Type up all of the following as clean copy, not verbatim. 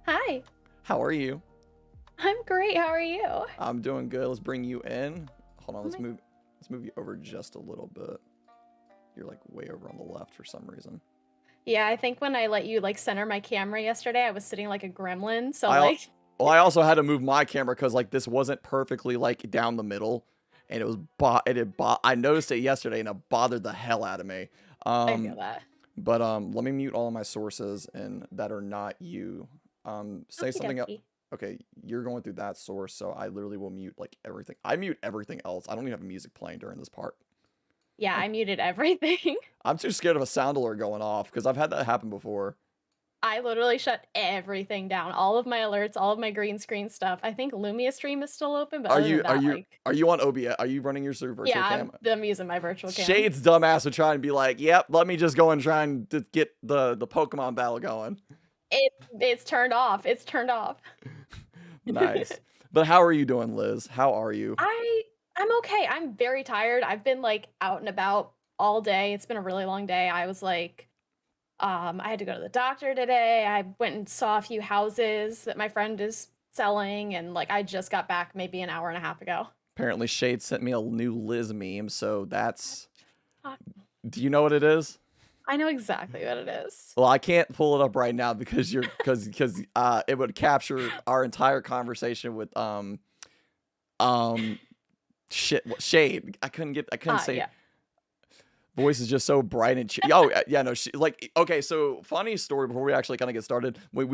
Hi, How are you? I'm great. How are you? I'm doing good. Let's bring you in. Hold on, Oh my, let's move you over just a little bit. You're like way over on the left for some reason. yeah, I think when I let you like center my camera yesterday, I was sitting like a gremlin. So I al- like, well, I also had to move my camera because like this wasn't perfectly like down the middle, and it was I noticed it yesterday and it bothered the hell out of me. I feel Um, that. let me mute all of my sources and that are not you. Say Okie something else. dokie. Okay, you're going through that source, so I literally will mute like everything. I mute everything else. I don't even have music playing during this part. Yeah, I muted everything. I'm too scared of a sound alert going off because I've had that happen before. I literally shut everything down. All of my alerts, all of my green screen stuff. I think Lumia stream is still open, but Are other you than are that, you like, are you on OBS? Are you running your virtual yeah, cam? I'm using my virtual cam. Shade's dumbass would try and be like, "Yep, let me just go and try and get the Pokemon battle going." It's turned off. It's turned off. Nice. But how are you doing, Liz? How are you? I I'm okay. I'm very tired. I've been like out and about all day. It's been a really long day. I was like I had to go to the doctor today. I went and saw a few houses that my friend is selling, and like I just got back maybe an hour and a half ago. Apparently, Shade sent me a new Liz meme, so that's. Fuck. Do you know what it is? I know exactly what it is. Well, I can't pull it up right now because it would capture our entire conversation with um Shade. I couldn't say. Yeah. Voice is just so bright and oh yeah, no, she like okay. So funny story before we actually kind of get started. When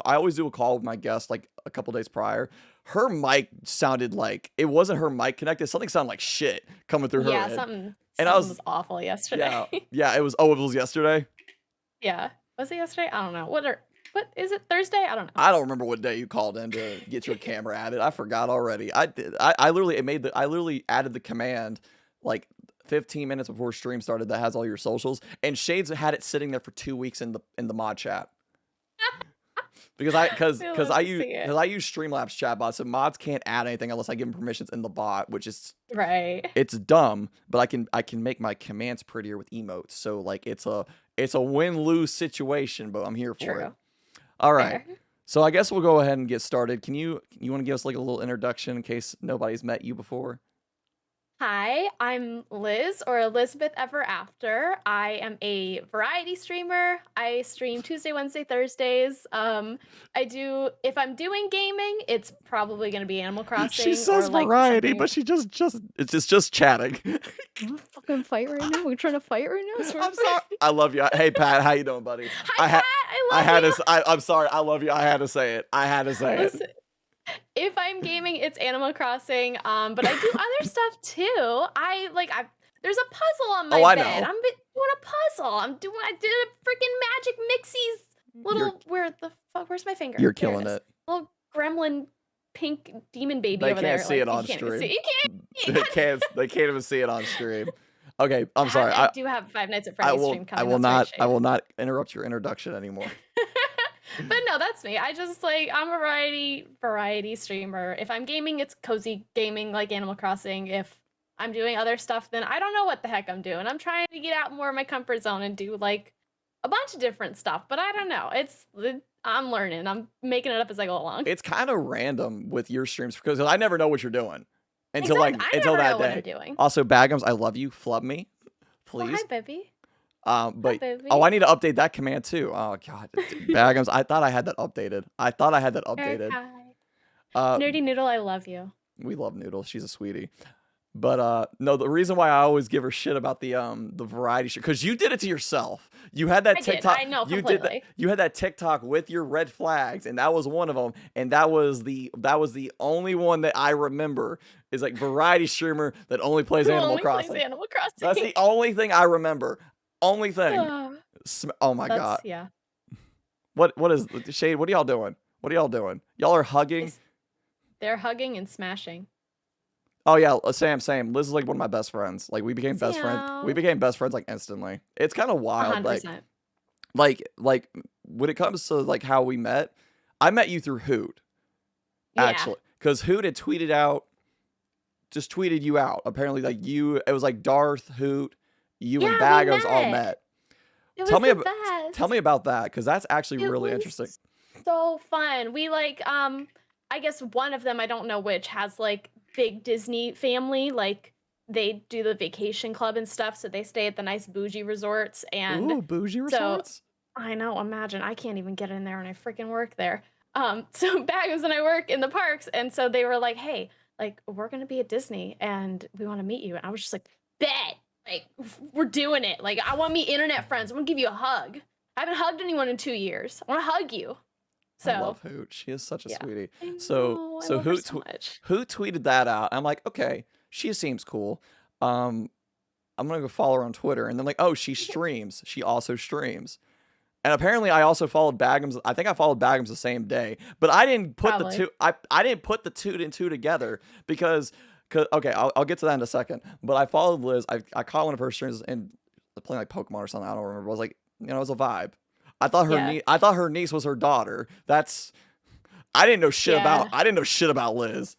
I always do a call with my guest like a couple days prior. Her mic sounded like it wasn't her mic connected. Something sounded like shit coming through her Yeah, end. something And I something was was awful yesterday. yeah. It was it was yesterday. Yeah. Was it yesterday? I don't know. What is it? Thursday? I don't know. I don't remember what day you called in to get your camera added. I forgot already. I did. I literally I literally added the command like 15 minutes before stream started that has all your socials, and Shades had it sitting there for 2 weeks in the mod chat because I love to see it. I use Streamlabs chatbot, so mods can't add anything unless I give them permissions in the bot, which is Right. it's dumb, but I can make my commands prettier with emotes. So like it's a win-lose situation, but I'm here for it. True. All right. Fair. So I guess we'll go ahead and get started. You want to give us like a little introduction in case nobody's met you before? Hi, I'm Liz or ElizabethEverAfter. I am a variety streamer. I stream Tuesday, Wednesday, Thursdays. If I'm doing gaming, it's probably gonna be Animal She Crossing says or like variety, something. but she just it's just chatting. Wanna fucking fight right now? We're trying to fight right now. I'm sorry. I love you. Hey Pat, how you doing, buddy? Hi Pat, I love you. I'm sorry. I love you. I had to say it. I had to say it. Listen, if I'm gaming, it's Animal Crossing. But I do other stuff too. There's a puzzle on my Oh, I bed. know. I'm doing a puzzle. I did a freaking magic Mixie's little where's my finger? You're There killing is. it. Little gremlin pink demon baby They over there. can't see it you on can't even stream. see. You They can't even see it on stream. Okay, I'm sorry. I do have Five Nights at Freddy's stream coming. I will not interrupt your introduction anymore. But no, that's me. I just like I'm a variety streamer. If I'm gaming, it's cozy gaming like Animal Crossing. If I'm doing other stuff, then I don't know what the heck I'm doing. I'm trying to get out more of my comfort zone and do like a bunch of different stuff, but I don't know. I'm learning. I'm making it up as I go along. It's kind of random with your streams because I never know what you're doing until Exactly. I until never that know what day. I'm doing. Also, Bagums, I love you. Flub me, Oh, please. hi, baby. But baby. I need to update that command too. Oh god, Bagums, I thought I had that updated. Eric, hi. Uh, Nerdy Noodle, I love you. we love Noodle. She's a sweetie. But no, the reason why I always give her shit about the variety show because you did it to yourself. You had that TikTok. I know You completely. you had that TikTok with your red flags, and that was one of them. And that was the only one that I remember is like variety streamer that only plays Who Animal only plays Crossing. Animal Crossing. That's the only thing I remember. Only thing. Oh my god. Yeah. What is Shade? What are y'all doing? What are y'all doing? Y'all are hugging. They're hugging and smashing. Oh yeah, same. Liz is like one of my best friends. Like we became best friends. Sam. We became best friends like instantly. It's kind of wild. 100%. Like when it comes to like how we met, I met you through Hoot. Yeah. Actually, because Hoot had tweeted you out. Apparently, like it was like Darth, Hoot, you and Yeah, we Bagos all met. met. It was Tell me the about best. tell me about that because that's actually It really was- interesting. so fun. We like I guess one of them, I don't know which, has like big Disney family. Like they do the vacation club and stuff, so they stay at the nice bougie resorts. And Ooh, bougie so resorts? I know, imagine I can't even get in there and I freaking work there. So Baggins and I work in the parks, and so they were like, "Hey, like we're gonna be at Disney and we want to meet you." And I was just like, "Bet, like we're doing it. Like I want to meet internet friends. I want to give you a hug. I haven't hugged anyone in 2 years. I want to hug you." I So love Hoot. She is such a yeah, sweetie. I So know, I so love her Hoot so much. Hoot tweeted that out. I'm like, okay, she seems cool. Um, I'm gonna go follow her on Twitter, and then like, oh, she streams. She also streams. And apparently, I also followed Bagums. I think I followed Bagums the same day, but I didn't put the Probably. two. I didn't put the two and two together because, okay, I'll get to that in a second. But I followed Liz. I caught one of her streams and playing like Pokemon or something. I don't remember. I was like, it was a vibe. Yeah. I thought her niece was her daughter. That's I didn't know shit about. Yeah. I didn't know shit about Liz.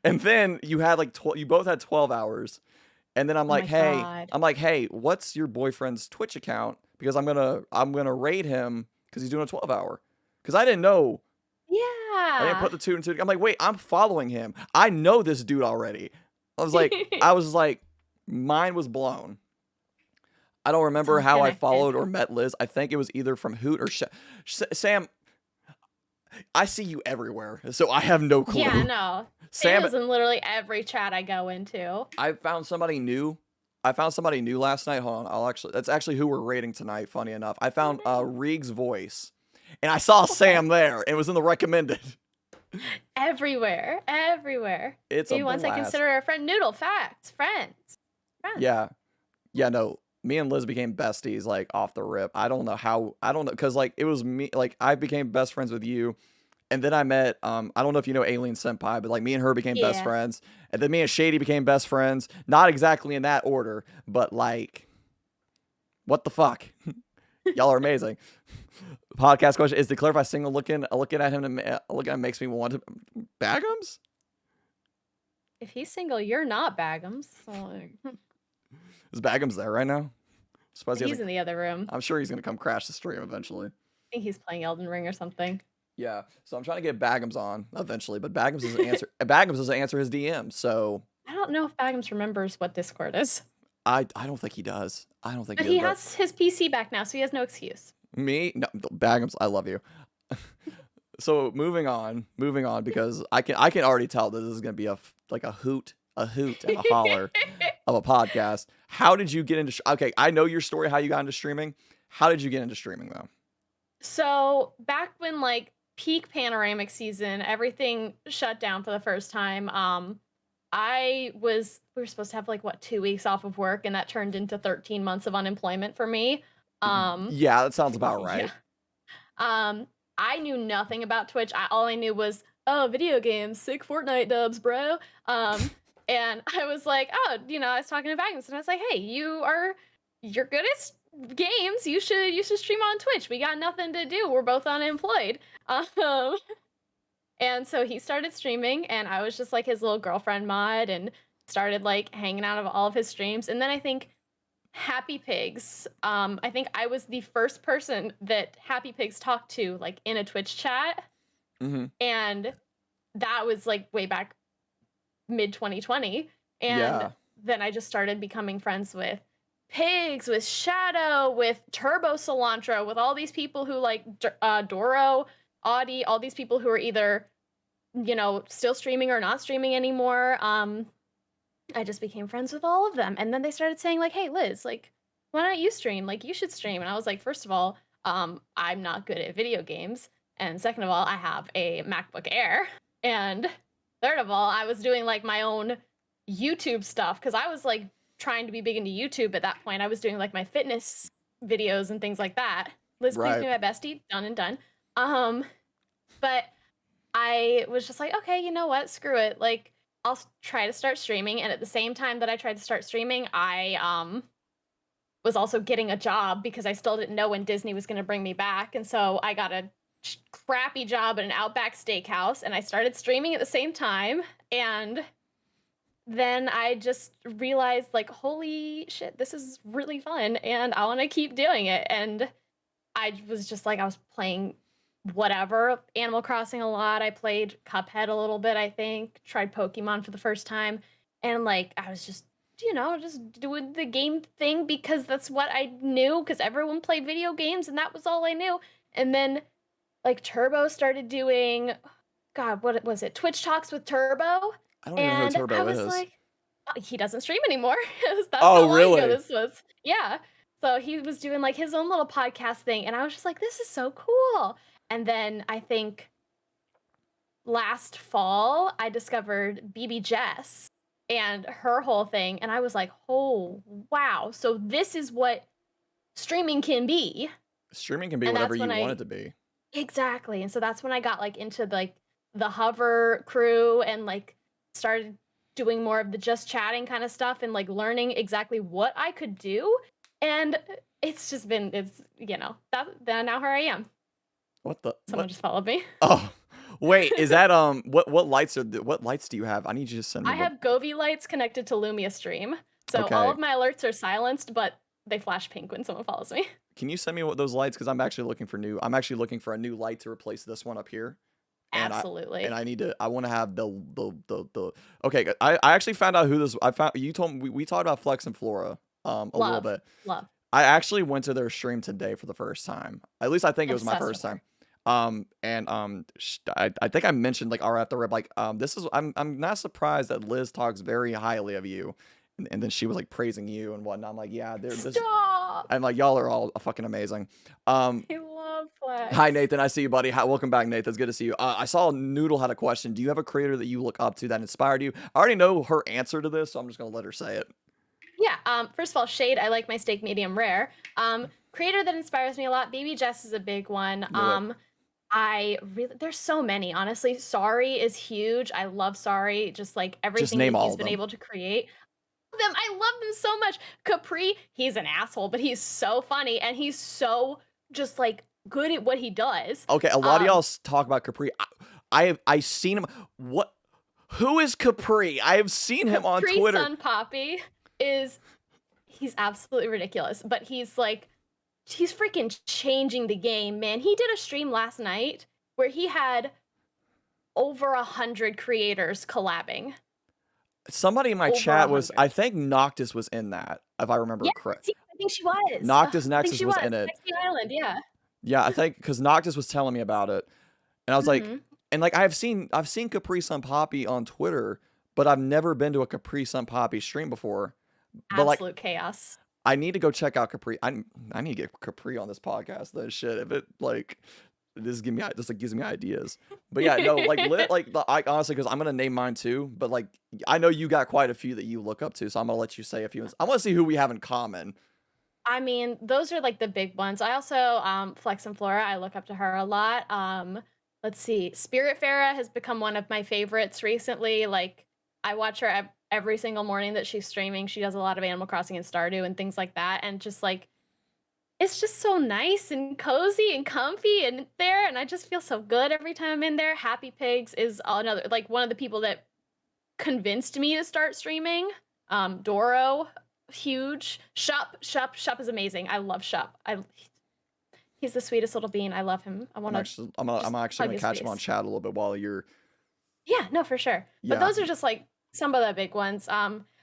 And then you had like you both had 12 hours. And then Oh my god. I'm like, hey, what's your boyfriend's Twitch account? Because I'm gonna raid him because he's doing a 12-hour. Because I didn't know. I didn't Yeah. put the two and two. I'm like, wait, I'm following him. I know this dude already. I was like, mine was blown. I don't remember So how I connected. followed or met Liz. I think it was either from Hoot or Sam. I see you everywhere, so I have no clue. Yeah, no. Sam Sam, is in literally every chat I go into. I found somebody new. I found somebody new last night. Hold on, that's actually who we're rating tonight. Funny enough, I Oh, found nice. Reeg's voice, and I saw Okay. Sam there, and it was in the recommended. Everywhere. Everywhere. It's a Maybe once I blast. consider her a friend. Noodle. Facts. Friends. Friends. Yeah, yeah. No, me and Liz became besties like off the rip. I don't know how. I don't know because like it was me. Like I became best friends with you. And then I met, I don't know if you know Alien Senpai, but like me and her became best Yeah. friends. And then me and Shady became best friends. Not exactly in that order, but like, what the fuck? Y'all are amazing. Podcast question: is the clarify single looking at him looking at him makes me want to Bagums? If he's single, you're not Baggums. So, like, Is Bagums there right now? Suppose he he's hasn't. in the other room. I'm sure he's gonna come crash the stream eventually. I think he's playing Elden Ring or something. Yeah, so I'm trying to get Bagums on eventually, but Bagums doesn't answer. Bagums doesn't answer his DM, so I don't know if Baggums remembers what Discord is. I don't think he does. I don't think But he he does. But has his PC back now, so he has no excuse. me, no, Bagums, I love you. So moving on, because I can already tell that this is gonna be a hoot and a holler of a podcast. How did you get into? Okay, I know your story, how you got into streaming. How did you get into streaming though? So back when like peak panoramic season, everything shut down for the first time. We were supposed to have like what 2 weeks off of work, and that turned into 13 months of unemployment for me. Um, Yeah, that sounds about yeah. right. I knew nothing about Twitch. All I knew was, oh, video games, sick Fortnite dubs, bro. And I was like, oh, I was talking to Magnus, and I was like, hey, you're good at games. You should stream on Twitch. We got nothing to do. We're both unemployed. Um, and so he started streaming, and I was just like his little girlfriend mod, and started like hanging out of all of his streams. And then I think Happy Pigs. I think I was the first person that Happy Pigs talked to like in a Twitch chat, Mm-hmm. and that was like way back mid 2020. And Yeah. then I just started becoming friends with Pigs, with Shadow, with Turbo Cilantro, with all these people who like Doro, Audie, all these people who are either still streaming or not streaming anymore. I just became friends with all of them. And then they started saying like, hey, Liz, like, why don't you stream? Like, you should stream. And I was like, first of all, I'm not good at video games. And second of all, I have a MacBook Air. And third of all, I was doing like my own YouTube stuff because I was like trying to be big into YouTube at that point. I was doing like my fitness videos and things like that. Liz, please Right. be my bestie. Done and done. But I was just like, okay, you know what? Screw it. Like, I'll try to start streaming. And at the same time that I tried to start streaming, I was also getting a job because I still didn't know when Disney was going to bring me back. And so I got a crappy job at an Outback Steakhouse, and I started streaming at the same time. And then I just realized, like, holy shit, this is really fun, and I want to keep doing it. And I was just like, I was playing whatever, Animal Crossing a lot. I played Cuphead a little bit, I think, tried Pokemon for the first time, and like I was just, just doing the game thing because that's what I knew because everyone played video games and that was all I knew. And then like Turbo started doing, God, what was it? Twitch Talks with Turbo. I don't even know who And I Turbo was is. like, he doesn't stream anymore. That's Oh, how long ago really? this was. Yeah. So he was doing like his own little podcast thing. And I was just like, this is so cool. And then I think last fall, I discovered BB Jess and her whole thing. And I was like, oh, wow. So this is what streaming can be. Streaming can be And whatever that's when you want I it to be. exactly. And so that's when I got like into like the hover crew and like started doing more of the just chatting kind of stuff and like learning exactly what I could do. And it's just been it's that then now here I am. What the Someone what? just followed me. Oh, wait, is that what lights what lights do you have? I need you to send me I what. have Govee lights connected to Lumia Stream. So all Okay. of my alerts are silenced, but they flash pink when someone follows me. Can you send me what those lights? Because I'm actually looking for a new light to replace this one up here. And Absolutely. I want to have the okay. I actually found out who this. I found you told me we talked about Flex and Flora a little Love. bit. Love. I actually went to their stream today for the first time. At least I think it was my Obsessed with first her. time. I think I mentioned like right after rip like this is I'm not surprised that Liz talks very highly of you, and then she was like praising you and whatnot. I'm like, yeah, Stop. I'm like, y'all are all fucking amazing. I love Hi Flex. Nathan, I see you, buddy. Welcome back, Nathan. It's good to see you. I saw Noodle had a question. Do you have a creator that you look up to that inspired you? I already know her answer to this, so I'm just gonna let her say it. Yeah, first of all, shade, I like my steak medium rare. Creator that inspires me a lot, Baby Jess is a big one. Knew it. I really there's so many, honestly. Sorry is huge. I love Sorry, just like Just everything name that all he's of been them. able to create. I love them so much. Capri, he's an asshole, but he's so funny and he's so just like good at what he does. Okay, a lot of y'all talk about Capri. I've seen him. What? Who is Capri? I have seen him on Capri Twitter. Sun Poppy he's absolutely ridiculous, but he's freaking changing the game, man. He did a stream last night where he had over 100 creators collabing. Somebody in my Over chat was. 100. I think Noctis was in that, if I remember Yes, correct. I think she was. Noctis I think Nexus she was was. in it. Nexty Island, yeah. Yeah, I think because Noctis was telling me about it, and I was like, Mhm. and like I've seen Capri Sun Poppy on Twitter, but I've never been to a Capri Sun Poppy stream before. But like, Absolute chaos. I need to go check out Capri. I need to get Capri on this podcast. That shit. If it like this like gives me ideas. But yeah, no, like I honestly, because I'm gonna name mine too. But like I know you got quite a few that you look up to, so I'm gonna let you say a few. I want to see who we have in common. I mean, those are like the big ones. I also Flex and Flora, I look up to her a lot. Let's see. Spirit Farah has become one of my favorites recently. Like I watch her every single morning that she's streaming. She does a lot of Animal Crossing and Stardew and things like that, and just like it's just so nice and cozy and comfy in there, and I just feel so good every time I'm in there. Happy Pigs is another like one of the people that convinced me to start streaming. Doro, huge. Shup is amazing. I love Shup. He's the sweetest little bean. I love him. I want to. I'm actually gonna catch him on chat a little bit while you're. Yeah, no, for sure. But Yeah. those are just like some of the big ones.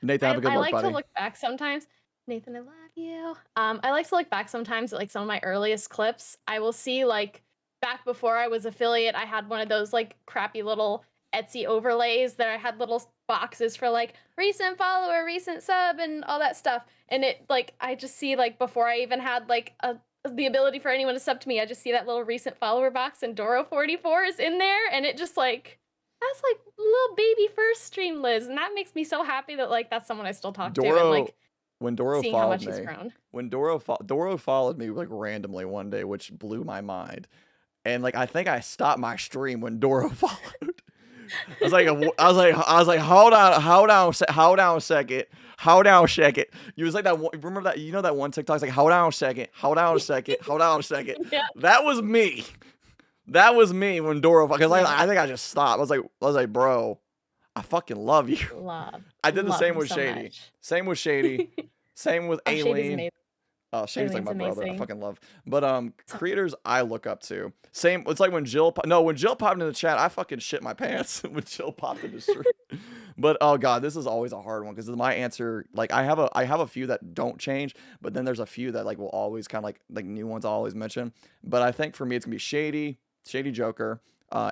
Nathan, have a good I look, like buddy. to look back sometimes. Nathan, I love you. I like to look back sometimes at like some of my earliest clips. I will see like back before I was affiliate, I had one of those like crappy little Etsy overlays that I had little boxes for like recent follower, recent sub, and all that stuff. And it like I just see like before I even had like the ability for anyone to sub to me, I just see that little recent follower box and Doro44 is in there, and it just like that's like little baby first stream Liz, and that makes me so happy that like that's someone I still talk to and like when Doro seeing how followed much he's me, grown. when Doro followed me like randomly one day, which blew my mind, and like I think I stopped my stream when Doro followed. I was like, hold on a second. You was like that. Remember that? You know that one TikTok? It's like, hold on a second. Yeah. That was me. That was me when Doro. Because I think I just stopped. I was like, bro, I fucking love you. I did the same with Shady. Much. Same with Shady. Same with Shady's Aileen. amazing. Oh, Shady's like Eileen's my brother. I amazing. fucking love. But So creators I look up to. Same. It's like when Jill. No, when Jill popped in the chat, I fucking shit my pants when Jill popped in the stream. But oh god, this is always a hard one because my answer, like I have a few that don't change, but then there's a few that like will always kind of like new ones I'll always mention. But I think for me it's gonna be Shady Joker,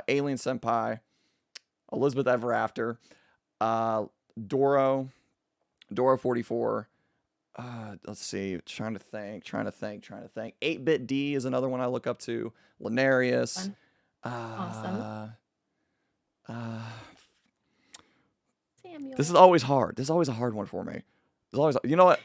Alien Senpai, ElizabethEverAfter, uh, Doro, Doro 44. Let's see. Trying to think. 8-Bit D is another one I look up to. Linarius. fun. Awesome. Uh, uh, Samuel. this is always hard. This is always a hard one for me. There's always, you know what?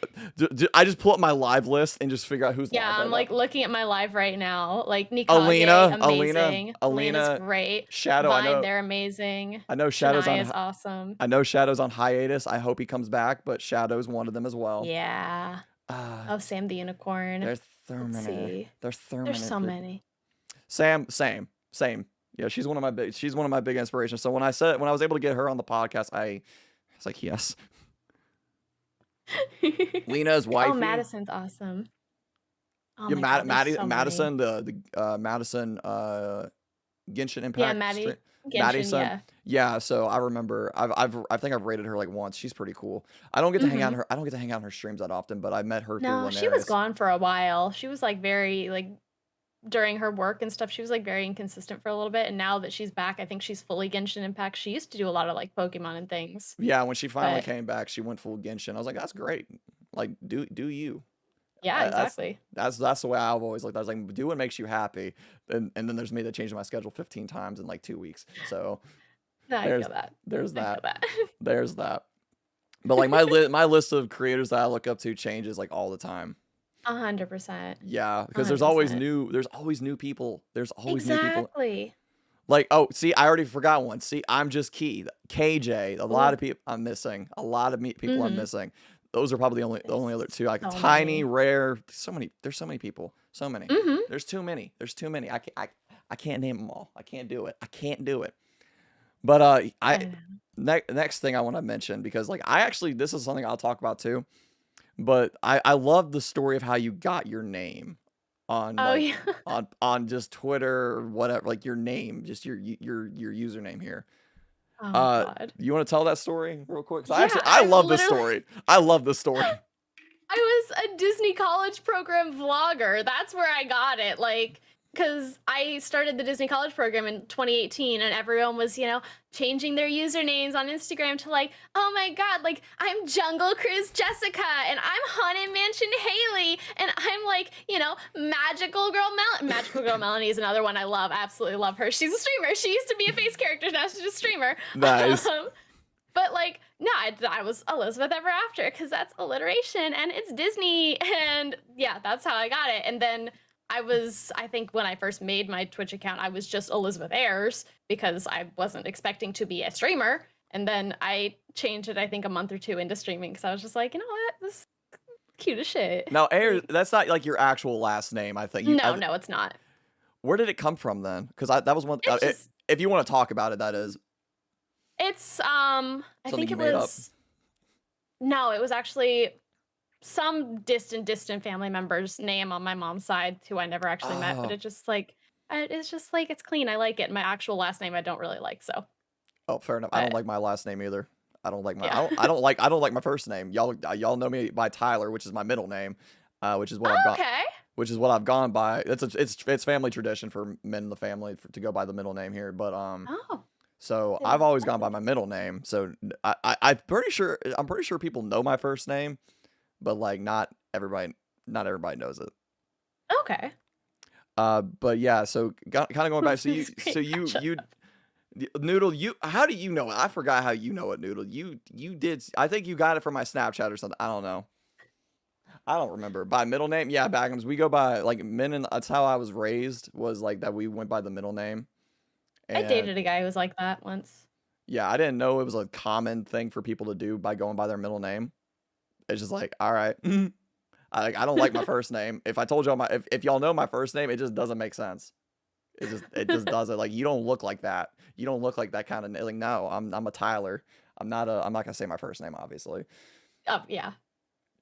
I just pull up my live list and just figure out who's Yeah, live right I'm now. like looking at my live right now. Like Nikage, Alina, amazing. Alina's Alina, great. Shadow. Vine, they're amazing. I know Shadow's Shania on. is awesome. I know Shadow's on hiatus. I hope he comes back, but Shadow's one of them as well. Yeah. Oh, Sam the Unicorn. There's Let's see. There's There's so many. Sam, same. Yeah, she's one of my big inspirations. So when I was able to get her on the podcast, I was like, yes. Lena's wifey. Oh, Madison's awesome. Oh Yeah, my God, there's so Madison, many. the Madison Genshin Impact. Yeah, Maddie. Madison. Yeah. Yeah, so I remember I think I've rated her like once. She's pretty cool. I don't get to hang out Mhm. on her streams that often, but I met her through No, she was Linarius. gone for a while. She was like very like during her work and stuff, she was like very inconsistent for a little bit. And now that she's back, I think she's fully Genshin Impact. She used to do a lot of like Pokemon and things. Yeah, when she finally But came back, she went full Genshin. I was like, that's great. Like, do you? yeah, That's exactly. that's the way I've always looked. I was like, do what makes you happy. And then there's me that changed my schedule 15 times in like 2 weeks. So No, I there's feel that. there's I feel that. that. There's that. But like my list of creators that I look up to changes like all the time. 100%. Yeah, because there's always 100%. new people. There's always new people. Exactly. Like, oh, see, I already forgot one. See, I'm just Key. KJ. A lot Ooh. of people I'm missing. A lot of people I'm Mhm. missing. Those are probably the only other two. Like So Tiny, many. Rare. There's so many people. So many. Mhm. There's too many. I can't name them all. I can't do it. But I know. next thing I want to mention, because like this is something I'll talk about too. But I love the story of how you got your name on Oh like yeah. on just Twitter or whatever, like your name, just your username here. Oh God. You want to tell that story real quick? 'Cause Yeah, I I've love this literally story. I love this story. I was a Disney college program vlogger. That's where I got it. Like, because I started the Disney college program in 2018, and everyone was, changing their usernames on Instagram to like, oh my God, like I'm Jungle Cruise Jessica, and I'm Haunted Mansion Haley, and I'm like, Magical Girl Melanie. Magical Girl Melanie is another one I love. Absolutely love her. She's a streamer. She used to be a face character. Now she's a streamer. Nice. But like, no, I was ElizabethEverAfter because that's alliteration and it's Disney. And yeah, that's how I got it. And then I think when I first made my Twitch account, I was just Elizabeth Ayers because I wasn't expecting to be a streamer. And then I changed it, I think, a month or two into streaming because I was just like, you know what? This is cute as shit. Now, Ayers, that's not like your actual last name, I think. No, it's not. Where did it come from then? Because that was one. It's just, If you want to talk about it, that is. it's I Something think you it made up. was no, it was actually some distant family member's name on my mom's side who I never actually met, but Oh. it's just like it's clean. I like it. My actual last name I don't really like, so. Oh, fair enough. I don't But like my last name either. I don't like my yeah. I don't like my first name. Y'all know me by Tyler, which is my middle name, which is what I've got. Okay. Which is what I've gone by. It's family tradition for men in the family to go by the middle name here. But Oh, so did I've always not gone by know my middle name. So I'm pretty sure people know my first name, but like not everybody knows it. that. Okay. But yeah, so kind of going back. So This is great matchup. you Noodle, how do you know it? I forgot how you know it, Noodle. You did. I think you got it from my Snapchat or something. I don't know. I don't remember. By middle name, yeah, Bagums. We go by like men, and that's how I was raised. Was like that. We went by the middle name. I And dated a guy who was like that once. yeah, I didn't know it was a common thing for people to do by going by their middle name. It's just like, all right. I don't like my first name. If I told y'all if y'all know my first name, it just doesn't make sense. It just doesn't. Like, you don't look like that. You don't look like that kind of like, no, I'm a Tyler. I'm not gonna say my first name, obviously. Oh yeah.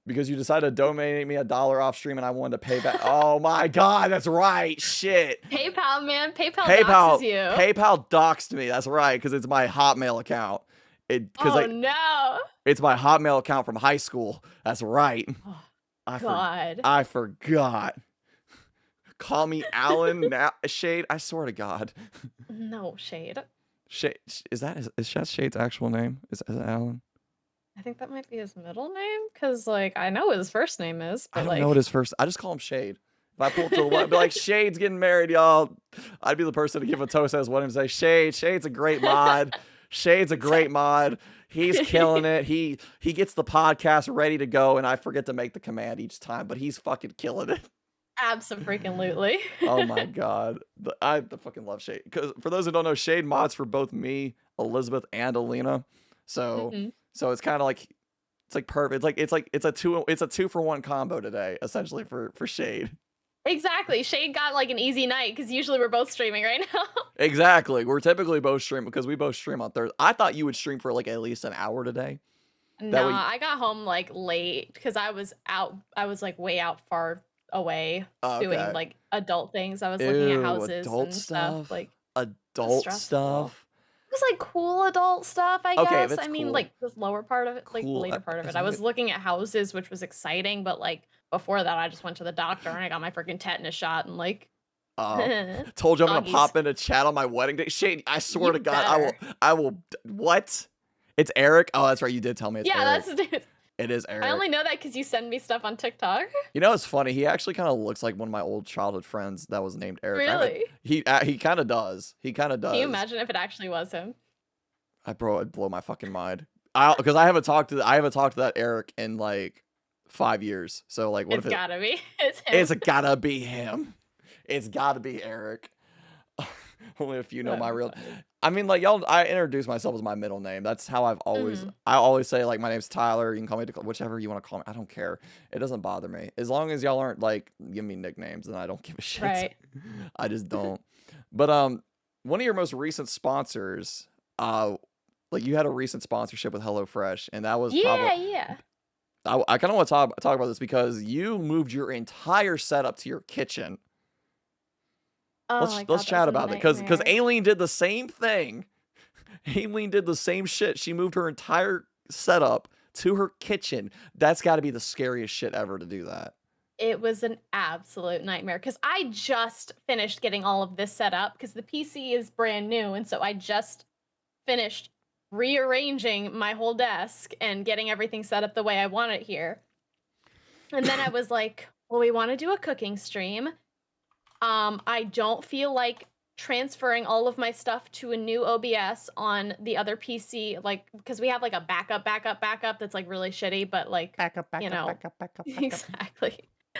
Because you decided to donate me $1 off stream and I wanted to pay back. Oh my god, that's right. Shit. PayPal, man. PayPal doxes you. PayPal doxed me. That's right, because it's my Hotmail account. Oh no. It's my Hotmail account from high school. That's right. Oh, God. I forgot. Call me Alan now. Shade. I swear to God. No, Shade. Shade. Is that Shade's actual name? Is it Alan? I think that might be his middle name, because like I know what his first name is. But I don't know what his first. I just call him Shade. If I pull up to the wedding, I'd be like, Shade's getting married, y'all. I'd be the person to give a toast at his wedding and say, Shade's a great mod. Shade's a great mod. He's killing it. He gets the podcast ready to go, and I forget to make the command each time, but he's fucking killing it. Absolutely. Oh my god, I fucking love Shade. Because for those who don't know, Shade mods for both me, Elizabeth, and Alina. So so it's kind of like it's like perfect. It's a 2-for-1 combo today, essentially for Shade. Exactly. Shade got like an easy night because usually we're both streaming right now. Exactly. We're typically both streaming because we both stream on Thursday. I thought you would stream for like at least an hour today. No, I got home like late because I was out. I was like way out far away doing like adult things. I was looking at houses and stuff. Like adult stuff. It was like cool adult stuff, I guess. I mean, cool. like the lower part of it, like the later part of it. I was looking at houses, which was exciting, but like before that, I just went to the doctor and I got my freaking tetanus shot and like. Told you I'm gonna pop into chat on my wedding day. Shane, I swear to God, I will. What? It's Eric. Oh, that's right. You did tell me. It's Eric. That's dude. It is Eric. I only know that because you send me stuff on TikTok. You know, it's funny. He actually kind of looks like one of my old childhood friends that was named Eric. Really? He kind of does. He kind of does. Can you imagine if it actually was him? It'd blow my fucking mind. Because I haven't talked to that Eric in like 5 years. So like, what if gotta be? It's him. It's gotta be him. It's gotta be Eric. Only if you know my real. I mean, like y'all. I introduce myself as my middle name. That's how I've always. I always say like my name's Tyler. You can call me whichever you want to call me. I don't care. It doesn't bother me as long as y'all aren't like giving me nicknames, and I don't give a shit. Right. I just don't. But one of your most recent sponsors, like you had a recent sponsorship with HelloFresh, and that was yeah. I kind of want to talk about this because you moved your entire setup to your kitchen. Let's chat about it because Aileen did the same thing. Aileen did the same shit. She moved her entire setup to her kitchen. That's got to be the scariest shit ever to do that. It was an absolute nightmare because I just finished getting all of this set up because the PC is brand new, and so I just finished rearranging my whole desk and getting everything set up the way I want it here. And then I was like, well, we want to do a cooking stream. I don't feel like transferring all of my stuff to a new OBS on the other PC, like, because we have like a backup that's like really shitty, but like, backup. Exactly.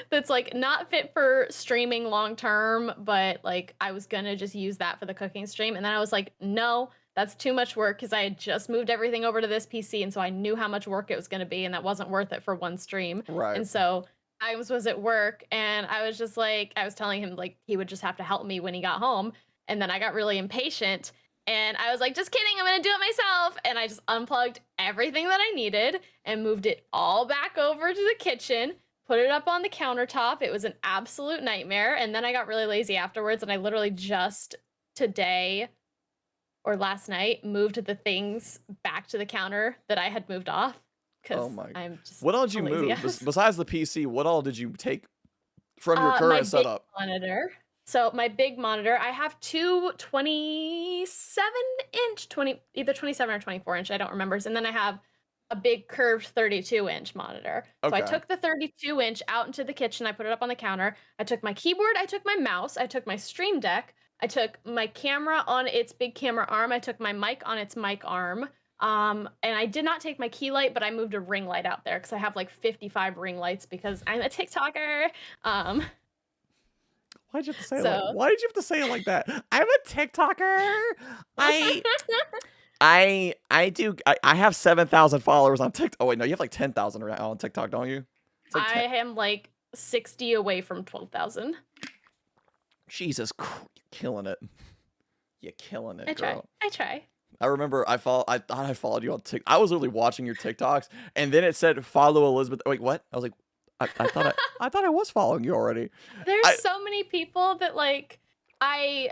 That's like not fit for streaming long term, but like I was gonna just use that for the cooking stream. And then I was like, no, that's too much work because I had just moved everything over to this PC. And so I knew how much work it was gonna be, and that wasn't worth it for one stream. Right. And so I was at work and I was just like, I was telling him like he would just have to help me when he got home. And then I got really impatient and I was like, just kidding, I'm gonna do it myself. And I just unplugged everything that I needed and moved it all back over to the kitchen, put it up on the countertop. It was an absolute nightmare. And then I got really lazy afterwards and I literally just today or last night moved the things back to the counter that I had moved off. Oh my! I'm just what all did you move besides the PC? What all did you take from your current setup? My big monitor. So my big monitor, I have two 27-inch, either 27 or 24 inch, I don't remember. And then I have a big curved 32-inch monitor. So I took the 32-inch out into the kitchen. I put it up on the counter. I took my keyboard. I took my mouse. I took my Stream Deck. I took my camera on its big camera arm. I took my mic on its mic arm. And I did not take my key light, but I moved a ring light out there because I have like 55 ring lights because I'm a TikToker. Why'd you have to say it why did you have to say it like that? I'm a TikToker. I have 7,000 followers on TikTok. Oh wait, no, you have like 10,000 right now on TikTok, don't you? Like I am like 60 away from 12,000. Jesus Christ, you're killing it. You're killing it, girl. I try. I remember I thought I followed you on TikTok. I was literally watching your TikToks, and then it said follow Elizabeth. Wait, what? I was like, I thought I was following you already. There's I so many people that like I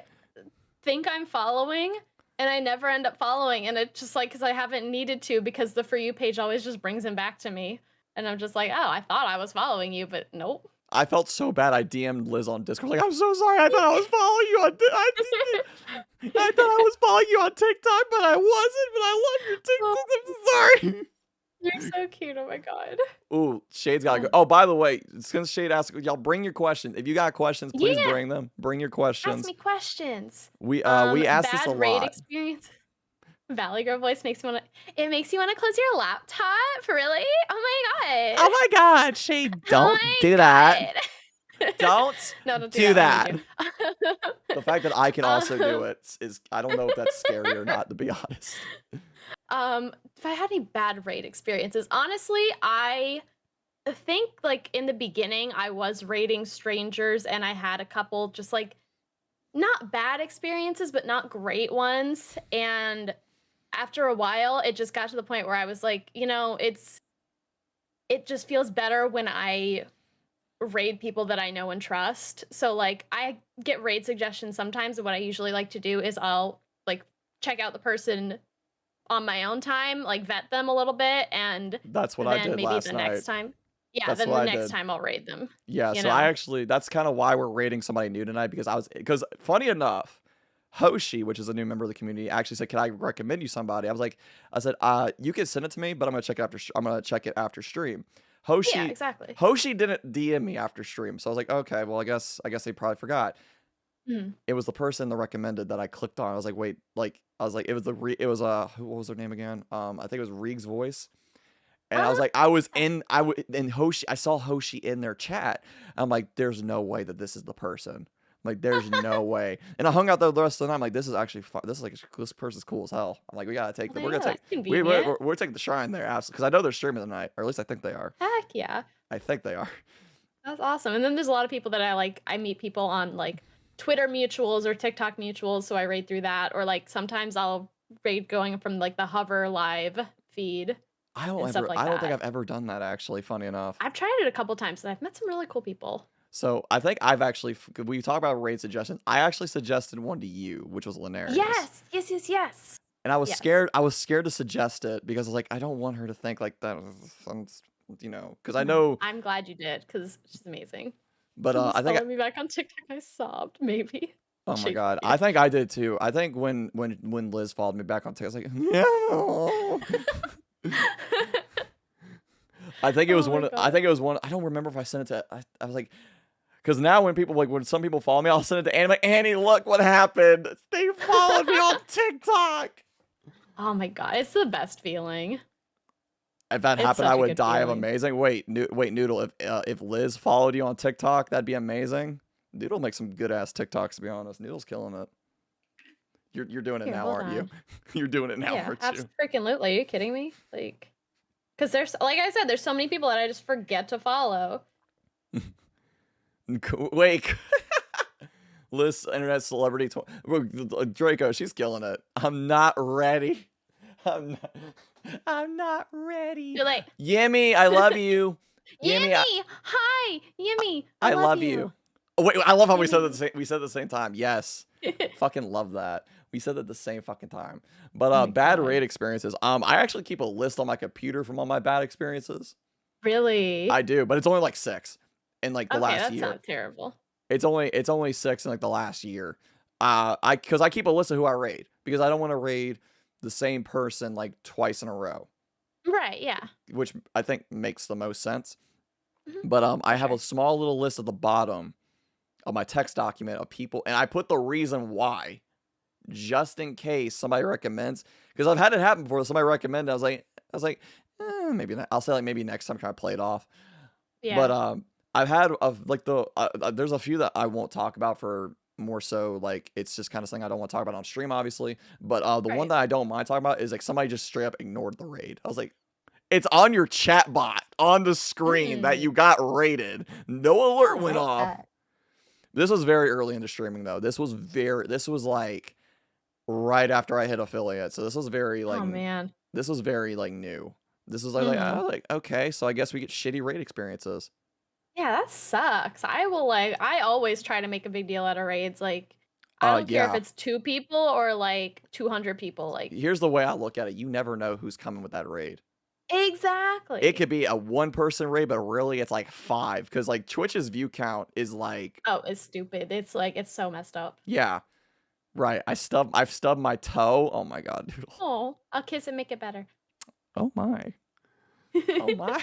think I'm following and I never end up following, and it's just like because I haven't needed to because the For You page always just brings them back to me. And I'm just like, oh, I thought I was following you, but nope. I felt so bad. I DM'd Liz on Discord. Like, I'm so sorry. I thought I was following you on. I thought I was following you on TikTok, but I wasn't. But I love your Oh, TikTok. I'm so sorry. you're so cute. Oh my god. Ooh, Shade's gotta go. Oh. Oh, by the way, since Shade asked, y'all bring your questions. If you got questions, please Yeah, bring them. Bring your ask questions. me questions. We asked this a Bad raid lot. experience. Valley Girl voice makes me wanna. It makes you wanna close your laptop. Really? Oh my god. Oh my God, Shade, Oh don't my do that. god. Don't No, don't do that. that. I need you. The fact that I can also do Um, it is, I don't know if that's scary or not, to be honest. if I had any bad raid experiences, honestly, I think like in the beginning I was raiding strangers and I had a couple just like not bad experiences, but not great ones. And after a while, it just got to the point where I was like, it just feels better when I raid people that I know and trust. So like I get raid suggestions sometimes, and what I usually like to do is I'll like check out the person on my own time, like vet them a little bit, and That's what I then did maybe last the night. next time. Yeah, That's then what the I next did. time I'll raid them. Yeah, You so I know? actually, that's kind of why we're rating somebody new tonight, because funny enough, Hoshi, which is a new member of the community, actually said, "Can I recommend you somebody?" I said, you can send it to me, but I'm gonna check it after stream. Yeah, Hoshi, exactly. Hoshi didn't DM me after stream, so I was like, okay, well, I guess they probably forgot. Mm. It was the person that recommended that I clicked on. I was like, wait, it was what was their name again? I think it was Reeg's voice. And I was Ah, like, in Hoshi, I saw Hoshi in their chat. I'm like, there's no way that this is the person. Like, there's no way. And I hung out there the rest of the night. I'm like, this is actually fun. This person's cool as hell. I'm like, we gotta take well, them. there We're you gonna go. take, That's convenient. we're taking the shrine there, absolutely, because I know they're streaming tonight, or at least I think they are. Heck yeah. I think they are. That's awesome. And then there's a lot of people that I meet people on like Twitter mutuals or TikTok mutuals, so I raid through that. Or like sometimes I'll raid going from like the Hover live feed and stuff like I don't think that. I've ever done that actually. Funny enough. I've tried it a couple times and I've met some really cool people. So I think I've actually, we talk about raid suggestions. I actually suggested one to you, which was Linares. Yes, yes, yes, yes. And I was Yes. scared. I was scared to suggest it because I was like, I don't want her to think like that. Because I know. I'm glad you did because she's amazing. But She I just think. followed me back on TikTok. I sobbed, maybe. Oh my Shade God, for you. I think I did too. I think when Liz followed me back on TikTok, I was like, no. I think it was Oh one. my I God. think it was one. I don't remember if I sent it to. I was like, because now when some people follow me, I'll send it to Annie. Like, Annie, look what happened. They followed me on TikTok. Oh my God, it's the best feeling. If that It's happened, I such a would good die of feeling. amazing. Wait, Noodle. If Liz followed you on TikTok, that'd be amazing. Noodle makes some good ass TikToks, to be honest. Noodle's killing it. You're doing it Here, now, hold aren't you? on. You're doing it now, Yeah, aren't you? absolutely. Are you kidding me? Like, because there's, like I said, there's so many people that I just forget to follow. Wait. Liz, internet celebrity. Draco, she's killing it. I'm not ready. I'm not ready. You're like, Yimmy, I love you. Yimmy, Yimmy! Hi! Yimmy! I love you. Oh, wait, I love how we said it Yimmy. we said it at the same time. Yes. Fucking love that. We said it at the same fucking time. But Oh my bad God. raid experiences. I actually keep a list on my computer from all my bad experiences. Really? I do, but it's only like 6 in like the Okay, last that's year. not terrible. It's only 6 in like the last year. Because I keep a list of who I raid because I don't want to raid the same person like twice in a row, Right, yeah. which I think makes the most sense. Mhm, But I have sure. a small little list at the bottom of my text document of people, and I put the reason why, just in case somebody recommends. Because I've had it happen before. Somebody recommended. I was like, maybe not. I'll say like maybe next time, try to play it off. But Yeah. I've had like there's a few that I won't talk about for more so like it's just kind of something I don't want to talk about on stream, obviously. But the one Right. that I don't mind talking about is like somebody just straight up ignored the raid. I was like, it's on your chat bot on the screen that you got raided. No alert went off. This was very early into streaming though. This was like right after I hit affiliate. So this was very like Oh man. this was very like new. This was Mhm. okay, so I guess we get shitty raid experiences. Yeah, that sucks. I always try to make a big deal out of raids, like, I don't care if Yeah. it's 2 people or, like, 200 people, like Here's the way I look at it. You never know who's coming with that raid. It exactly. could be a one person raid, but really it's like five because like Twitch's view count is like Oh, it's stupid. It's, like, it's so messed up. yeah, right. I've stubbed my toe. Oh my god, dude. Oh, I'll kiss and make it better. Oh my. Oh my.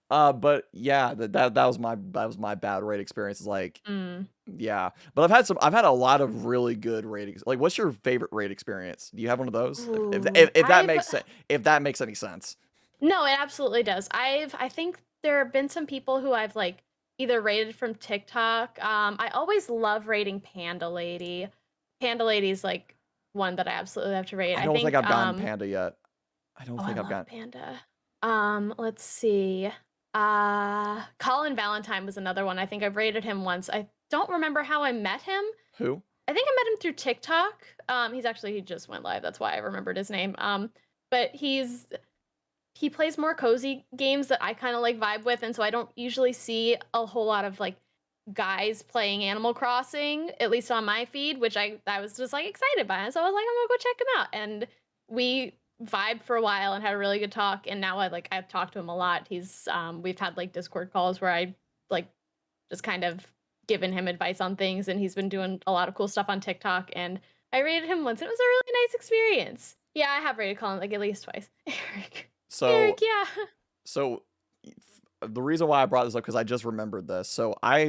But yeah, that was my bad raid experience. Is like, Mm. yeah. But I've had a lot of really good ratings. Like, what's your favorite raid experience? Do you have one of those? Ooh, If that I've makes sense, if that makes any sense. no, it absolutely does. I think there have been some people who I've, like, either rated from TikTok, I always love rating Panda Lady. Panda Lady's, like, one that I absolutely have to rate. I I don't think think, I've gotten Panda yet. I don't oh, I think I've love got Panda. Let's see. Colin Valentine was another one. I think I've rated him once. I don't remember how I met him. who? I think I met him through TikTok. He just went live. That's why I remembered his name. But he plays more cozy games that I kind of like vibe with, and so I don't usually see a whole lot of like guys playing Animal Crossing, at least on my feed, which I was just like excited by. And so I was like, I'm gonna go check him out. And we vibed for a while and had a really good talk. And now I've talked to him a lot. We've had like Discord calls where I like just kind of given him advice on things, and he's been doing a lot of cool stuff on TikTok. And I rated him once. It was a really nice experience. Yeah, I have rated Colin like at least twice. Eric. So Eric, yeah. so the reason why I brought this up because I just remembered this. So I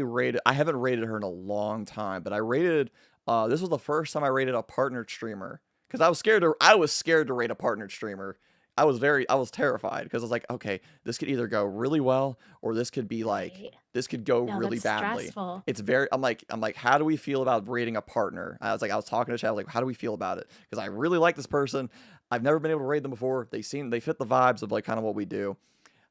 haven't rated her in a long time, but I rated this was the first time I rated a partnered streamer because I was scared to rate a partnered streamer. I was terrified because I was like, okay, this could either go really well or this could be like Right. this could go No, really that's badly. stressful. It's very I'm like, how do we feel about rating a partner? I was talking to Chad, like, how do we feel about it? Because I really like this person. I've never been able to rate them before. They fit the vibes of like kind of what we do.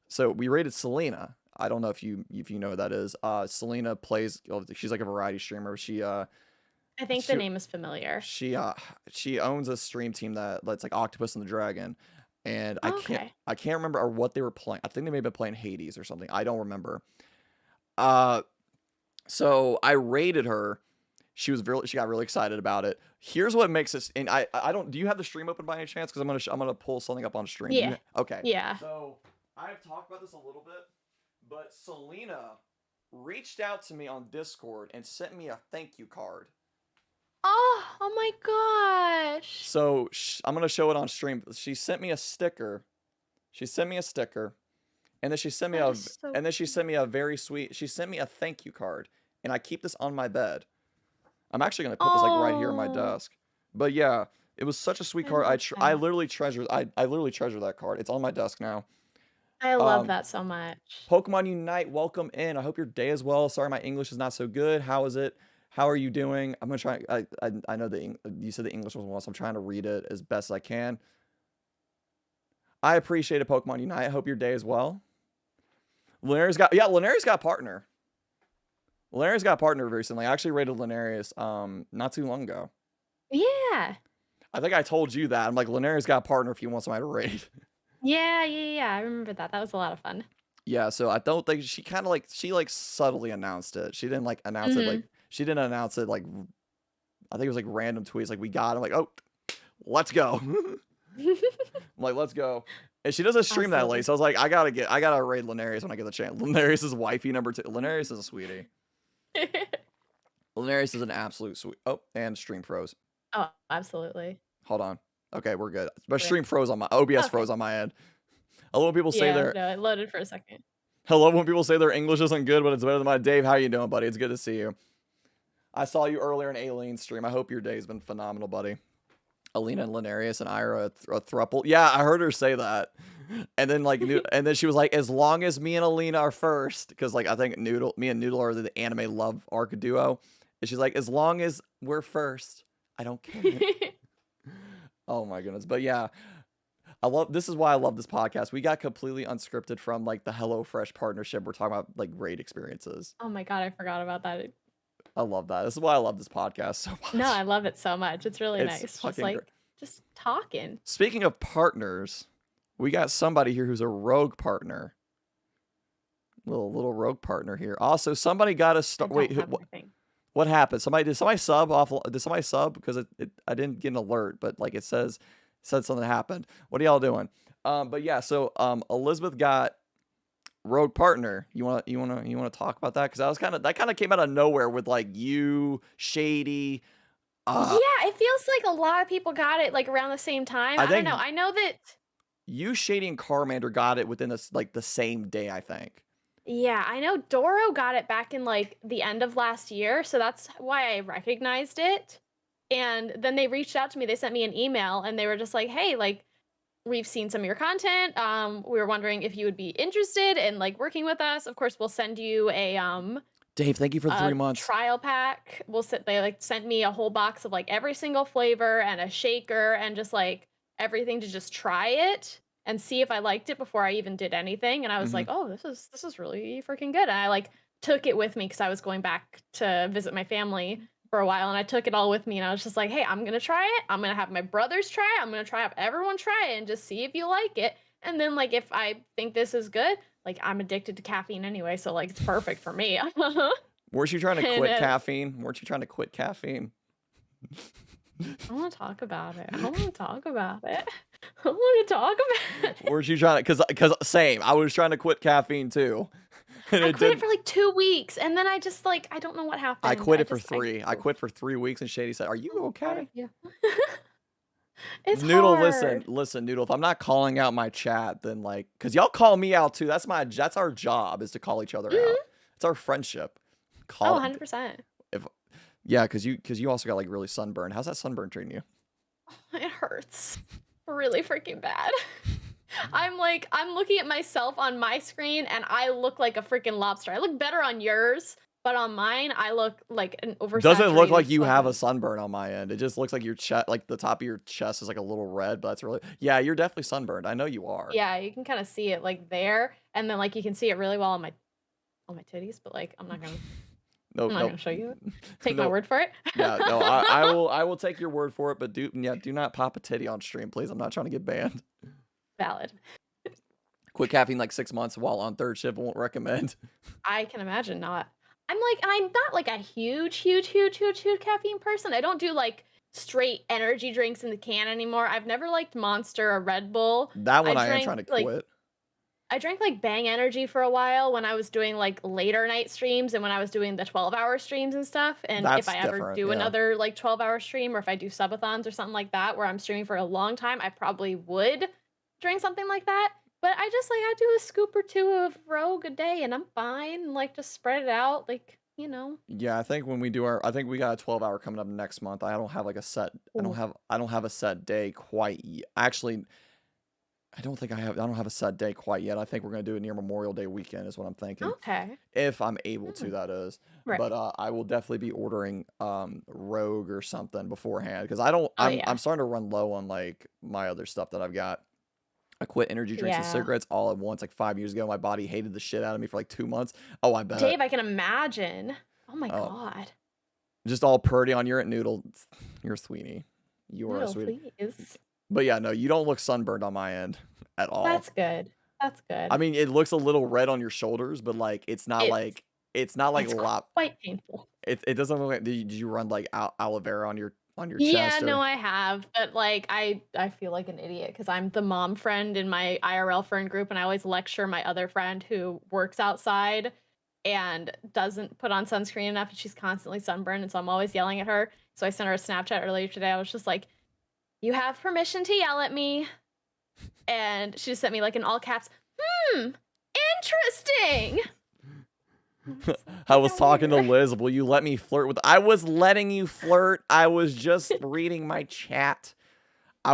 So we rated Selena. I don't know if you know who that is. Selena plays. She's like a variety streamer. I think the She name is familiar. she uh she owns a stream team that's like Octopus and the Dragon, and Okay. I can't remember what they were playing. I think they may have been playing Hades or something. I don't remember. Uh, so I rated her. She got really excited about it. Here's what makes us. And I don't. Do you have the stream open by any chance? Because I'm gonna pull something up on stream. Yeah. Okay. Yeah. So I've talked about this a little bit, but Selena reached out to me on Discord and sent me a thank you card. Oh my gosh. So I'm gonna show it on stream. She sent me a sticker. She sent me a sticker, and then That is so she sent me a very sweet. She sent me a thank you card, and I keep this on my bed. I'm actually gonna put this like right here on my Oh, desk. But yeah, it was such a sweet I card. love that. I literally treasure that card. It's on my desk now. I love Um, that so much. Pokemon Unite, welcome in. I hope your day is well. Sorry, my English is not so good. How is it? How are you doing? I'm gonna try. I know you said the English was one, so I'm trying to read it as best I can. I appreciate it, Pokemon Unite. I hope your day is well. Lunari's got a partner. Lunari's got a partner recently. I actually rated Lunarius not too long ago. Yeah. I think I told you that. I'm like, Lunari's got a partner if you want somebody to raid. Yeah. I remember that. That was a lot of fun. Yeah, so I don't think she like subtly announced it. She didn't like announce it like Mhm. she didn't announce it like I think it was like random tweets like we got it. I'm like, oh, let's go. I'm like, let's go. And she doesn't stream that late, Absolutely. so I was like, I gotta raid Lunarius when I get the chance. Lunarius is wifey number 2. Lunarius is a sweetie. Lunarius is an absolute sweet. Oh, and stream froze. Oh, absolutely. Hold on. Okay, we're good. But Rip. stream froze on my OBS Okay. froze on my end. I love when people say Yeah, their no, it loaded for a second. I love when people say their English isn't good, but it's better than my Dave. How you doing, buddy? It's good to see you. I saw you earlier in Alien stream. I hope your day's been phenomenal, buddy. Alina and Linarius and Ira a thruple. Yeah, I heard her say that. And then and then she was like, as long as me and Alina are first, because like I think me and Noodle are the anime love arc duo. And she's like, as long as we're first, I don't care. Oh my goodness. But yeah, this is why I love this podcast. We got completely unscripted from like the HelloFresh partnership. We're talking about like great experiences. Oh my god, I forgot about that. I love that. This is why I love this podcast so No, much. I love it so much. It's really It's nice. Just fucking great. like just talking. Speaking of partners, we got somebody here who's a rogue partner. Little rogue partner here. Also, somebody got a I start. don't Wait, have anything. what happened? Did somebody sub off? Did somebody sub? Because I didn't get an alert, but like it said something happened. What are y'all doing? But yeah, so Elizabeth got rogue partner. You wanna talk about that? Because that kind of came out of nowhere with like you, Shady. Yeah, it feels like a lot of people got it like around the same time. I I don't think know. I know that. you, Shady, and Carmander got it within the same day. I think. Yeah, I know Doro got it back in like the end of last year, so that's why I recognized it. And then they reached out to me. They sent me an email and they were just like, "Hey, like we've seen some of your content. We were wondering if you would be interested in like working with us. Of course, we'll send you Dave, thank you for the 3 months. trial pack. They like sent me a whole box of like every single flavor and a shaker and just like everything to just try it and see if I liked it before I even did anything. And I was Mhm. like, oh, this is really freaking good. And I like took it with me because I was going back to visit my family for a while and I took it all with me and I was just like, hey, I'm gonna try it. I'm gonna have my brothers try it. I'm gonna have everyone try it and just see if you like it. And then like if I think this is good, like I'm addicted to caffeine anyway, so like it's perfect for me. Weren't you trying to And, quit caffeine? Weren't you trying to quit caffeine? I want to talk about it. I want to talk about it. I want to talk about it. Weren't you trying to? Because same. I was trying to quit caffeine too, and I it quit it did. for like 2 weeks, and then I just like I don't know what happened. I quit it for just- 3. I quit for 3 weeks, and Shady said, "Are you I'm proud okay?" of you. It's Noodle, hard. listen, Noodle. If I'm not calling out my chat, then like, cause y'all call me out too. That's our job is to call each other Mhm. out. It's our friendship. Oh, Call 100%. if yeah, cause you also got like really sunburn. How's that sunburn treating you? It hurts really freaking bad. I'm looking at myself on my screen and I look like a freaking lobster. I look better on yours, but on mine I look like an oversaturated. Doesn't look like you have a fucking- sunburn on my end. It just looks like your chest, like the top of your chest is like a little red, but that's really, yeah, you're definitely sunburned. I know you are. Yeah, you can kind of see it like there, and then like you can see it really well on my titties, but like I'm not No, gonna show you. Take my No. word for it. Yeah, no, I will take your word for it, but do not pop a titty on stream, please. I'm not trying to get banned. Valid. Quit caffeine like 6 months while on third shift. Won't recommend. I can imagine not. I'm not like a huge caffeine person. I don't do like straight energy drinks in the can anymore. I've never liked Monster or Red Bull. That one I am drank, trying to like, quit. I drank like Bang Energy for a while when I was doing like later night streams and when I was doing the 12-hour streams and stuff. And That's if I ever different, do yeah. another like 12-hour stream or if I do subathons or something like that where I'm streaming for a long time, I probably would drink something like that. But I do a scoop or two of Rogue a day and I'm fine. Like just spread it out, like, you know. Yeah, I think when we do I think we got a 12-hour coming up next month. I don't have like a set. I don't have a set day quite yet. Actually, I don't have a set day quite yet. I think we're gonna do it near Memorial Day weekend is what I'm thinking. Okay. If I'm able to, that is. Right. But I will definitely be ordering Rogue or something beforehand because Oh, I'm starting to run low on like my other stuff that I've got. I quit energy drinks and Yeah. cigarettes all at once like 5 years ago. My body hated the shit out of me for like 2 months. Oh, I bet. Dave, I can imagine. Oh my Oh. god. Just all purdy on your noodle. You're a sweetie. You are a No, sweetie. please. But yeah, no, you don't look sunburned on my end at all. That's good. That's good. I mean, it looks a little red on your shoulders, but like it's not like it's a lot. quite painful. It doesn't look like. Did you run like aloe vera on your Yeah, chest? no, Or, I have, but like I feel like an idiot because I'm the mom friend in my IRL friend group, and I always lecture my other friend who works outside and doesn't put on sunscreen enough, and she's constantly sunburned, and so I'm always yelling at her. So I sent her a Snapchat earlier today. I was just like, "You have permission to yell at me," and she just sent me like in all caps, interesting. I was talking to Liz. Will you let me flirt with? I was letting you flirt. I was just reading my chat. I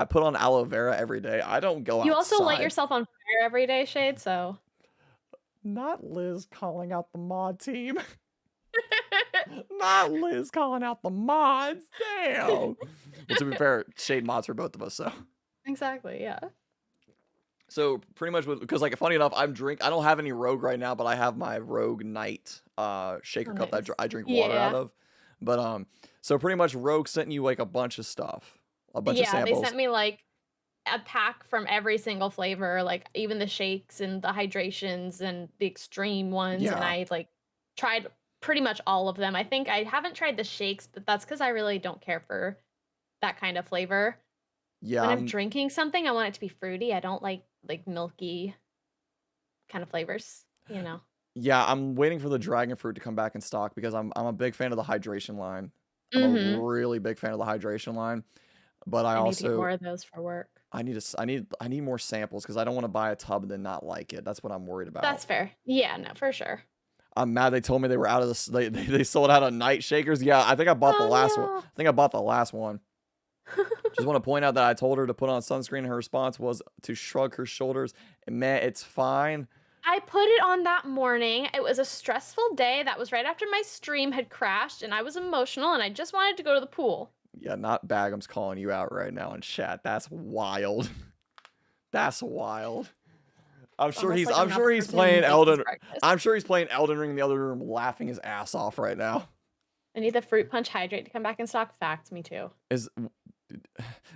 put on aloe vera every day. I don't go outside. You also light yourself on fire every day, Shade, so. Not Liz calling out the mod team. Not Liz calling out the mods. Damn. But to be fair, Shade mods for both of us, so. Exactly, yeah. So pretty much because like funny enough, I don't have any Rogue right now, but I have my Rogue Knight shaker Oh, cup that nice. I drink water out Yeah. of. But so pretty much Rogue sent you like a bunch of stuff, a bunch of Yeah, they samples. sent me, like, a pack from every single flavor, like, even the shakes and the hydrations and the extreme ones, and Yeah, I, like, tried pretty much all of them. I think I haven't tried the shakes, but that's because I really don't care for that kind of flavor. yeah, When I'm drinking something, I want it to be fruity, I don't like, milky kind of flavors, you know? yeah. I'm waiting for the dragon fruit to come back in stock because I'm a big fan of the hydration line. I'm a Mhm. really big fan of the hydration line, but I I need to get also more of those for work. I need more samples because I don't want to buy a tub and then not like it. That's what I'm worried about. That's fair. Yeah, no, for sure. I'm mad they told me they were out of this. They sold out of night shakers. Yeah, I think I bought the last one. Oh, I think I bought the last one. no. Just want to point out that I told her to put on sunscreen, and her response was to shrug her shoulders. And man, it's fine. I put it on that morning. It was a stressful day. That was right after my stream had crashed, and I was emotional, and I just wanted to go to the pool. Yeah, not Bagham's calling you out right now in chat. That's wild. That's wild. It's almost like I'm I'm not sure the he's person who playing makes his Elden. breakfast. I'm sure he's playing Elden Ring in the other room, laughing his ass off right now. I need the fruit punch hydrate to come back in stock. Facts, me too. Is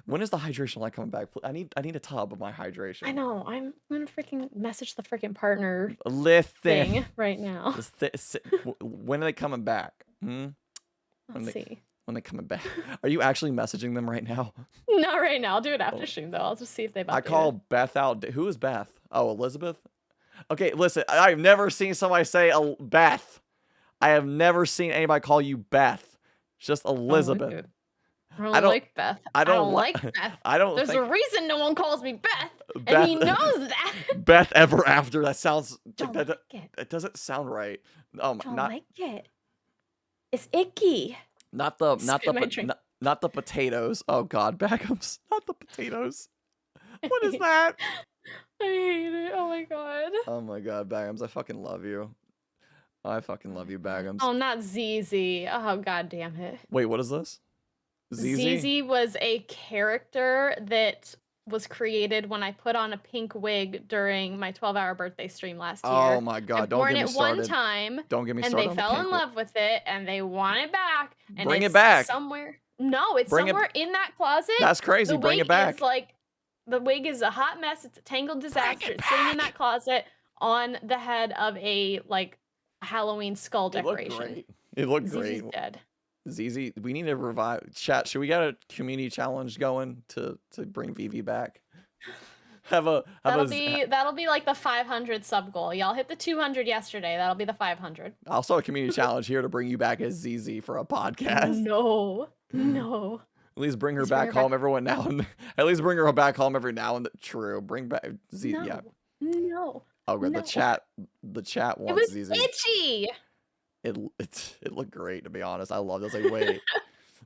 when is the hydration light coming back? I need a tub of my I hydration. know. I'm gonna freaking message the freaking partner Listen. thing right now. When are they coming back? Let's see. When they coming back? Are you actually messaging them right now? Not right now. I'll do it Oh. after stream though. I'll just see if they've I updated. call Beth out. Who is Beth? Oh, Elizabeth? Okay, listen. I've never seen somebody say Beth. I have never seen anybody call you Beth. It's just I don't like Elizabeth. it. I I don't don't. like Beth. I I don't don't like. like Beth. I don't There's a think reason no one calls me Beth, and Beth. he knows that. Beth ever after. That sounds. Don't That, like it. it doesn't sound right. Don't Not like it. It's icky. not the Spit in my drink. not the potatoes. Oh God, Bagham's. Not the potatoes. What is that? I hate it. Oh my god. Oh my God, Bagham's. I fucking love you. I fucking love you, Bagham's. Oh, not ZZ. Oh god damn it. Wait, what is this? ZZ? ZZ was a character that was created when I put on a pink wig during my 12-hour birthday stream last year. Oh my I God, don't worn get me it started. one time, Don't get me and started they on the fell in pink one. love with it, and they want it back. And Bring it it's back. somewhere. No, it's Bring it- somewhere in that closet. That's crazy. The Bring wig it back. is like the wig is a hot mess. It's a tangled disaster. It's sitting in that closet on the head of a like Halloween skull It looked decoration. great. It looked ZZ's great. dead. ZZ, we need to revive chat. Should we get a community challenge going to bring Vivi back? That'll be like the 500 sub goal. Y'all hit the 200 yesterday. That'll be the 500. I'll start a community challenge here to bring you back as ZZ for a podcast. No. No. At least bring her Just bring back her back. home every now and at least bring her back home every now and then. True. Bring back Z. No. Yeah. No. Oh, good. No. The chat It wants was ZZ. itchy. It looked great, to be honest. I loved it. I was like, wait.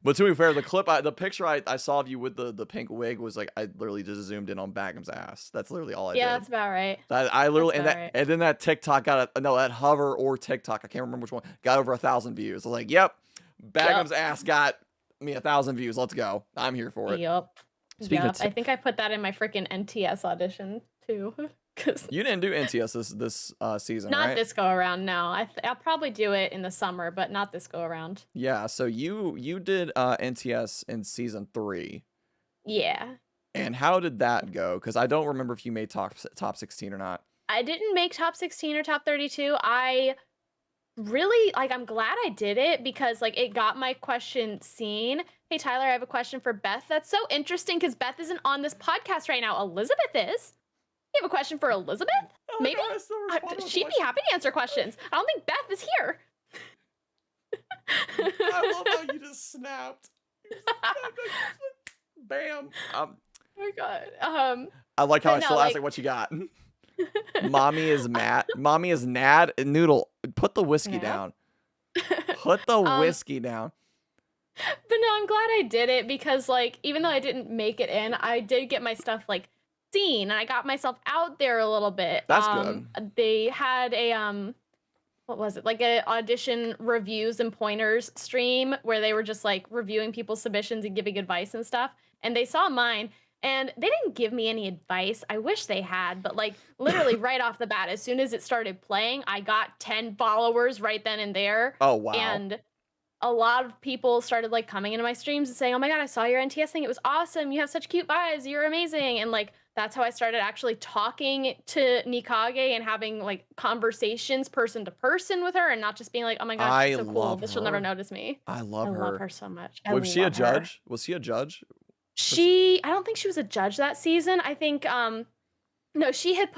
But to be fair, the picture I saw of you with the pink wig was like, I literally just zoomed in on Bagham's ass. That's literally all I did. Yeah, that's about right. I literally That's about right. and then that TikTok that hover or TikTok, I can't remember which one, got over 1,000 views. I was like, yep, Bagham's ass got me 1,000 views. Let's go. I'm here for it. Yup. Speaking of I think I put that in my freaking NTS audition too. Cause You didn't do NTS this season, not right? this go around. No, I'll probably do it in the summer, but not this go around. Yeah, so you did NTS in season 3. Yeah. And how did that go? Because I don't remember if you made top 16 or not. I didn't make top 16 or top 32. I really I'm glad I did it because it got my question seen. Hey Tyler, I have a question for Beth. That's so interesting because Beth isn't on this podcast right now. Elizabeth is. You have a question for Elizabeth? Oh, Maybe? God, I still respond to a She'd be question. happy to answer questions. I don't think Beth is here. I love how you just snapped. Bam. Oh my god. I like how But I no, still ask what you got. Mommy is mad. Mommy is Nad. Noodle, put the whiskey Nad? down. Put the whiskey down. But no, I'm glad I did it because even though I didn't make it in, I did get my stuff seen and I got myself out there a little bit. That's good. They had a what was it? A audition reviews and pointers stream where they were just reviewing people's submissions and giving advice and stuff. And they saw mine And they didn't give me any advice. I wish they had, but like literally right off the bat, as soon as it started playing, I got 10 followers right then and there. Oh, wow. And a lot of people started like coming into my streams and saying, "Oh my god, I saw your NTS thing. It was awesome. You have such cute vibes. You're amazing." And like that's how I started actually talking to Nikage and having like conversations person to person with her and not just being like, "Oh my god, she's I so cool, love but she'll never her. notice me." I I love love her. her so much. I Was she a love her. judge? Was he a judge? I don't think she was a judge that season. I think no, she had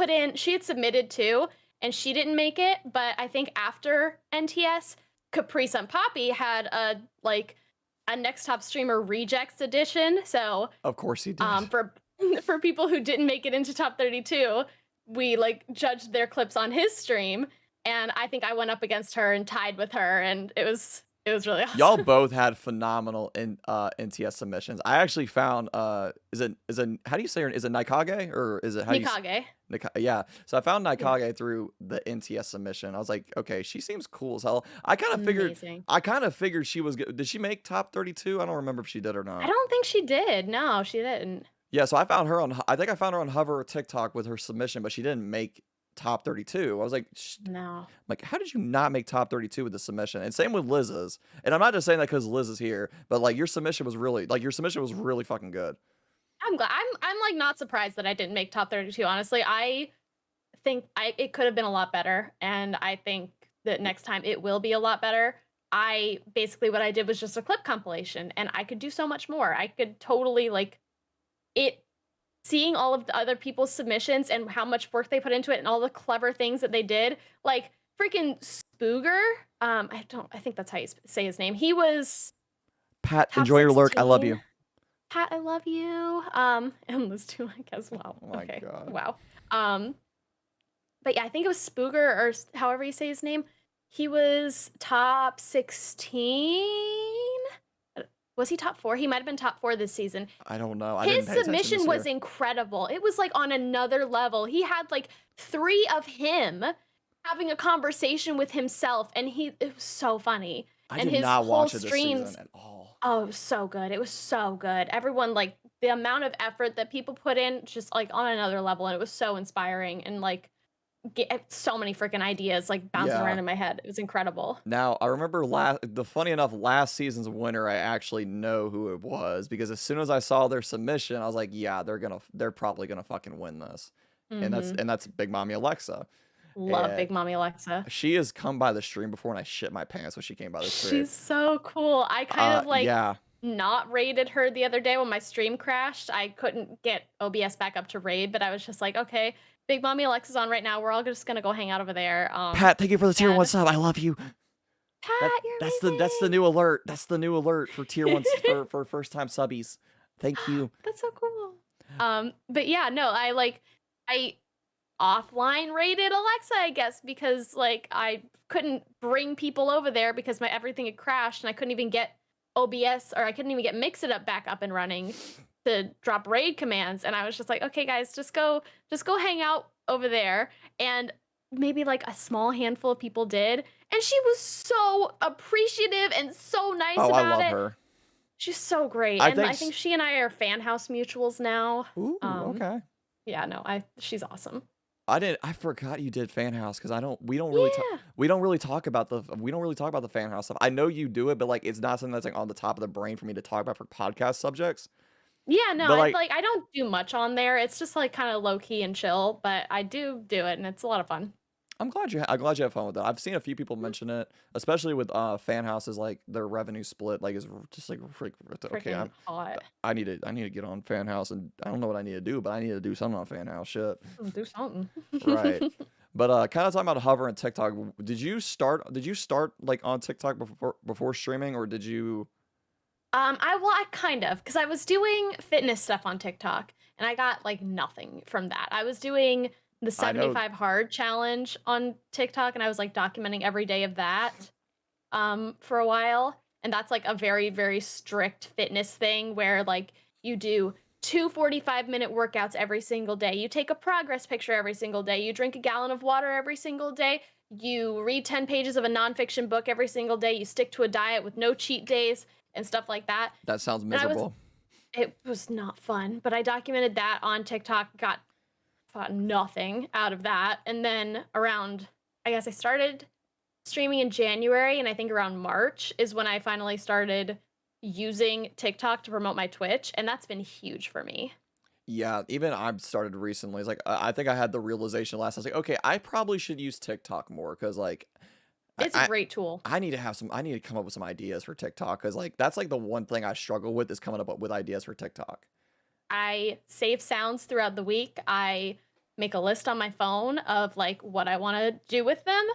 submitted too, and she didn't make it, but I think after NTS, Caprice and Poppy had a next top streamer rejects edition. So Of course he did. for for people who didn't make it into top 32, we like judged their clips on his stream, and I think I went up against her and tied with her, and it was really Y'all awesome. both had phenomenal NTS submissions. I actually found is it how do you say her? Is it Nikage or is it how do you Nikage. Yeah. So I found Yeah. Nikage through the NTS submission. I was like, okay, she seems cool as hell. I kind of figured Amazing. she was good. Did she make top 32? I don't remember if she did or I not. don't think she did. No, she didn't. Yeah, so I found her on I think I found her on Hover or TikTok with her submission, but she didn't make top 32. I was like, No. like, how did you not make top 32 with the submission? And same with Liz's. And I'm not just saying that because Liz is here, but like your submission was really fucking good. I'm glad. I'm like not surprised that I didn't make top 32. Honestly, I think it could have been a lot better, and I think that next time it will be a lot better. I basically what I did was just a clip compilation, and I could do so much more. I could totally like it seeing all of the other people's submissions and how much work they put into it and all the clever things that they did. Like freaking Spooger. I think that's how you say his name. He was Pat, top enjoy your lurk. I love 16. you. Pat, I love you. And Liz too, I guess. Wow. Oh my Okay. God. Wow. But yeah, I think it was Spooger or however you say his name. He was top 16. Was he top 4? He might have been top 4 this season. I don't know. I His didn't pay attention this submission was year. incredible. It was like on another level. He had like 3 of him having a conversation with himself, and it was so funny. I And did his not whole watch it this streams, season at all. oh, it was so good. It was so good. Everyone like the amount of effort that people put in, just like on another level, and it was so inspiring and like so many freaking ideas like bouncing Yeah. around in my head. It was incredible. Now, I remember funny enough, last season's winner, I actually know who it was because as soon as I saw their submission, I was like, yeah, they're probably gonna fucking win this. And Hmm. that's Big Mommy Alexa. Love And Big Mommy Alexa. she has come by the stream before and I shit my pants when she came by the stream. She's so cool. I kind of like Yeah. not raided her the other day when my stream crashed. I couldn't get OBS back up to raid, but I was just like, okay, Big Mommy Alexa's on right now. We're all just gonna go hang out over there. Pat, thank you for the tier 1 and sub. I love you. Pat, you're That's the amazing. new alert. That's the new alert for tier 1 for first time subbies. Thank you. That's so cool. But yeah, no, I offline rated Alexa, I guess, because like I couldn't bring people over there because my everything had crashed and I couldn't even get OBS or I couldn't even get Mix It Up back up and running to drop raid commands. And I was just like, okay, guys, just go hang out over there. And maybe like a small handful of people did. And she was so appreciative and so nice Oh, I about love it. her. She's so great. And I think she and I are fan house mutuals now. Ooh, okay. Yeah, no, she's awesome. I forgot you did fan house because we don't really talk about the fan house stuff. I know you do it, but like it's not something that's like on the top of the brain for me to talk about for podcast subjects. Yeah, no, But I don't do much on there. It's just like kind of low key and chill, but I do it and it's a lot of fun. I'm glad you have fun with that. I've seen a few people mention it, especially with fan houses like their revenue split like is just like okay. Freaking hot. I need to get on fan house and I don't know what I need to do, but I need to do something on fan house shit. Do something. Right. But kind of talking about Hover and TikTok, did you start like on TikTok before streaming or did you I kind of because I was doing fitness stuff on TikTok and I got like nothing from that. I was doing the I know 75 hard challenge on TikTok and I was like documenting every day of that for a while. And that's like a very, very strict fitness thing where like you do 2 45-minute workouts every single day. You take a progress picture every single day. You drink a gallon of water every single day. You read 10 pages of a nonfiction book every single day. You stick to a diet with no cheat days and stuff like that. that sounds And I was miserable. It was not fun, but I documented that on TikTok, got nothing out of that. And then around, I guess I started streaming in January, and I think around March is when I finally started using TikTok to promote my Twitch, and that's been huge for me. Yeah, even I've started recently. It's like I think I had the realization last. I was like, okay, I probably should use TikTok more because like I, It's a I great tool. I need to have some. I need to come up with some ideas for TikTok because like that's like the one thing I struggle with is coming up with ideas for TikTok. I save sounds throughout the week. I make a list on my phone of like what I want to do with them.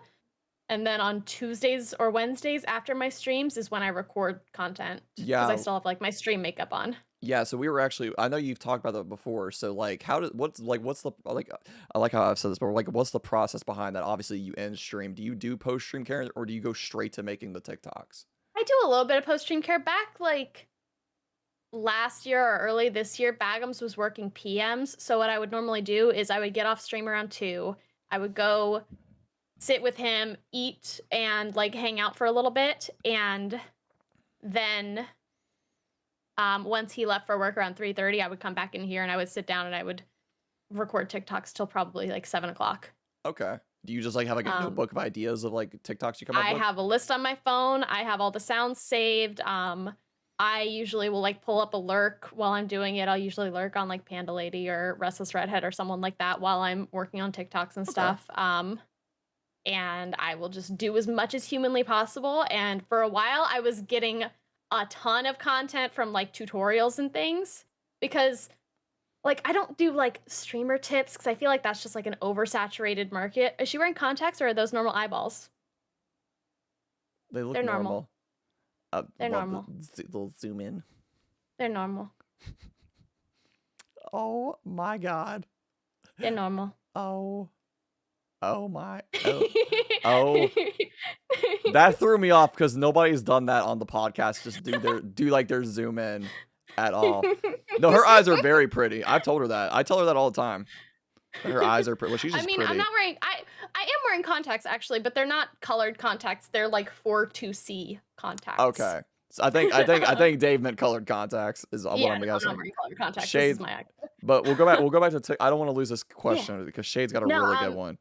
And then on Tuesdays or Wednesdays after my streams is when I record content because I Yeah, still have like my stream makeup on. yeah. So we were actually. I know you've talked about that before. So like, what's the like? I like how I've said this before. Like, what's the process behind that? Obviously, you end stream. Do you do post stream care or do you go straight to making the TikToks? I do a little bit of post stream care back like last year or early this year. Bagums was working PMs. So what I would normally do is I would get off stream around 2. I would go sit with him, eat, and like hang out for a little bit. And then once he left for work around 3:30, I would come back in here and I would sit down and I would record TikToks till probably like 7 o'clock. Okay. Do you just like have like a Um, notebook of ideas of like TikToks you come up I with? have a list on my phone. I have all the sounds saved. I usually will like pull up a lurk while I'm doing it. I'll usually lurk on like Panda Lady or Restless Redhead or someone like that while I'm working on TikToks and Okay. stuff. And I will just do as much as humanly possible. And for a while, I was getting a ton of content from like tutorials and things because like I don't do like streamer tips because I feel like that's just like an oversaturated market. Is she wearing contacts or are those normal eyeballs? They look They're normal. normal. They're Love the normal. little zoom in. They're normal. Oh my god. They're normal. Oh. Oh my. Oh. Oh. That threw me off because nobody's done that on the podcast. Just do like their zoom in at all. No, her eyes are very pretty. I've told her that. I tell her that all the time. That her eyes are pretty. Well, she's I just mean, I'm pretty. not wearing I am wearing contacts actually, but they're not colored contacts. They're like 4-2C contacts. Okay. So I think Dave meant colored contacts is what Yeah, I'm no, I'm not guessing. wearing colored contacts. This is Shades. my act. But we'll go back to I don't want to lose this Yeah. question because Shade's got a No, really good one.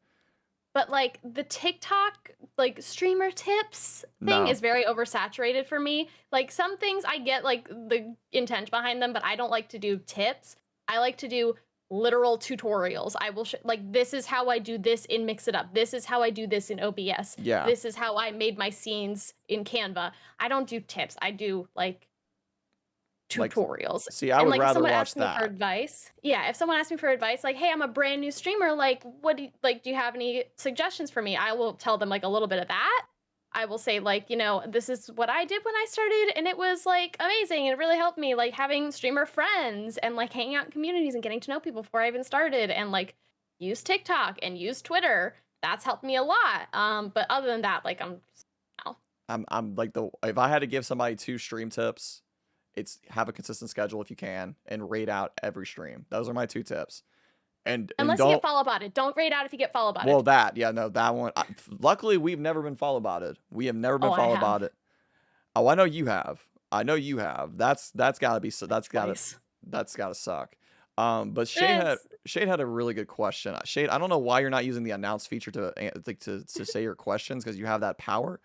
but like the TikTok like streamer tips thing No. is very oversaturated for me. Like some things I get like the intent behind them, but I don't like to do tips. I like to do literal tutorials. I will like this is how I do this in Mix It Up. This is how I do this in OBS. Yeah. This is how I made my scenes in Canva. I don't do tips. I do like Like, tutorials. see, I And would like if rather someone watch asks me for that. advice, yeah, if someone asks me for advice, like, hey, I'm a brand new streamer, like, what do you, like, do you have any suggestions for me? I will tell them like a little bit of that. I will say like, this is what I did when I started, and it was like amazing, and it really helped me, like having streamer friends and like hanging out in communities and getting to know people before I even started, and like use TikTok and use Twitter. That's helped me a lot. But other than that, like I'm like if I had to give somebody 2 stream tips, it's have a consistent schedule if you can and rate out every stream. Those are my 2 tips. And unless you don't get follow botted, don't rate out if you get follow botted. well that yeah no that one. Luckily we've never been follow botted. We have never been I follow have. botted. Oh, I know you have. I know you have. That's gotta be that's Twice. gotta suck. But Shade had a really good question. Shade, I don't know why you're not using the announce feature to say your questions because you have that power.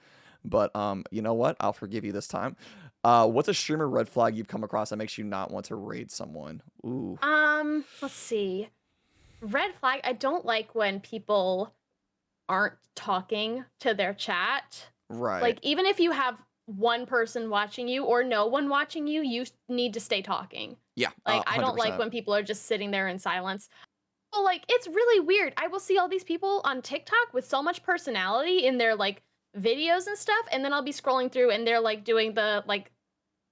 But you know what? I'll forgive you this time. What's a streamer red flag you've come across that makes you not want to raid someone? Ooh. Let's see. Red flag, I don't like when people aren't talking to their chat. Right. Like even if you have one person watching you or no one watching you, you need to stay talking. Yeah. Like I don't like 100%. when people are just sitting there in silence. Well, like it's really weird. I will see all these people on TikTok with so much personality in their like videos and stuff, and then I'll be scrolling through and they're like doing the like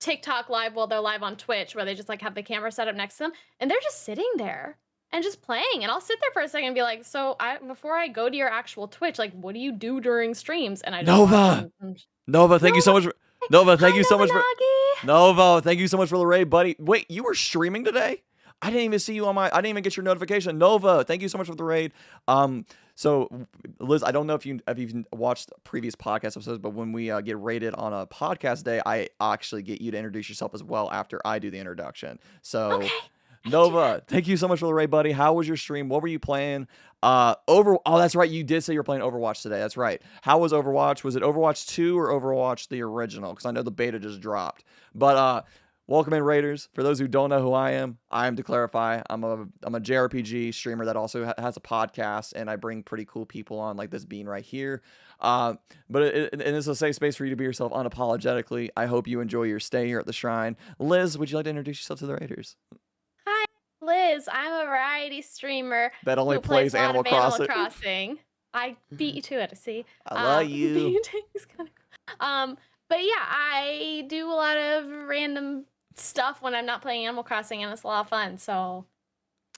TikTok live while they're live on Twitch where they just like have the camera set up next to them and they're just sitting there and just playing. And I'll sit there for a second and be like, so before I go to your actual Twitch, like what do you do during streams? And I just Nova! Nova, thank you so much for Nova, thank you so much for Nagi. Nova, thank you so much for the raid, buddy. Wait, you were streaming today? I didn't even see you on my. I didn't even get your notification. Nova, thank you so much for the raid. So Liz, I don't know if you've watched previous podcast episodes, but when we get rated on a podcast day, I actually get you to introduce yourself as well after I do the introduction. So Okay. Nova, thank you so much for the raid, buddy. How was your stream? What were you playing? Oh, that's right. You did say you were playing Overwatch today. That's right. How was Overwatch? Was it Overwatch 2 or Overwatch the original? Because I know the beta just dropped. But welcome in, Raiders. For those who don't know who I am to clarify, I'm a JRPG streamer that also has a podcast, and I bring pretty cool people on, like this bean right here. But it's a safe space for you to be yourself unapologetically. I hope you enjoy your stay here at the shrine. Liz, would you like to introduce yourself to the Raiders? Hi, Liz. I'm a variety streamer That only who plays plays a lot Animal of Animal Crossing. Crossing. I beat you to it, see? I love Beat you. you to it's kinda cool. But yeah, I do a lot of random stuff when I'm not playing Animal Crossing, and it's a lot of fun. So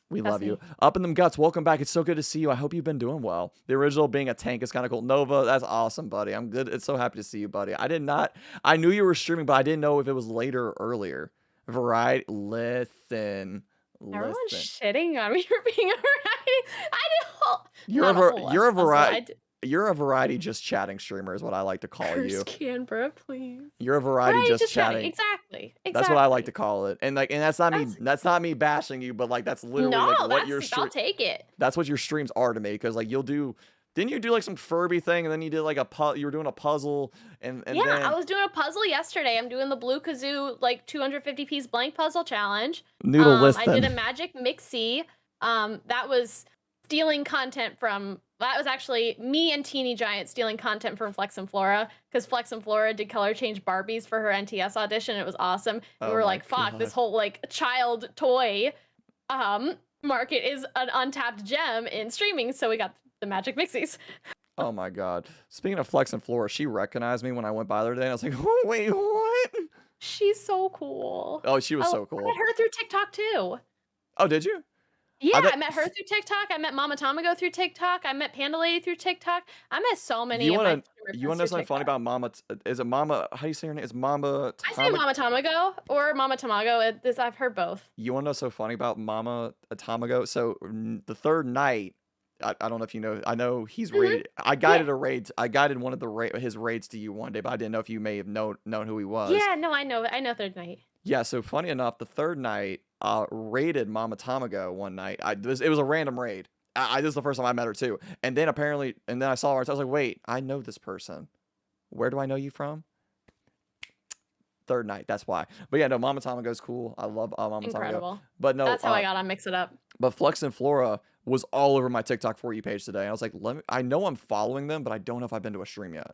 We that's love you. me. Up in them guts. Welcome back. It's so good to see you. I hope you've been doing well. The original being a tank is kind of cool. Nova, that's awesome, buddy. I'm good. It's so happy to see you, buddy. I knew you were streaming, but I didn't know if it was later or earlier. Variety. Listen. Everyone's Listen. shitting on me for being a variety. I did You're a not a whole you're a puzzle. variety. You're a variety just chatting streamer is what I like to call Curse you. Canberra, please. You're a variety Variety just just chatting. chatting. Exactly. That's what I like to Exactly. call it. And that's not me. That's That's not me bashing you, but like that's literally like no, what your that's I'll take it. that's what your streams are to me, because like didn't you do like some Furby thing, and then you did like you were doing a puzzle, and Yeah, I then was doing a puzzle yesterday. I'm doing the Blue Kazoo like 250 piece blank puzzle challenge. noodle I did a listen. magic mixie. That was stealing content from that was actually me and Teeny Giant stealing content from Flex and Flora, because Flex and Flora did color change Barbies for her NTS audition. It was awesome. And we Oh were my like, fuck, this god. whole like child toy market is an untapped gem in streaming. So we got the magic mixies. Oh my god. Speaking of Flex and Flora, she recognized me when I went by the other day, and I was like, oh, wait, what? She's so cool. Oh, she was so I cool. met her through TikTok too. Oh, did you? Yeah, thought- I met her through TikTok. I met Mama Tamago through TikTok. I met Panda Lady through TikTok. I met so many You of my wanna streamer you wanna know friends through something funny TikTok. about Mama? Is it Mama? How do you say her name? It's Mama I say Mama Tamago or Mama Tamago. I've heard both. You wanna know so funny about Mama Atomigo? So the third night, I don't know if you know. I know he's Mhm. raided. I guided a raid. I guided one of his raids to you one day, but I didn't know if you may have known who he was. Yeah, no, I know. I know Third Night. Yeah. So funny enough, the third night, raided Mama Tamago one night. It was a random raid. This is the first time I met her too. And then then I saw her. So I was like, wait, I know this person. Where do I know you from? Third night. That's why. But yeah, no, Mama Tamago's cool. I love Mama Tamago. Incredible. But no, That's how I got on Mix It Up. but Flex and Flora was all over my TikTok For You page today. And I was like, I know I'm following them, but I don't know if I've been to a stream yet.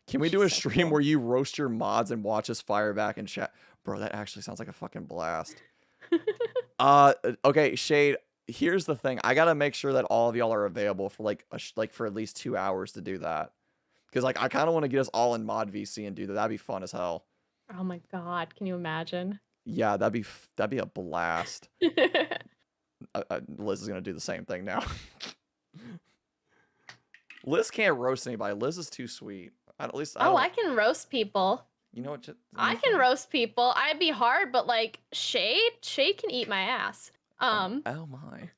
Can we do a She's so stream cool. where you roast your mods and watch us fire back and chat? Bro, that actually sounds like a fucking blast. Okay, Shade, here's the thing. I gotta make sure that all of y'all are available for like for at least 2 hours to do that. Because like I kind of want to get us all in mod VC and do that. That'd be fun as hell. Oh my god, can you imagine? Yeah, that'd be a blast. Liz is gonna do the same thing now. Liz can't roast anybody. Liz is too sweet. At least I Oh, don't. I can roast people. You know what? I can roast people. I'd be hard, but like Shade can eat my ass. Oh my.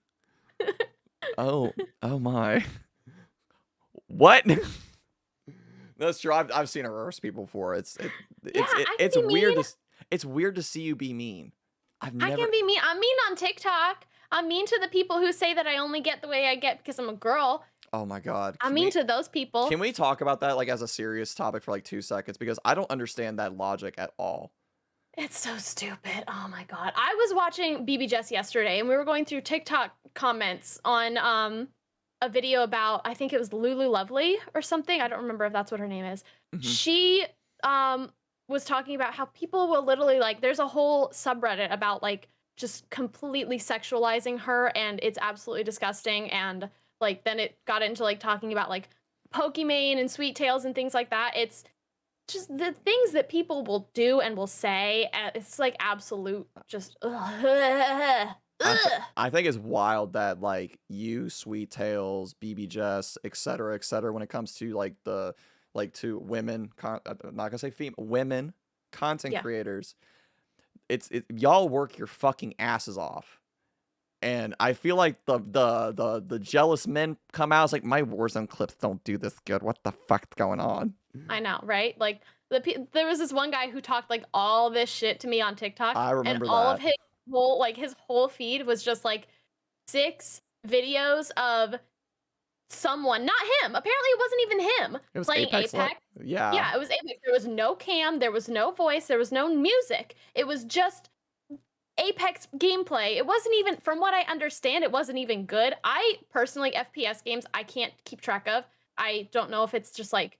Oh my. What? That's true. I've seen her roast people before. It's I can be weird mean. it's weird to see you be mean. I can be mean. I'm mean on TikTok. I'm mean to the people who say that I only get the way I get because I'm a girl. Oh my god. I'm mean to those people. Can we talk about that like as a serious topic for like 2 seconds? Because I don't understand that logic at all. It's so stupid. Oh my god. I was watching BB Jess yesterday, and we were going through TikTok comments on a video about, I think it was Lulu Lovely or something. I don't remember if that's what her name is. Mhm. She was talking about how people will literally like, there's a whole subreddit about like just completely sexualizing her, and it's absolutely disgusting. And like then it got into like talking about like Pokimane and Sweet Tails and things like that. It's just the things that people will do and will say. It's like absolute just I think it's wild that like you, Sweet Tails, BB Jess, etc., when it comes to like to women, I'm not gonna say female, women content Yeah. creators. Y'all work your fucking asses off And I feel like the jealous men come out. It's like my Warzone clips don't do this good. What the fuck's going on? I know, right? Like there was this one guy who talked like all this shit to me on TikTok, I and remember all of that. his whole feed was just like 6 videos of someone, not him. Apparently, it wasn't even him It was playing Apex. Apex. Yeah. Yeah, it was Apex. There was no cam, there was no voice, there was no music. It was just Apex gameplay. It wasn't even, from what I understand, it wasn't even good. I personally, FPS games, I can't keep track of. I don't know if it's just like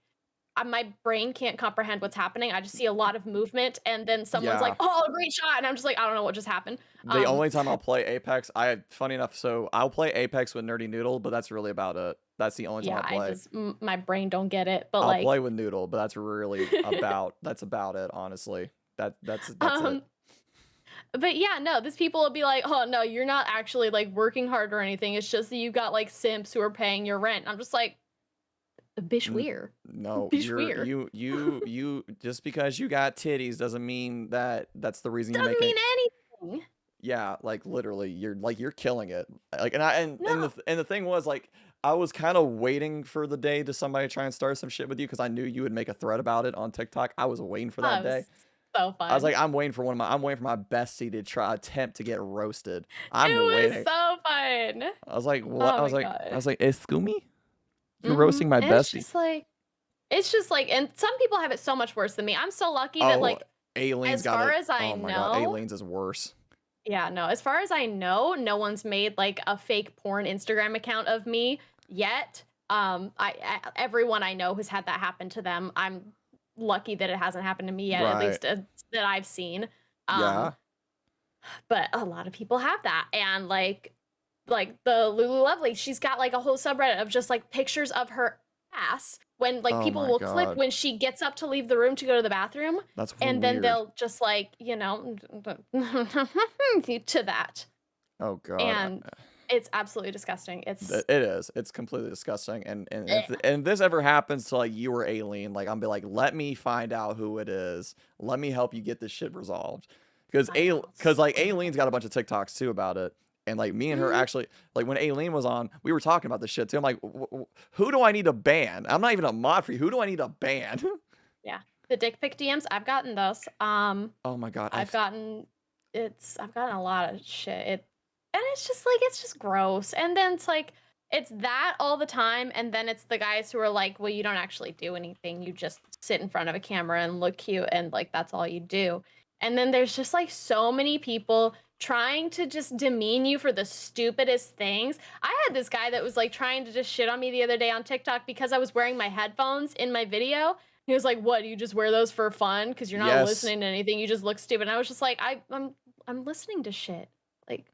my brain can't comprehend what's happening. I just see a lot of movement, and then someone's like, Yeah. "Oh, great shot," and I'm just like, I don't know what just happened. The only time I'll play Apex, funny enough, so I'll play Apex with Nerdy Noodle, but that's really about it. That's the only time Yeah, I'll play. my brain don't get it, but I'll play like, with Noodle, but that's really that's about it, honestly. That's it. um, but yeah, no, these people will be like, "Oh no, you're not actually like working hard or anything. It's just that you got like simps who are paying your rent." I'm just like, "Bish weird, No, bish weird." you just because you got titties doesn't mean that's the reason you're Doesn't making. mean anything. Yeah, like literally, you're killing it. Like, and No. the thing was, like, I was kind of waiting for the day to somebody try and start some shit with you because I knew you would make a thread about it on TikTok. I was waiting for that That day. was so I was fun. like, I'm waiting for my bestie to attempt to get roasted. It I'm was waiting. so fun. I was like, what? Oh I my was god. like, excuse me? You're roasting my And bestie. it's just like, and some people have it so much worse than me. I'm so lucky that Oh, like, Aileen's as got far it. as I Oh my god, know, Aileen's is worse. yeah, no, as far as I know, no one's made like a fake porn Instagram account of me yet. Everyone I know has had that happen to them. I'm lucky that it hasn't happened to me yet, at Right. least that I've seen. Um, Yeah. but a lot of people have that, and like the Lulu Lovely, she's got like a whole subreddit of just like pictures of her ass when like Oh people my will clip god. when she gets up to leave the room to go to the bathroom, That's and then weird. they'll just like, to that. Oh god. And it's absolutely disgusting. It's It is. It's completely disgusting. And eh, if this ever happens to like you or Aileen, like I'm be like, let me find out who it is. Let me help you get this shit resolved. Because I know, like so Aileen's got a bunch of TikToks too about it. And like me and her Mhm. actually, like when Aileen was on, we were talking about this shit too. I'm like, who do I need to ban? I'm not even a mod for you. Who do I need to ban? Yeah. The dick pic DMs, I've gotten those. Oh my god. I've gotten I've gotten a lot of shit. And it's just like, it's just gross. And then it's like, it's that all the time, and then it's the guys who are like, well, you don't actually do anything. You just sit in front of a camera and look cute, and like that's all you do. And then there's just like so many people trying to just demean you for the stupidest things. I had this guy that was like trying to just shit on me the other day on TikTok because I was wearing my headphones in my video. He was like, "What? You just wear those for fun because you're not Yes. listening to anything. You just look stupid." And I was just like, I'm listening to shit. Like,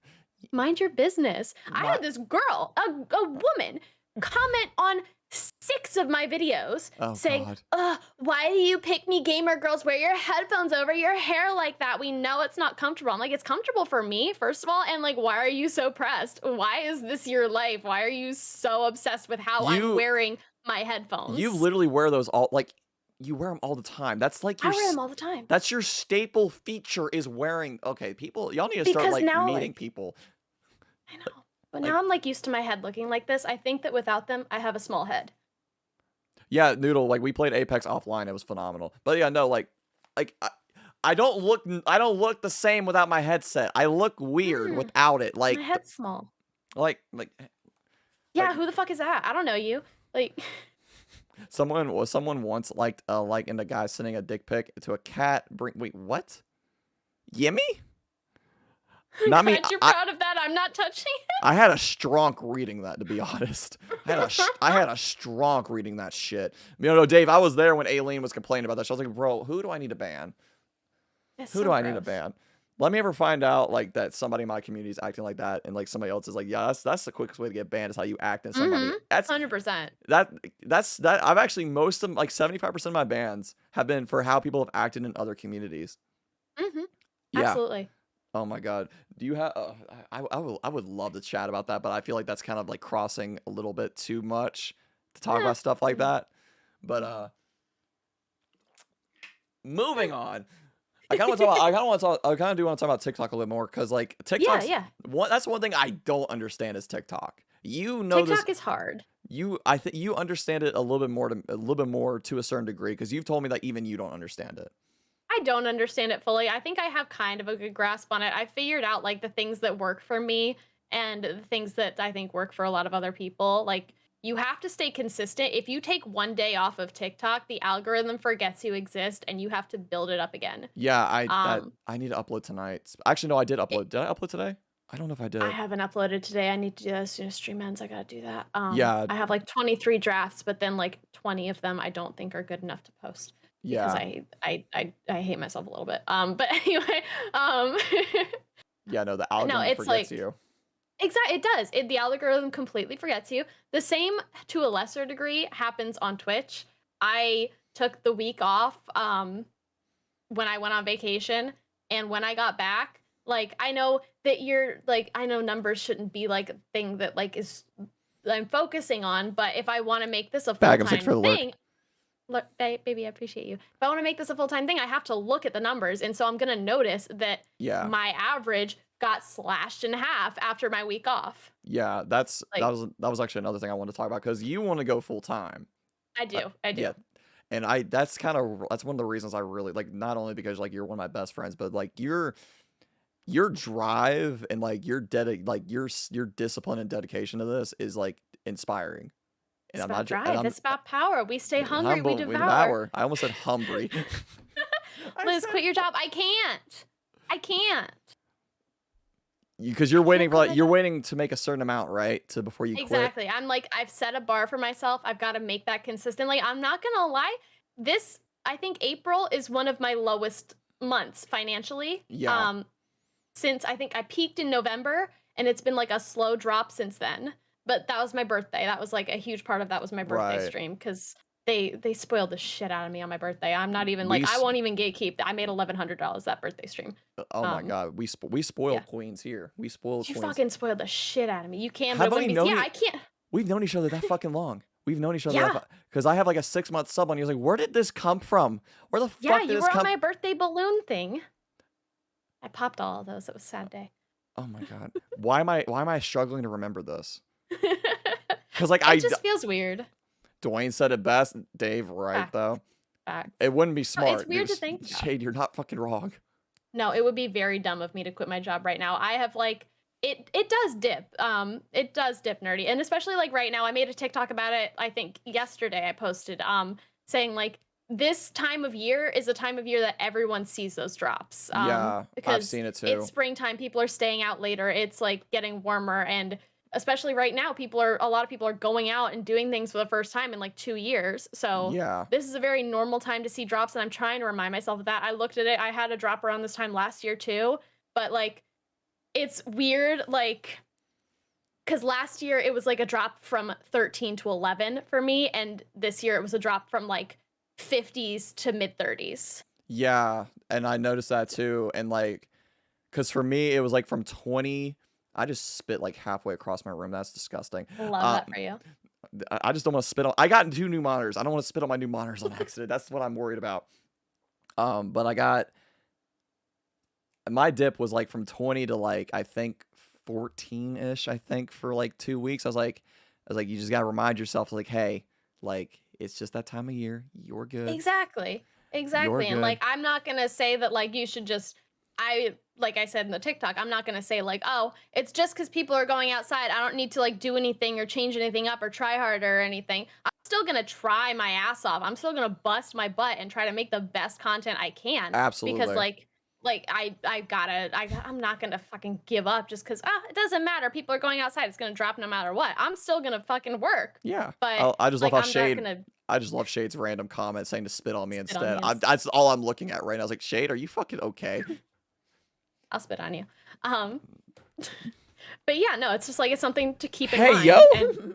mind your business. I My had this girl, a woman, comment on 6 of my videos oh saying, god. why do you pick me gamer girls? Wear your headphones over your hair like that. We know it's not comfortable. I'm like, it's comfortable for me, first of all. And like, why are you so pressed? Why is this your life? Why are you so obsessed with how I'm You wearing my you headphones? literally wear those all like you wear them all the time. That's like I wear them all the time that's your staple feature is wearing. Okay, people, y'all need to start because like now, meeting like, people. I know. But Like, now I'm like used to my head looking like this. I think that without them, I have a small head. yeah, Noodle, like we played Apex offline, it was phenomenal. But yeah, no, like I I don't look the same without my headset. I look weird Mm, without it. my head's small. Like like Yeah, like who the fuck is that? I don't know you. Like, someone once liked into guys sending a dick pic to a cat. Wait, what? Yimmy? Not me. glad you're proud of that. I'm not touching it. I had a strong reading that, to be honest. I had a strong reading that shit. No, Dave, I was there when Aileen was complaining about that. So I was like, bro, who do I need to ban? It's Who so do I need to gross. ban? Let me ever find out like that somebody in my community is acting like that, and like somebody else is like, yeah, that's the quickest way to get banned is how you act in somebody. 100%. That I've actually most of like 75% of my bans have been for how people have acted in other communities. Mhm. Yeah. Absolutely. Oh my god. Do you have? I would love to chat about that, but I feel like that's kind of like crossing a little bit too much to talk Eh, about stuff like mm. that. But moving on. I kind of want to talk about. I kind of want to talk. I kind of do want to talk about TikTok a little bit more because like Yeah, TikTok's yeah. that's one thing I don't understand is TikTok. You know this. TikTok is hard. I think you understand it a little bit more to a certain degree because you've told me that even you don't understand it. I don't understand it fully. I think I have kind of a good grasp on it. I figured out like the things that work for me and the things that I think work for a lot of other people. Like you have to stay consistent. If you take one day off of TikTok, the algorithm forgets you exist and you have to build it up again. Yeah, Um, I need to upload tonight. Actually, no, I did it, upload. Did I upload today? I don't know if I I did. haven't uploaded today. I need to do that as soon as stream ends. I gotta do that. Yeah, I have like 23 drafts, but then like 20 of them I don't think are good enough to post because yeah, I hate myself a little bit. But anyway, um, yeah. No, the no, algorithm it's forgets like you. exactly it does. The algorithm completely forgets you. The same to a lesser degree happens on Twitch. I took the week off when I went on vacation and when I got back, like I know that you're like I know numbers shouldn't be like a thing that like is I'm focusing on, but if I want to make this a Bag 'em, thanks full-time for the lurk. thing, look, baby, I appreciate you. If I want to make this a full-time thing, I have to look at the numbers, and so I'm gonna notice that Yeah, my average got slashed in half after my week off. yeah. Like That was actually another thing I wanted to talk about because you want to go full time. I Yeah, do. and that's one of the reasons I really like. Not only because like you're one of my best friends, but like your drive and like your discipline and dedication to this is like inspiring. And It's I'm about not and drive. I'm It's about power. We stay hungry. We humble. We devour. devour. I almost said humbry. I Liz, said quit your job. I can't. I can't. because I you're can't waiting for quit like my you're job. waiting to make a certain amount, right? To before you quit. Exactly. I'm like, I've set a bar for myself. I've got to make that consistently. I'm not gonna lie. This, I think April is one of my lowest months financially. Yeah, Since I think I peaked in November and it's been like a slow drop since then. But that was my birthday. That was like a huge part of that was my birthday right. stream because they spoiled the shit out of me on my birthday. I'm not even We like I s- won't even gatekeep. I made $1,100 that birthday stream. oh my Um, god, we spoil yeah. queens here. We spoil You queens. fucking spoiled the shit out of me. You can, but Have it I wouldn't be. known Yeah, you? I can't. We've known each other that fucking long. We've known each other Yeah, because I have like a 6 month sub on you. I was like, where did this come from? Where the yeah. fuck did You this were on come? my birthday balloon thing. I popped all of those. It was a sad day. Oh my god, why am I struggling to remember this? Because like It just feels weird. Dwayne said it best. Dave, right Facts. though. Facts. It wouldn't be No, it's smart. weird to think about. Shade, you're not fucking wrong. No, it would be very dumb of me to quit my job right now. I have like it does dip. It does dip nerdy. And especially like right now, I made a TikTok about it, I think yesterday I posted saying like this time of year is a time of year that everyone sees those drops. Yeah, I've Because seen it it's too. springtime, people are staying out later. It's like getting warmer and especially right now, a lot of people are going out and doing things for the first time in like 2 years. So Yeah, this is a very normal time to see drops, and I'm trying to remind myself of that. I looked at it. I had a drop around this time last year too, but like it's weird, like because last year it was like a drop from 13 to 11 for me, and this year it was a drop from like 50s to mid 30s. yeah, and I noticed that too. And like, cause for me it was like from 20. I just spit like halfway across my room. That's disgusting. Love Um, that for you. I just don't want to spit on. I got 2 new monitors. I don't want to spit on my new monitors on accident. That's what I'm worried about. But I got my dip was like from 20 to like I think 14-ish, I think, for like 2 weeks. I was like, you just gotta remind yourself, like, hey, like it's just that time of year. You're good. Exactly. You're Exactly. And good. like I'm not going to say that like you should just I like I said in the TikTok, I'm not going to say like, "Oh, it's just cuz people are going outside. I don't need to like do anything or change anything up or try harder or anything." I'm still going to try my ass off. I'm still going to bust my butt and try to make the best content I can because Absolutely. I'm not going to fucking give up just cuz it doesn't matter. People are going outside. It's going to drop no matter what. I'm still going to fucking work. Yeah. But I just love like how I'm not going to I just love Shade's random comment saying to spit on me spit on instead. me and That's all I'm looking at right now. I was like, Shade, are you fucking okay? I'll spit on you. Um, but yeah, no, it's just like it's something to keep in Hey, mind yo.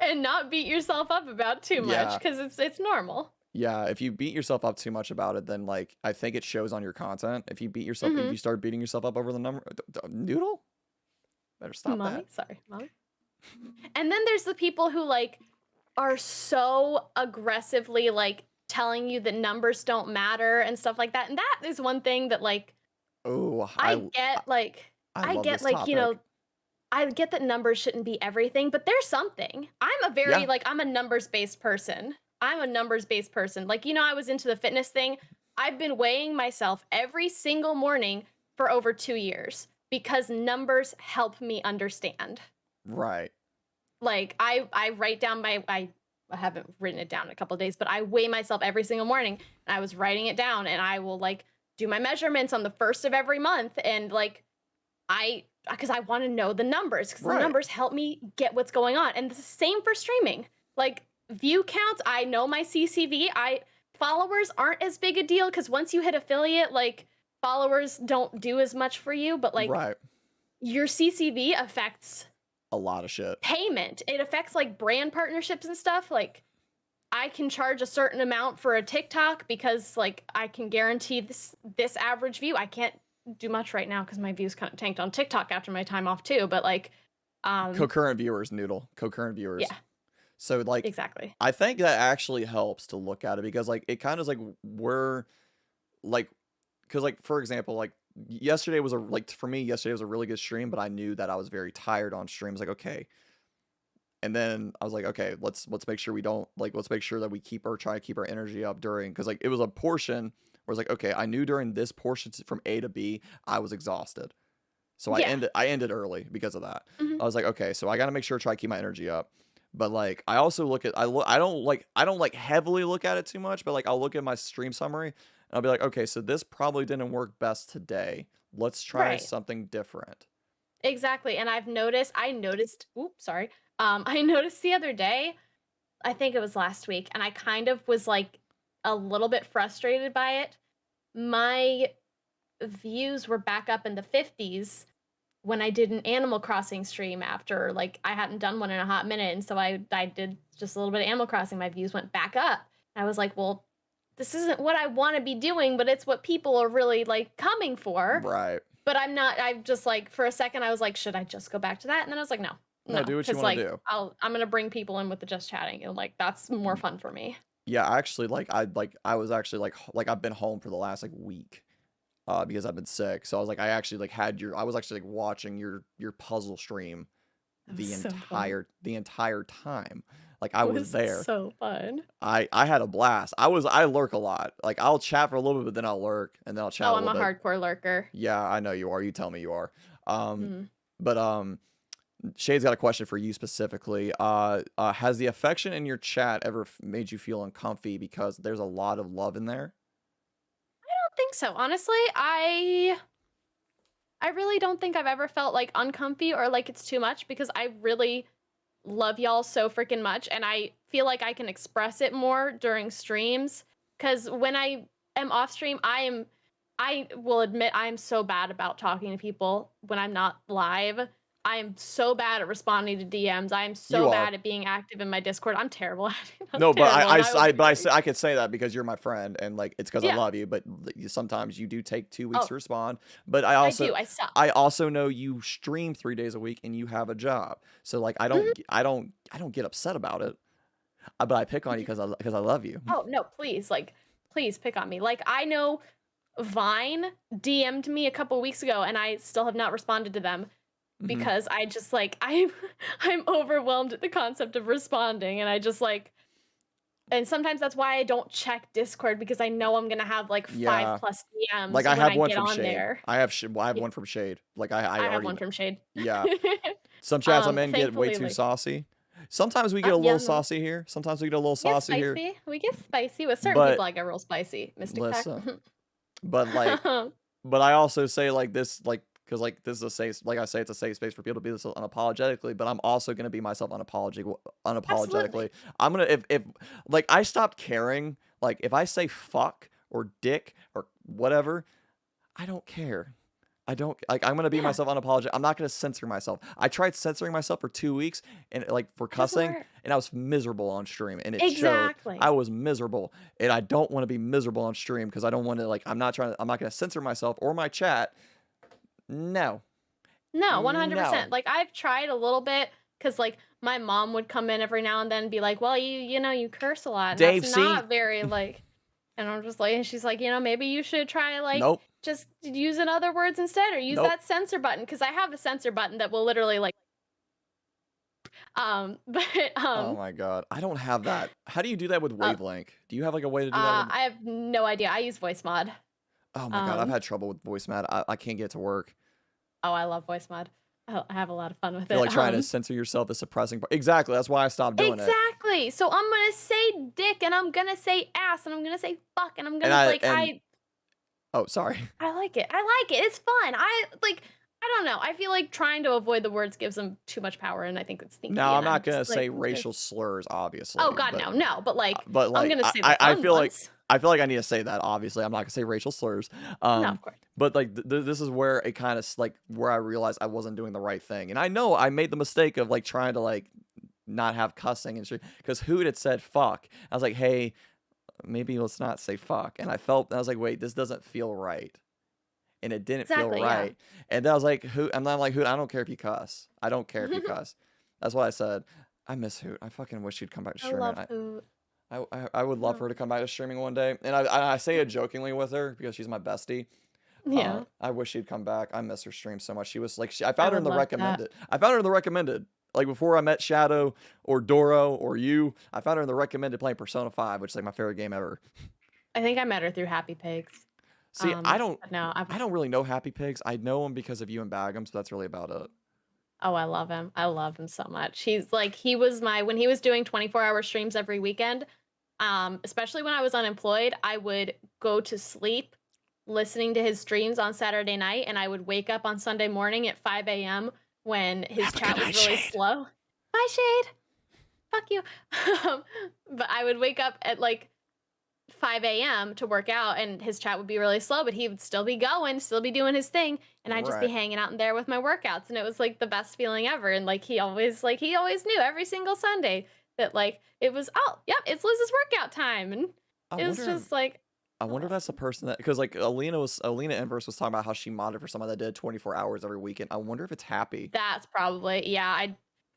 and not beat yourself up about too much Yeah. because it's normal. Yeah, if you beat yourself up too much about it, then like I think it shows on your content. If Hmm. you start beating yourself up over the number, noodle, better stop that. Mommy, sorry, mommy. And then there's the people who like are so aggressively like telling you that numbers don't matter and stuff like that. And that is one thing that like Oh, I get like I I love get this like, topic. I get that numbers shouldn't be everything, but there's something. Yeah, I'm a numbers-based person. I'm a numbers-based person. Like, I was into the fitness thing. I've been weighing myself every single morning for over 2 years because numbers help me understand. right. Like, I write down I haven't written it down in a couple of days, but I weigh myself every single morning, and I was writing it down, and I will, like, do my measurements on the 1st of every month, and, like, because I wanna know the numbers, because the Right. numbers help me get what's going on, and the same for streaming. Like, view counts, I know my CCV, I followers aren't as big a deal because once you hit affiliate, like, followers don't do as much for you, but, like, Right. your CCV affects A lot of shit. payment. It affects, like, brand partnerships and stuff, like, I can charge a certain amount for a TikTok because, like, I can guarantee this average view. I can't do much right now because my views kind of tanked on TikTok after my time off too. But like, Concurrent viewers, Noodle. Concurrent viewers. yeah, So like, exactly. I think that actually helps to look at it because like it kind of is like we're like, because like for example, like yesterday was a like for me yesterday was a really good stream, but I knew that I was very tired on streams. Like okay, and then I was like, okay, let's make sure we don't like let's make sure that we try to keep our energy up during because like it was a portion where it's like okay, I knew during this portion from A to B I was exhausted, so Yeah. I ended early because of that. Mhm. I was like, okay, so I got to make sure to try to keep my energy up. But like I also look at I don't like heavily look at it too much, but like I'll look at my stream summary and I'll be like, okay, so this probably didn't work best today. Let's try Right. something different. Exactly. And I noticed, oops, sorry. I noticed the other day, I think it was last week, and I kind of was like a little bit frustrated by it. My views were back up in the 50s when I did an Animal Crossing stream after like I hadn't done one in a hot minute, and so I did just a little bit of Animal Crossing. My views went back up. I was like, well, this isn't what I want to be doing, but it's what people are really like coming for. Right. But I'm not. I just like for a second I was like, should I just go back to that? And then I was like, no, No, no, do what you because want to like do. I'm gonna bring people in with the just chatting, and like that's more fun for me. Yeah, actually, I was actually like I've been home for the last like week, because I've been sick. So I was like I actually like I was actually like watching your puzzle stream That was so fun. the entire time. Like I It was was there. so fun. I had a blast. I lurk a lot. Like I'll chat for a little bit, but then I'll lurk, and then I'll chat Oh, a I'm little a bit. hardcore lurker. Yeah, I know you are. You tell me you are. Um, Mm. but Shade's got a question for you specifically. Has the affection in your chat ever made you feel uncomfy because there's a lot of love in there? I don't think so. Honestly, I really don't think I've ever felt like uncomfy or like it's too much because I really love y'all so freaking much and I feel like I can express it more during streams cuz when I am off stream, I will admit I am so bad about talking to people when I'm not live. I am so bad at responding to DMs. I am You so are. bad at being active in my Discord. I'm terrible at it. I'm No, but terrible and I will be very I could say that because you're my friend and like it's because I yeah. love you. But sometimes you do take 2 weeks Oh, to respond. But I do. I I suck. also know you stream 3 days a week and you have a job. So like Mhm. I don't get upset about it. But I pick on you because I love you. Oh, no, please, like, please pick on me. Like, I know Vine DM'd me a couple weeks ago, and I still have not responded to them Hmm. because I just, like, I'm overwhelmed at the concept of responding, and I just, like and sometimes that's why I don't check Discord because I know I'm gonna have, like, 5 Yeah. plus Like DMs I when have I one get from on Shade. there. I have Yeah, one from Shade. Like I I have already one from Shade. yeah. Some chats I'm in get way Thankfully, too like saucy. Sometimes we get a yeah, little no. saucy here. Sometimes we get a little We get saucy here. spicy. We get spicy with certain But people, I get real spicy. Mystic Pack. listen, but like but I also say like this like because like this is a safe like I say it's a safe space for people to be this unapologetically, but I'm also gonna be myself unapologetically. Absolutely. I'm gonna if like I stopped caring, like if I say fuck or dick or whatever, I don't care. I don't like I'm gonna be Yeah, myself unapologetic. I'm not gonna censor myself. I tried censoring myself for 2 weeks and like for it doesn't cussing, work. and I was miserable on stream, and it showed. I Exactly. was miserable, and I don't want to be miserable on stream because I don't want to like I'm not gonna censor myself or my chat. No, No, no. 100%. Like, I've tried a little bit, cause like, my mom would come in every now and then and be like, "Well, you know, you curse a lot, and Dave, that's see? not very like." And I'm just like, and she's like, you know, maybe you should try like Nope. just using other words instead, or use Nope. that censor button because I have a censor button that will literally like but Oh my god. I don't have that. How do you do that with uh, Wavelength? Do you have like a way to do that with I have no idea. I use voice mod. Oh my god, I've Um, had trouble with voice mat. I can't get it to work. oh, I love voice mod. I have a lot of fun with You're it. like trying to censor yourself, the suppressing part. Exactly, that's why I stopped doing it. Exactly. So I'm gonna say dick, and I'm gonna say ass, and I'm gonna say fuck, and I'm And gonna like oh, sorry. I like it. I like it. It's fun. I don't know. I feel like trying to avoid the words gives them too much power, and I think it's Now, sneaky. I'm And I'm not just gonna like, say okay. racial slurs, obviously, Oh God, no, no. but I'm like gonna say the I fun feel like ones. I need to say that. Obviously, I'm not gonna say racial slurs. No, of course. But like this is where it kind of like where I realized I wasn't doing the right thing, and I know I made the mistake of like trying to like not have cussing and shit because Hoot had said fuck. I was like, hey, maybe let's not say fuck, and I was like, wait, this doesn't feel right. And it didn't feel Exactly. Yeah. right. And then I was like, Hoot, I'm not like Hoot, I don't care if you cuss. I don't care if you cuss. That's what I said. I miss Hoot. I fucking wish she'd come back to I streaming. love who. I would love No. for her to come back to streaming one day. And I say it jokingly with her because she's my bestie. Yeah, I wish she'd come back. I miss her stream so much. She was like, I I found her in would the love that. recommended. I found her in the recommended. Like before I met Shadow or Doro or you, I found her in the recommended playing Persona 5, which is like my favorite game ever. I think I met her through Happy Pigs. See, But no, I don't really know Happy Pigs. I know him because of you and Bagums, but that's really about it. oh, I love him. I love him so much. He's like he was my when he was doing 24-hour streams every weekend. Especially when I was unemployed, I would go to sleep listening to his streams on Saturday night, and I would wake up on Sunday morning at 5 a.m. when his Have a good chat was night, really Shade. slow. Bye, Shade. Fuck you. But I would wake up at like 5 a.m. to work out, and his chat would be really slow, but he would still be going, still be doing his thing, and I'd just be Right. hanging out in there with my workouts, and it was like the best feeling ever. And like he always knew every single Sunday that like it was, oh yep, it's Liz's workout time, and I it was wonder if just like I the wonder if best. that's the person that because like Alina Inverse was talking about how she modded for someone that did 24 hours every weekend. I wonder if it's Happy. That's probably, yeah.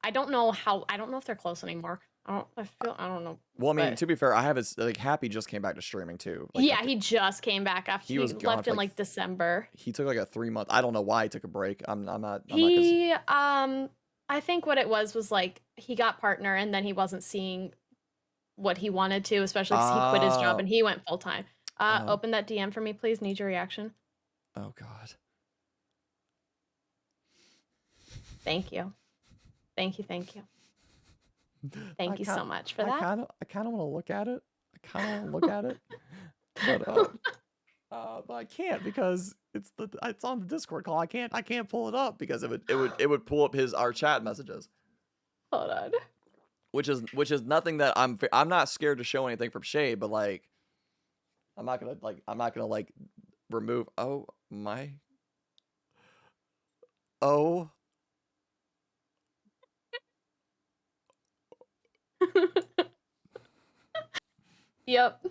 I don't know how, I don't know if they're close anymore. I don't know, Well, I mean, but to be fair, I have his like Happy just came back to streaming too. Like yeah, after he just came back after he he was gone left for in like like December. he took like a 3 month. I don't know why he took a break. I'm not cause He I think what it was like he got partner and then he wasn't seeing what he wanted to, especially because he quit his job oh and he went full time. oh Open that DM for me, please. Need your reaction. oh god. Thank you. Thank you. Thank you. Thank you so much for that. I kind of want to look at it. I kind of want to look at it, but I can't because it's on the Discord call. I can't pull it up because it would pull up our chat messages, Hold on. which is nothing that I'm not scared to show anything from Shade, but like I'm not gonna like remove. Oh my. Oh. Yep.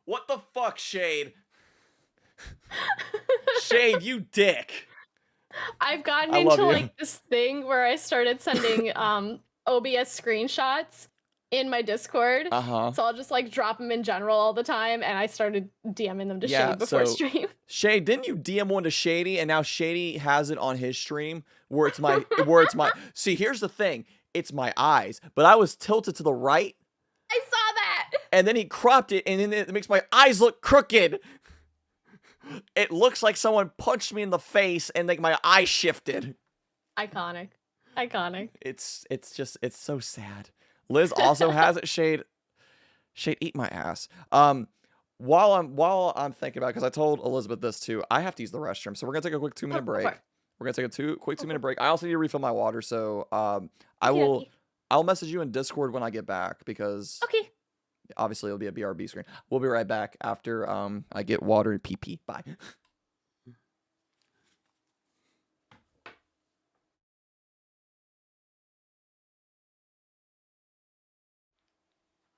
What the fuck, Shade? Shade, you dick. I've gotten I love into you. like this thing where I started sending OBS screenshots in my Discord. Uh-huh. So I'll just like drop them in general all the time, and I started DMing them to Yeah, Shade before so stream. Shade, didn't you DM one to Shady and now Shady has it on his stream where it's my See, here's the thing. It's my eyes, but I was tilted to the right I saw that. and then he cropped it and then it makes my eyes look crooked. It looks like someone punched me in the face and like my eye shifted. Iconic. Iconic. It's so sad. Liz also has it. Shade, eat my ass. While I'm thinking about it, because I told Elizabeth this too, I have to use the restroom, so we're gonna take a quick 2-minute break. We're gonna take a quick 2-minute break. I also need to refill my water, so I'll message you in Discord when I get back because Okay. obviously it'll be a BRB screen. We'll be right back after I get water and pee. Bye.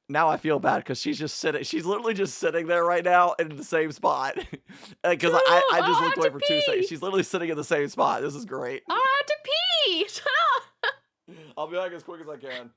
Now I feel bad because she's just sitting. She's literally just sitting there right now in the same spot. Because Move! I just I'll looked have away to for 2 seconds. pee! She's literally sitting in the same spot. This is great. I'll have to pee! Shut up! I'll be back as quick as I can.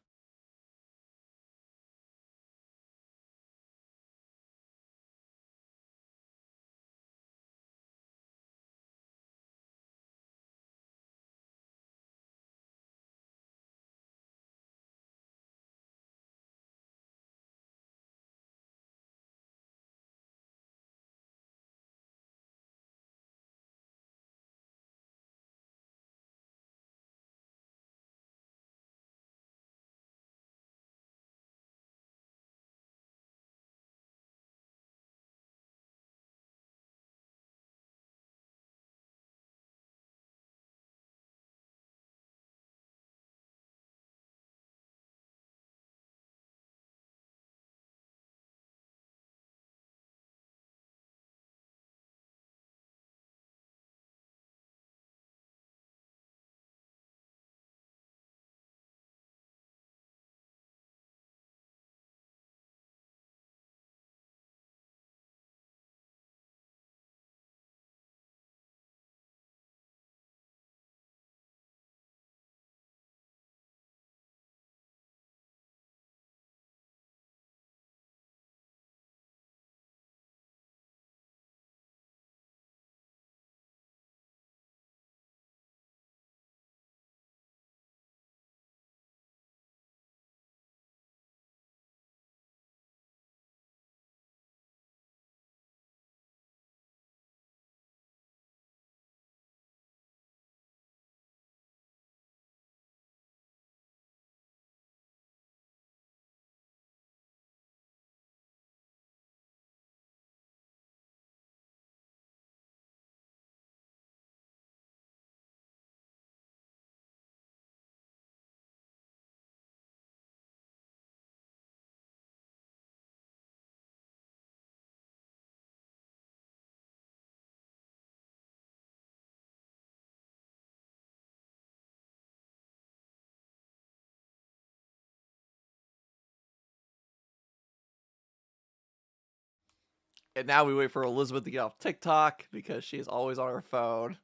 And now we wait for Elizabeth to get off TikTok because she is always on her phone.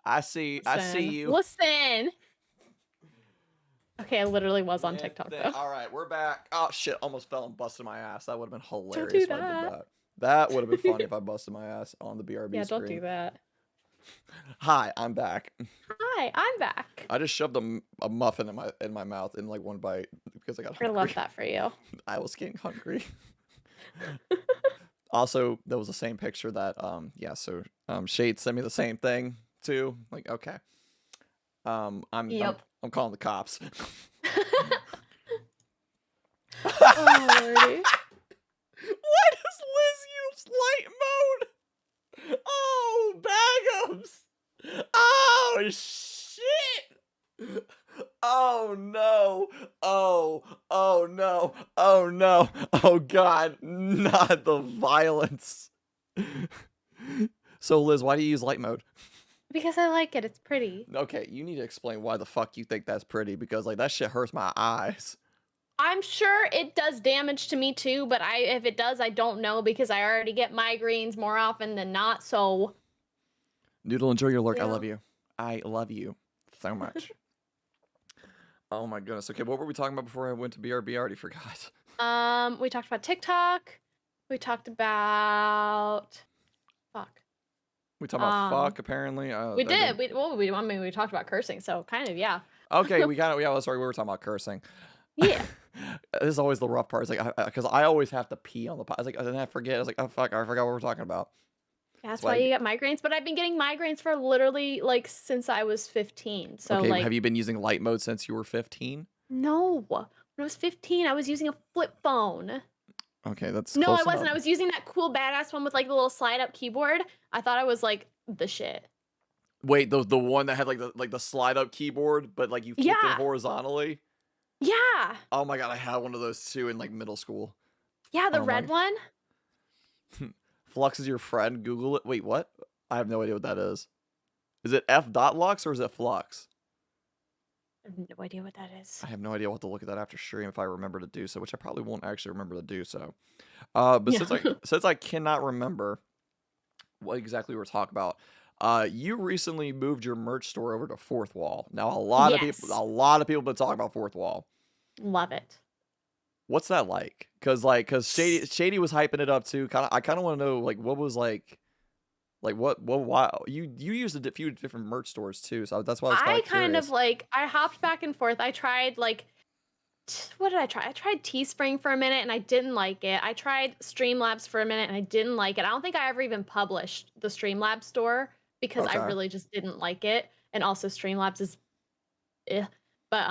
I see you. Listen. Okay, I literally was on TikTok though. All right, we're back. Oh shit, almost fell and busted my ass. That would have been hilarious do if I did that. That would have been funny if I busted my ass on the BRB Yeah, screen. don't do that. Hi, I'm back. Hi, I'm back. I just shoved a muffin in my mouth in like one bite because I got hungry. I love that for you. I was getting hungry. Also, that was the same picture that Shade sent me the same thing too. Like, okay. I'm calling the cops. Oh, Lordy. Why does Liz use light mode? Oh, Bagums! Oh, shit! Oh, no! Oh, no! Oh, no! Oh, God! Not the violence! So, Liz, why do you use light mode? Because I like it. It's pretty. Okay, you need to explain why the fuck you think that's pretty, because, like, that shit hurts my eyes. I'm sure it does damage to me too, but if it does, I don't know because I already get migraines more often than not, so... Noodle, enjoy your lurk. Yeah. I love you. I love you so much. Oh my goodness. Okay, what were we talking about before I went to BRB? I already forgot. We talked about TikTok. We talked about... Fuck. We talked about fuck, apparently. We did. We talked about cursing, so kind of, yeah. Okay, we got it. Yeah, sorry, we were talking about cursing. Yeah. This is always the rough part. It's like, because I always have to pee on the pod. I was like, and then I forget. I was like, oh fuck, I forgot what we're talking about. Yeah, that's why you get migraines. But I've been getting migraines for literally like since I was 15. So okay, like, have you been using light mode since you were 15? No, when I was 15, I was using a flip phone. Okay, that's no, close I wasn't. enough. I was using that cool badass one with like the little slide up keyboard. I thought I was like the shit. Wait, the one that had like the slide up keyboard, but like you flipped it horizontally. Yeah. Oh my god, I had one of those too in like middle school. Yeah, the red one. Flux is your friend. Google it. Wait, what? I have no idea what that is. Is it f.lux or is it flux? I have no idea what that is. I have no idea what to look at that after stream if I remember to do so, which I probably won't actually remember to do so. But Yeah. since I cannot remember what exactly we're talking about, you recently moved your merch store over to Fourth Wall. Now Yes. a lot of people have been talking about Fourth Wall. Love it. What's that like? Cause Shady was hyping it up too. I kind of want to know like what was like what why you used few different merch stores too, so that's why I was kind I of kind of curious. like I hopped back and forth. I tried like what did I try? I tried Teespring for a minute and I didn't like it. I tried Streamlabs for a minute and I didn't like it. I don't think I ever even published the Streamlabs store because I Okay, really just didn't like it. And also Streamlabs is eh. But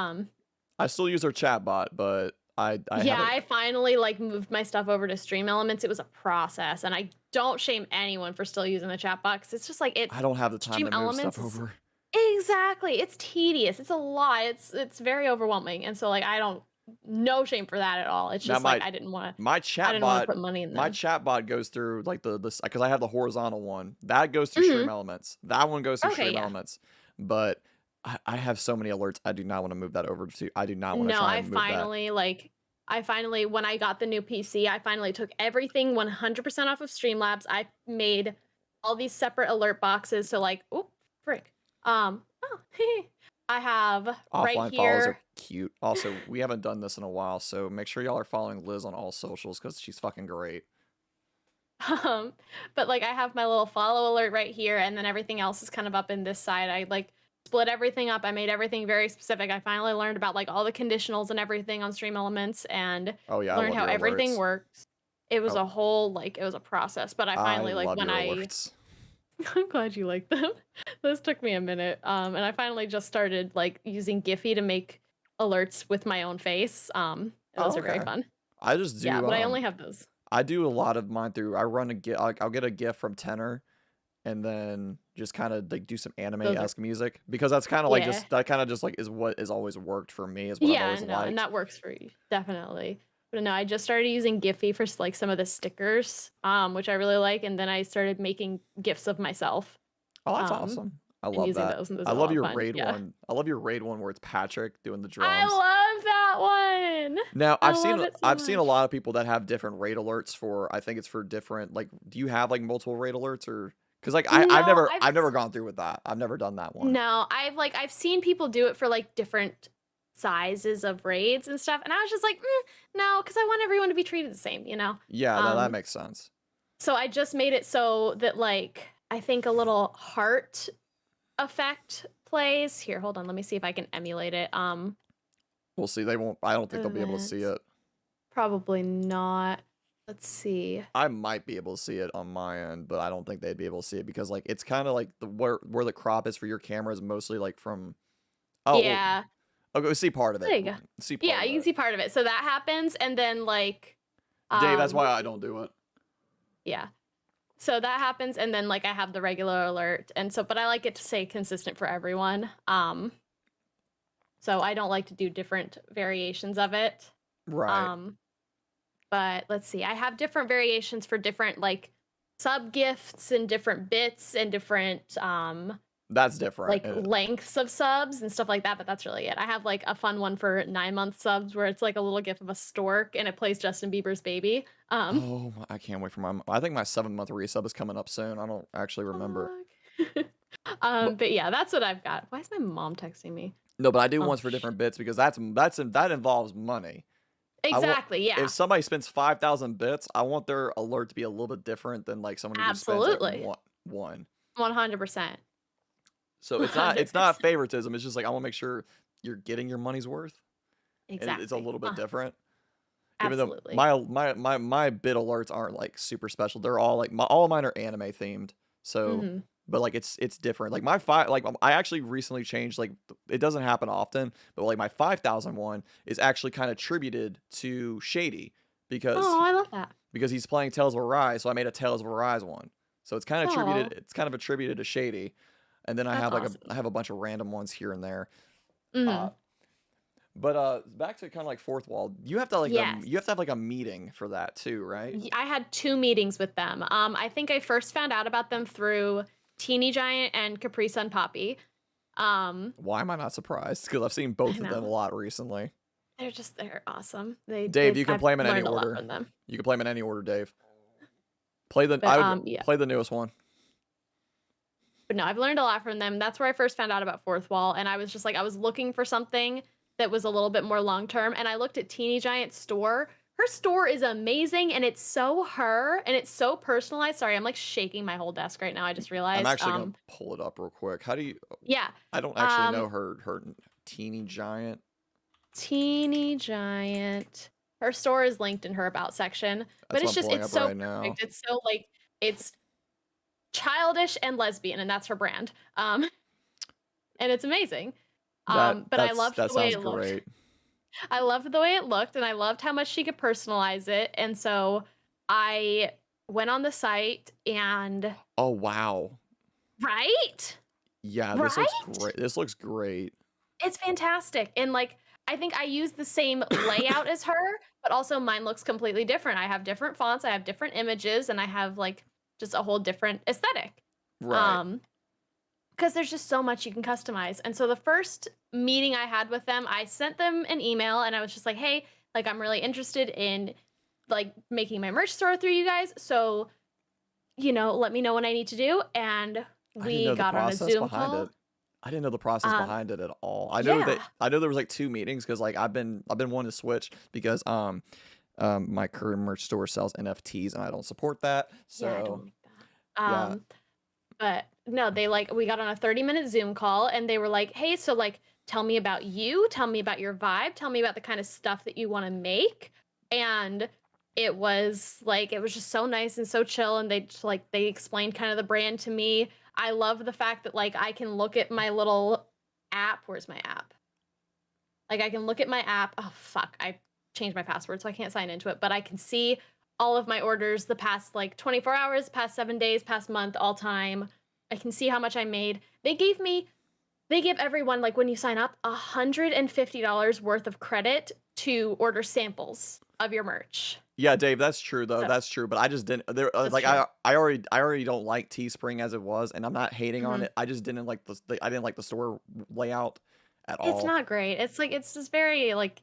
I still use their chat bot, but I yeah, haven't. I finally like moved my stuff over to Stream Elements. It was a process and I don't shame anyone for still using the chat box. It's just like it I don't have the time Stream to move Elements stuff is over. exactly. It's tedious. It's a lot. It's very overwhelming. And so like I don't no shame for that at all. It's Now just like my I chat didn't want to bot put money in my them. chat bot goes through like this because I have the horizontal one that goes through Stream Mhm. Elements. That one goes through Okay, Stream yeah. Elements, but I have so many alerts. I do not want to move that over to. I do not want to No, try and move that. I finally when I got the new PC, I finally took everything 100% off of Streamlabs. I made all these separate alert boxes. So like, oh, frick. Oh, I have right Offline follows are here. cute. Also, we haven't done this in a while, so make sure y'all are following Liz on all socials because she's fucking great. Um, but like I have my little follow alert right here, and then everything else is kind of up in this side. I like split everything up. I made everything very specific. I finally learned about like all the conditionals and everything on Stream Elements and Oh yeah, I learned love how your everything alerts. works. It was Oh, a whole like it was a process, but I I finally like love when your I alerts. I'm glad you like them. This took me a minute. And I finally just started like using Giphy to make alerts with my own face. And those Oh, are very okay. fun. I just Yeah, do but I only have those. I do a lot of mine through I run a gif. I'll get a gif from Tenor and then just kind of like do some Those are anime-esque music because that's kind of like yeah. just that kind of just like is what has always worked for me is what I've Yeah, always no, and liked. that works for you, definitely. But no, I just started using Giphy for like some of the stickers, which I really like, and then I started making GIFs of myself, Oh, that's um, awesome. I and love using that. those, and those I are a love lot of your fun. raid Yeah, one. I love your raid one where it's Patrick doing the I drums. love that one. Now, I love it so I've seen a much. lot of people that have different raid alerts for I think it's for different like do you have like multiple raid alerts or cuz like No, I've I've never gone through with that. I've never done that one. no, I've seen people do it for like different sizes of raids and stuff, and I was just like, no, because I want everyone to be treated the same, you know. Yeah, no, that Um, makes sense. so I just made it so that like I think a little heart effect plays. Here, hold on, let me see if I can emulate it. We'll see. They won't I don't think they'll be able to see Events. it. Probably not. Let's see. I might be able to see it on my end, but I don't think they'd be able to see it because like it's kind of like the where the crop is for your camera is mostly like from oh well Yeah. okay see part of it There you go. see part Yeah, of you can it see part of it. So that happens, and then like Dave. That's why whoop, I don't do it. yeah. So that happens, and then like I have the regular alert, and so but I like it to stay consistent for everyone. So I don't like to do different variations of it. Right. Um, but let's see. I have different variations for different like sub gifts and different bits and different That's different. like lengths of subs and stuff like that, but that's really it. I have like a fun one for 9-month subs where it's like a little gif of a stork and it plays Justin Bieber's baby. Oh, I can't wait for my. I think my 7-month resub is coming up soon. I don't actually remember. Fuck. But But yeah, that's what I've got. Why is my mom texting me? no, but I do Oh ones for different shit. bits because that involves money. I want Exactly, if yeah. somebody spends 5,000 bits, I want their alert to be a little bit different than like someone who just spends like Absolutely. one. 100%. So it's not 100%. favoritism. It's just like I want to make sure you're getting your money's worth, and it's a Exactly. little bit different. Even though Absolutely. my bit alerts aren't like super special. They're all like all of mine are anime themed. So, Mhm. but like it's different. Like my five like I actually recently changed like it doesn't happen often, but like my 5,001 is actually kind of tributed to Shady because Oh, I love that. he's playing Tales of Arise, so I made a Tales of Arise one. So Oh, it's kind of attributed to Shady. And then I that's have like awesome. I have a bunch of random ones here and there. Uh Mhm. but back to kind of like fourth wall. Yes. You have to have like a meeting for that too, right? I had 2 meetings with them. I think I first found out about them through Teeny Giant and Capri Sun Poppy. Why am I not surprised? Because I've seen I both of them a know. lot recently. They're awesome. Dave, you can I've play them in any learned a lot order. from them. You can play them in any order, Dave. But yeah. Play the newest one. But no, I've learned a lot from them. That's where I first found out about Fourth Wall, and I was just like, I was looking for something that was a little bit more long term, and I looked at Teeny Giant's store. Her store is amazing, and it's so her, and it's so personalized. Sorry, I'm like shaking my whole desk right now. I just I'm realized. actually gonna pull it up real quick. How do you? Yeah. I don't actually know her Teeny Giant. Teeny Giant. Her store is linked in her about section, but That's what I'm pulling it's up so right now. perfect. It's so like it's childish and lesbian, and that's her brand. And it's amazing. But I loved That the way sounds it looked. great. I loved the way it looked, and I loved how much she could personalize it. And so I went on the site and Oh wow. right? Yeah, this looks Right? great. This looks great. It's fantastic. And like I think I use the same layout as her, but also mine looks completely different. I have different fonts, I have different images, and I have like just a whole different aesthetic. Right. Um because there's just so much you can customize. And so the first meeting I had with them, I sent them an email and I was just like, "Hey, like I'm really interested in like making my merch store through you guys. So, let me know what I need to do." And I didn't we know the got on a process Zoom behind call. it. I didn't know the process Um, behind it at all. yeah. I know there was like two meetings because like I've been wanting to switch because my current merch store sells NFTs and I don't support that. Yeah, I So don't like that. yeah, But no, we got on a 30-minute Zoom call and they were like, "Hey, so like tell me about you, tell me about your vibe, tell me about the kind of stuff that you want to make." And it was just so nice and so chill, and they explained kind of the brand to me. I love the fact that like I can look at my little app. Where's my app? Like I can look at my app. Oh fuck, I changed my password so I can't sign into it, but I can see all of my orders the past like 24 hours, past 7 days, past month, all time. I can see how much I made. They give everyone like when you sign up $150 worth of credit to order samples of your merch. yeah, Dave, that's true though. So, That's true. But I just didn't. There that's like true. I already don't like Teespring as it was, and I'm not hating on Mhm. it. I just didn't like I didn't like the store layout at It's all. not great. It's just very like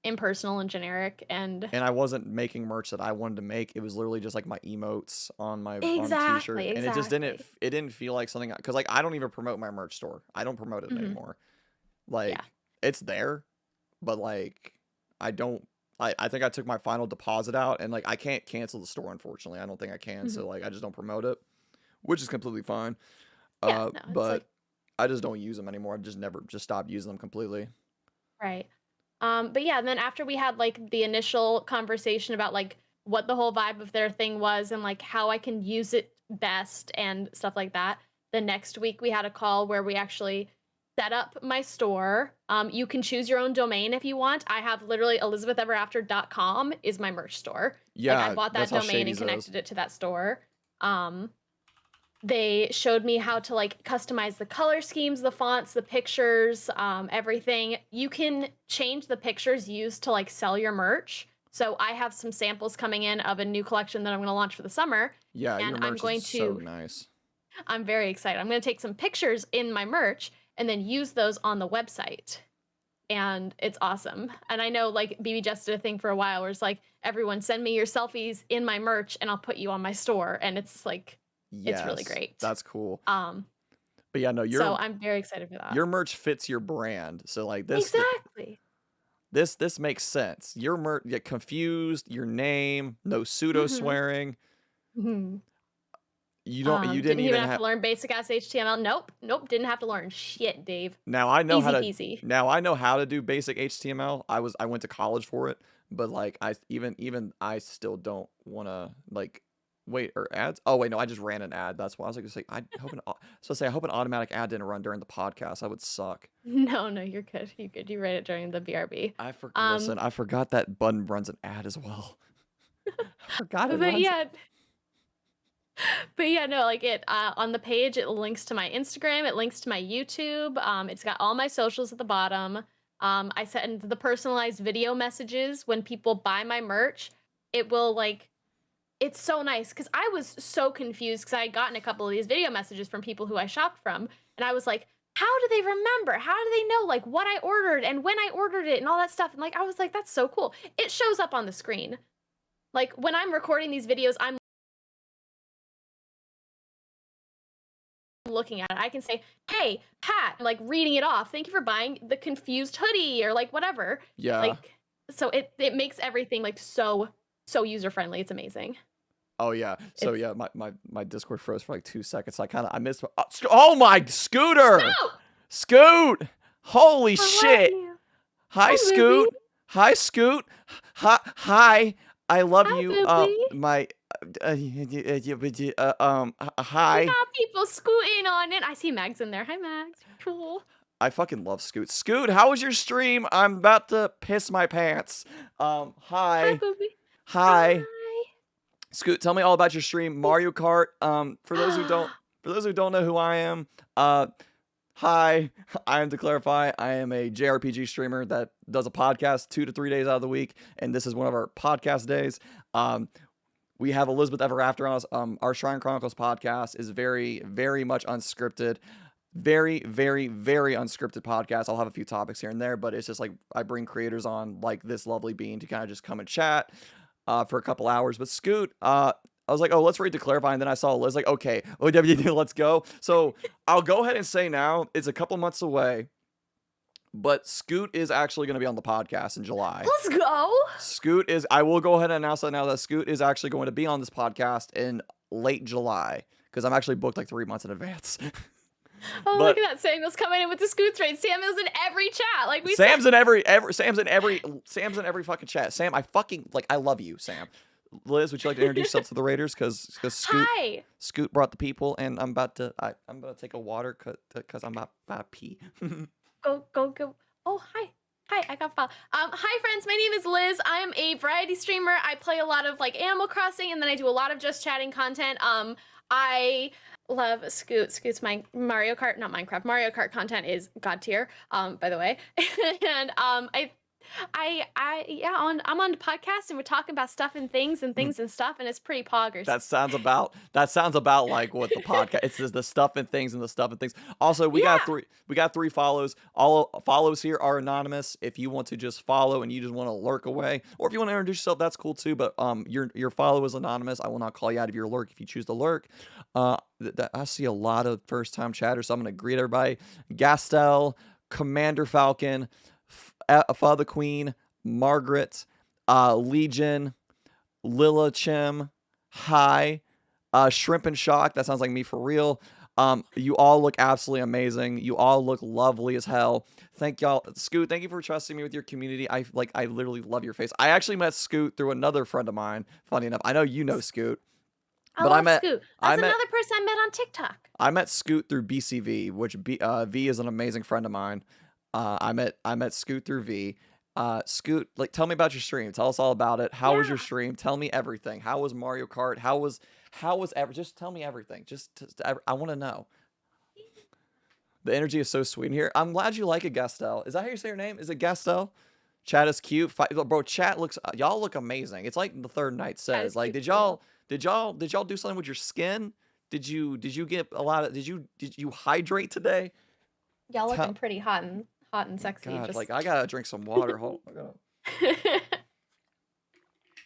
impersonal and generic and And I wasn't making merch that I wanted to make. It was literally just like my emotes on my on exactly, t-shirt, and exactly. it didn't feel like something because like I don't even promote my merch store. I don't promote it Mhm. anymore. Yeah. Like it's there, but like I don't. I think I took my final deposit out, and like I can't cancel the store. Unfortunately, I don't think I can. Mhm. So like I just don't promote it, which is completely fine. Yeah, no, it's like But I just don't use them anymore. I've just stopped using them completely. right. But yeah, and then after we had like the initial conversation about like what the whole vibe of their thing was and like how I can use it best and stuff like that, the next week we had a call where we actually set up my store. You can choose your own domain if you want. I have literally ElizabethEverAfter.com is my merch store. Like I Yeah, bought that's that how domain and Shady's is. connected it to that store. Um, they showed me how to like customize the color schemes, the fonts, the pictures, everything. You can change the pictures used to like sell your merch. So I have some samples coming in of a new collection that I'm going to launch for the summer, Yeah, and your merch is so nice. I'm very excited. I'm going to take some pictures in my merch and then use those on the website. And it's awesome. And I know like BB just did a thing for a while where it's like, everyone send me your selfies in my merch and I'll put you on my store. And it's like, it's really Yes, great. that's cool. Um, But yeah, no, so I'm very excited for that. your merch fits your brand. So like Exactly. this makes sense. Your merch get confused, your name, no pseudo Mhm. swearing. Mhm. You didn't Didn't even even have have to learn basic ass HTML. Nope. Nope. Didn't have to learn shit, Dave. now I know how Easy to peasy. now I know how to do basic HTML. I went to college for it, but like I even I still don't want to like wait or ads. Oh wait, no, I just ran an ad. That's why I was like to say I hope an automatic ad didn't run during the podcast. That would suck. No, no, you're good. You're good. You read it during the BRB. Listen, Um, I forgot that button runs an ad as well. I forgot it but runs. yeah, but yeah, no, like it on the page, it links to my Instagram, it links to my YouTube. It's got all my socials at the bottom. I send the personalized video messages when people buy my merch. It will like it's so nice because I was so confused because I had gotten a couple of these video messages from people who I shopped from, and I was like, how do they remember? How do they know like what I ordered and when I ordered it and all that stuff? And like I was like, that's so cool. It shows up on the screen. Like when I'm recording these videos, I'm looking at it. I can say, hey, Pat, like reading it off. Thank you for buying the confused hoodie or like whatever. Yeah. Like so it makes everything like so user friendly. It's amazing. Oh yeah. So It's yeah, my Discord froze for like 2 seconds. I missed. Oh my Scooter, Scout! Scoot! Holy I shit! love you. Hi Hi, Scoot. Ruby. Hi Scoot. Hi. I love Hi, you. Ruby. My We hi. got people scooting on it. I see Mags in there. Hi, Mags. Cool. I fucking love Scoot. Scoot, how was your stream? I'm about to piss my pants. Hi, Hi. Booby. Hi. Scoot, tell me all about your stream. Mario Kart. For those who don't know who I am, hi. I am, to clarify, I am a JRPG streamer that does a podcast 2 to 3 days out of the week, and this is one of our podcast days. We have ElizabethEverAfter on us. Our Shrine Chronicles podcast is very, very much unscripted. Very, very, very unscripted podcast. I'll have a few topics here and there, but it's just like I bring creators on like this lovely being to kind of just come and chat for a couple hours. But Scoot, I was like, oh, let's read to clarify. And then I saw Liz like, okay, OWD, let's go. So I'll go ahead and say now it's a couple months away, but Scoot is actually going to be on the podcast in July. Let's go. Scoot is, I will go ahead and announce that now that Scoot is actually going to be on this podcast in late July because I'm actually booked like 3 months in advance. Oh, look at that. Samuel's coming in with the Scoots raid. Samuel's in every chat. Like we Sam's in every fucking chat. Sam, I love you, Sam. Liz, would you like to introduce yourself to the Raiders? Because Scoot brought the people, and I'm about to take a water because I'm about to pee. Go. Oh, hi. I got followed. Hi friends, my name is Liz. I am a variety streamer. I play a lot of like Animal Crossing, and then I do a lot of just chatting content. I love Scoot. Scoot's my Mario Kart, not Minecraft. Mario Kart content is god tier, by the way. And I'm on the podcast and we're talking about stuff and things and stuff, and it's pretty poggers. That sounds about like what the podcast. It's just the stuff and things and the stuff and things. Also, we got three follows. All follows here are anonymous. If you want to just follow and you just want to lurk away, or if you want to introduce yourself, that's cool too. But your follow is anonymous. I will not call you out of your lurk if you choose to lurk. I see a lot of first time chatters, so I'm gonna greet everybody. Gastel, Commander Falcon, Father Queen, Margaret, Legion, Lila Chim, Hi, Shrimp and Shock. That sounds like me for real. You all look absolutely amazing. You all look lovely as hell. Thank y'all. Scoot, thank you for trusting me with your community. I literally love your face. I actually met Scoot through another friend of mine. Funny enough, I know you know Scoot. But I met Scoot. That's another person I met on TikTok. I met Scoot through BCV, which V is an amazing friend of mine. I met Scoot through V. Scoot, like, tell me about your stream. Tell us all about it. How was your stream? Tell me everything. How was Mario Kart? How was just tell me everything. I want to know. The energy is so sweet in here. I'm glad you like it, Gastel. Is that how you say your name? Is it Gastel? Chat is cute. Bro, chat looks. Y'all look amazing. It's like the third night says. Like, did y'all do something with your skin? Did you get a lot of? Did you hydrate today? Y'all looking pretty hot and sexy. God, like I gotta drink some water. Hold on.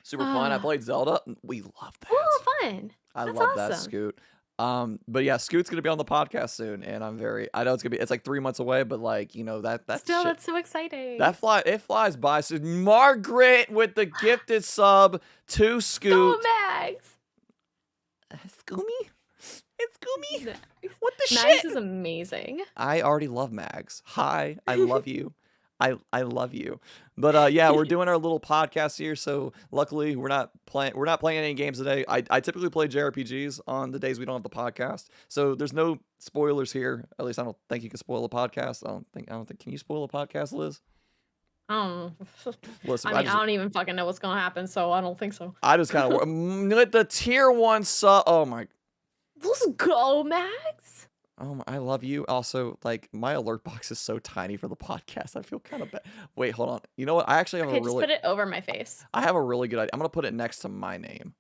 Super fun. I played Zelda. We love that. Oh, fun. I That's love that, awesome. Scoot. But yeah, Scoot's gonna be on the podcast soon, and I know it's like 3 months away, but like, you know, that's still, that's so exciting. It flies by. So Margaret with the gifted sub to Scoot. Go Mags. Scoomy? It's Scoomy. What the Mags shit? is amazing. I already love Mags. Hi, I love you. I love you. But yeah, we're doing our little podcast here. So luckily we're not playing any games today. I typically play JRPGs on the days we don't have the podcast. So there's no spoilers here. At least I don't think you can spoil a podcast. I don't think can you spoil a podcast, Liz? Listen, I don't even fucking know what's gonna happen, so I don't think so. I just kind of with the tier 1 sub. Oh my. Let's go, Max. Oh my, I love you. Also, like, my alert box is so tiny for the podcast. I feel kind of bad. Wait, hold on. You know what? I actually have just put it over my face. I have a really good idea. I'm gonna put it next to my name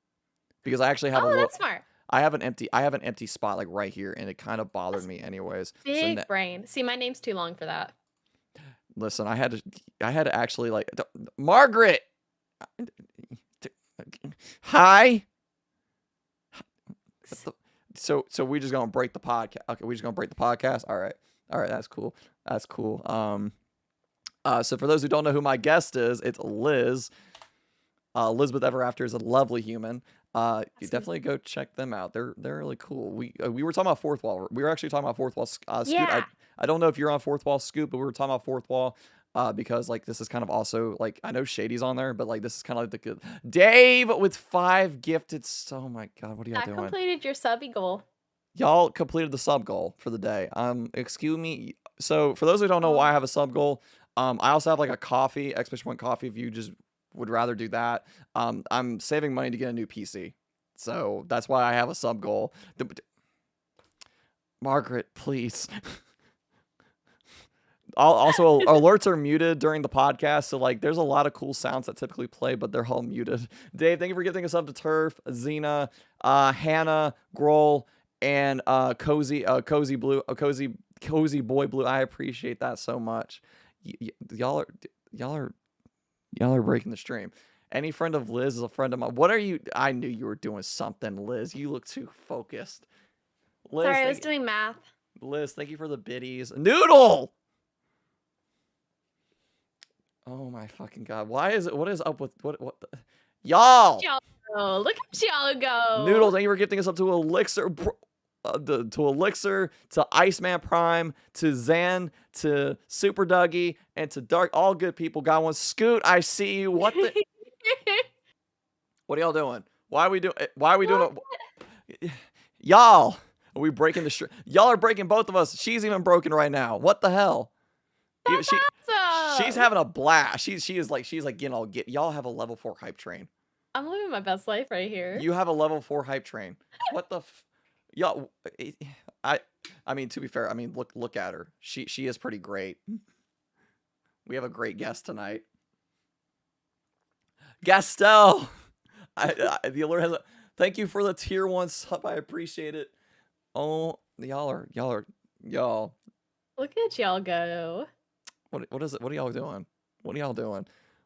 because I actually have that's smart. I have an empty spot like right here, and it kind of bothered That's me anyways. So big brain. See, my name's too long for that. listen, I had to actually like Margaret. Hi. So we just gonna break the podcast. Okay, we just gonna break the podcast. All right, that's cool. That's cool. So for those who don't know who my guest is, it's Liz. ElizabethEverAfter is a lovely human. You definitely go check them out. They're really cool. We were talking about Fourth Wall. We were actually talking about Fourth Wall. Scoot, Yeah. I don't know if you're on Fourth Wall, Scoop, but we were talking about Fourth Wall. Because like this is kind of also like I know Shady's on there, but like this is kind of like the good Dave with 5 gifted. Oh my god, what are y'all I doing? completed your subby goal. Y'all completed the sub goal for the day. Excuse me. So for those who don't know why I have a sub goal, I also have like a coffee, Expedition Point coffee. If you just would rather do that, I'm saving money to get a new PC, so that's why I have a sub goal. Margaret, please. Also, alerts are muted during the podcast, so like there's a lot of cool sounds that typically play, but they're all muted. Dave, thank you for giving us up to Turf, Xena, Hannah, Grohl, and Cozy Blue, Cozy Boy Blue. I appreciate that so much. Y'all are breaking the stream. Any friend of Liz is a friend of mine. What are you? I knew you were doing something, Liz. You look too focused. Liz, Sorry, I was doing math. Liz, thank you for the biddies. Noodle. Oh my fucking god! Why is it? What is up with what? Y'all? Look at y'all go. Noodles, thank you for gifting us up to Elixir, to Elixir, to Iceman Prime, to Zan, to Super Dougie, and to Dark. All good people. Got one. Scoot, I see you. What the? What are y'all doing? Why are we doing? Why are we doing it? Y'all, are we breaking the stream? Y'all are breaking both of us. She's even broken right now. What the hell? That's awesome. She's having a blast. She's like getting all y'all have a level 4 hype train. I'm living my best life right here. You have a level 4 hype train. What the y'all? I mean, to be fair, I mean look at her. She is pretty great. We have a great guest tonight. Gastel. The alert has a thank you for the tier 1 sub. I appreciate it. Oh, y'all. Look at y'all go. What is it? What are y'all doing? What are y'all doing?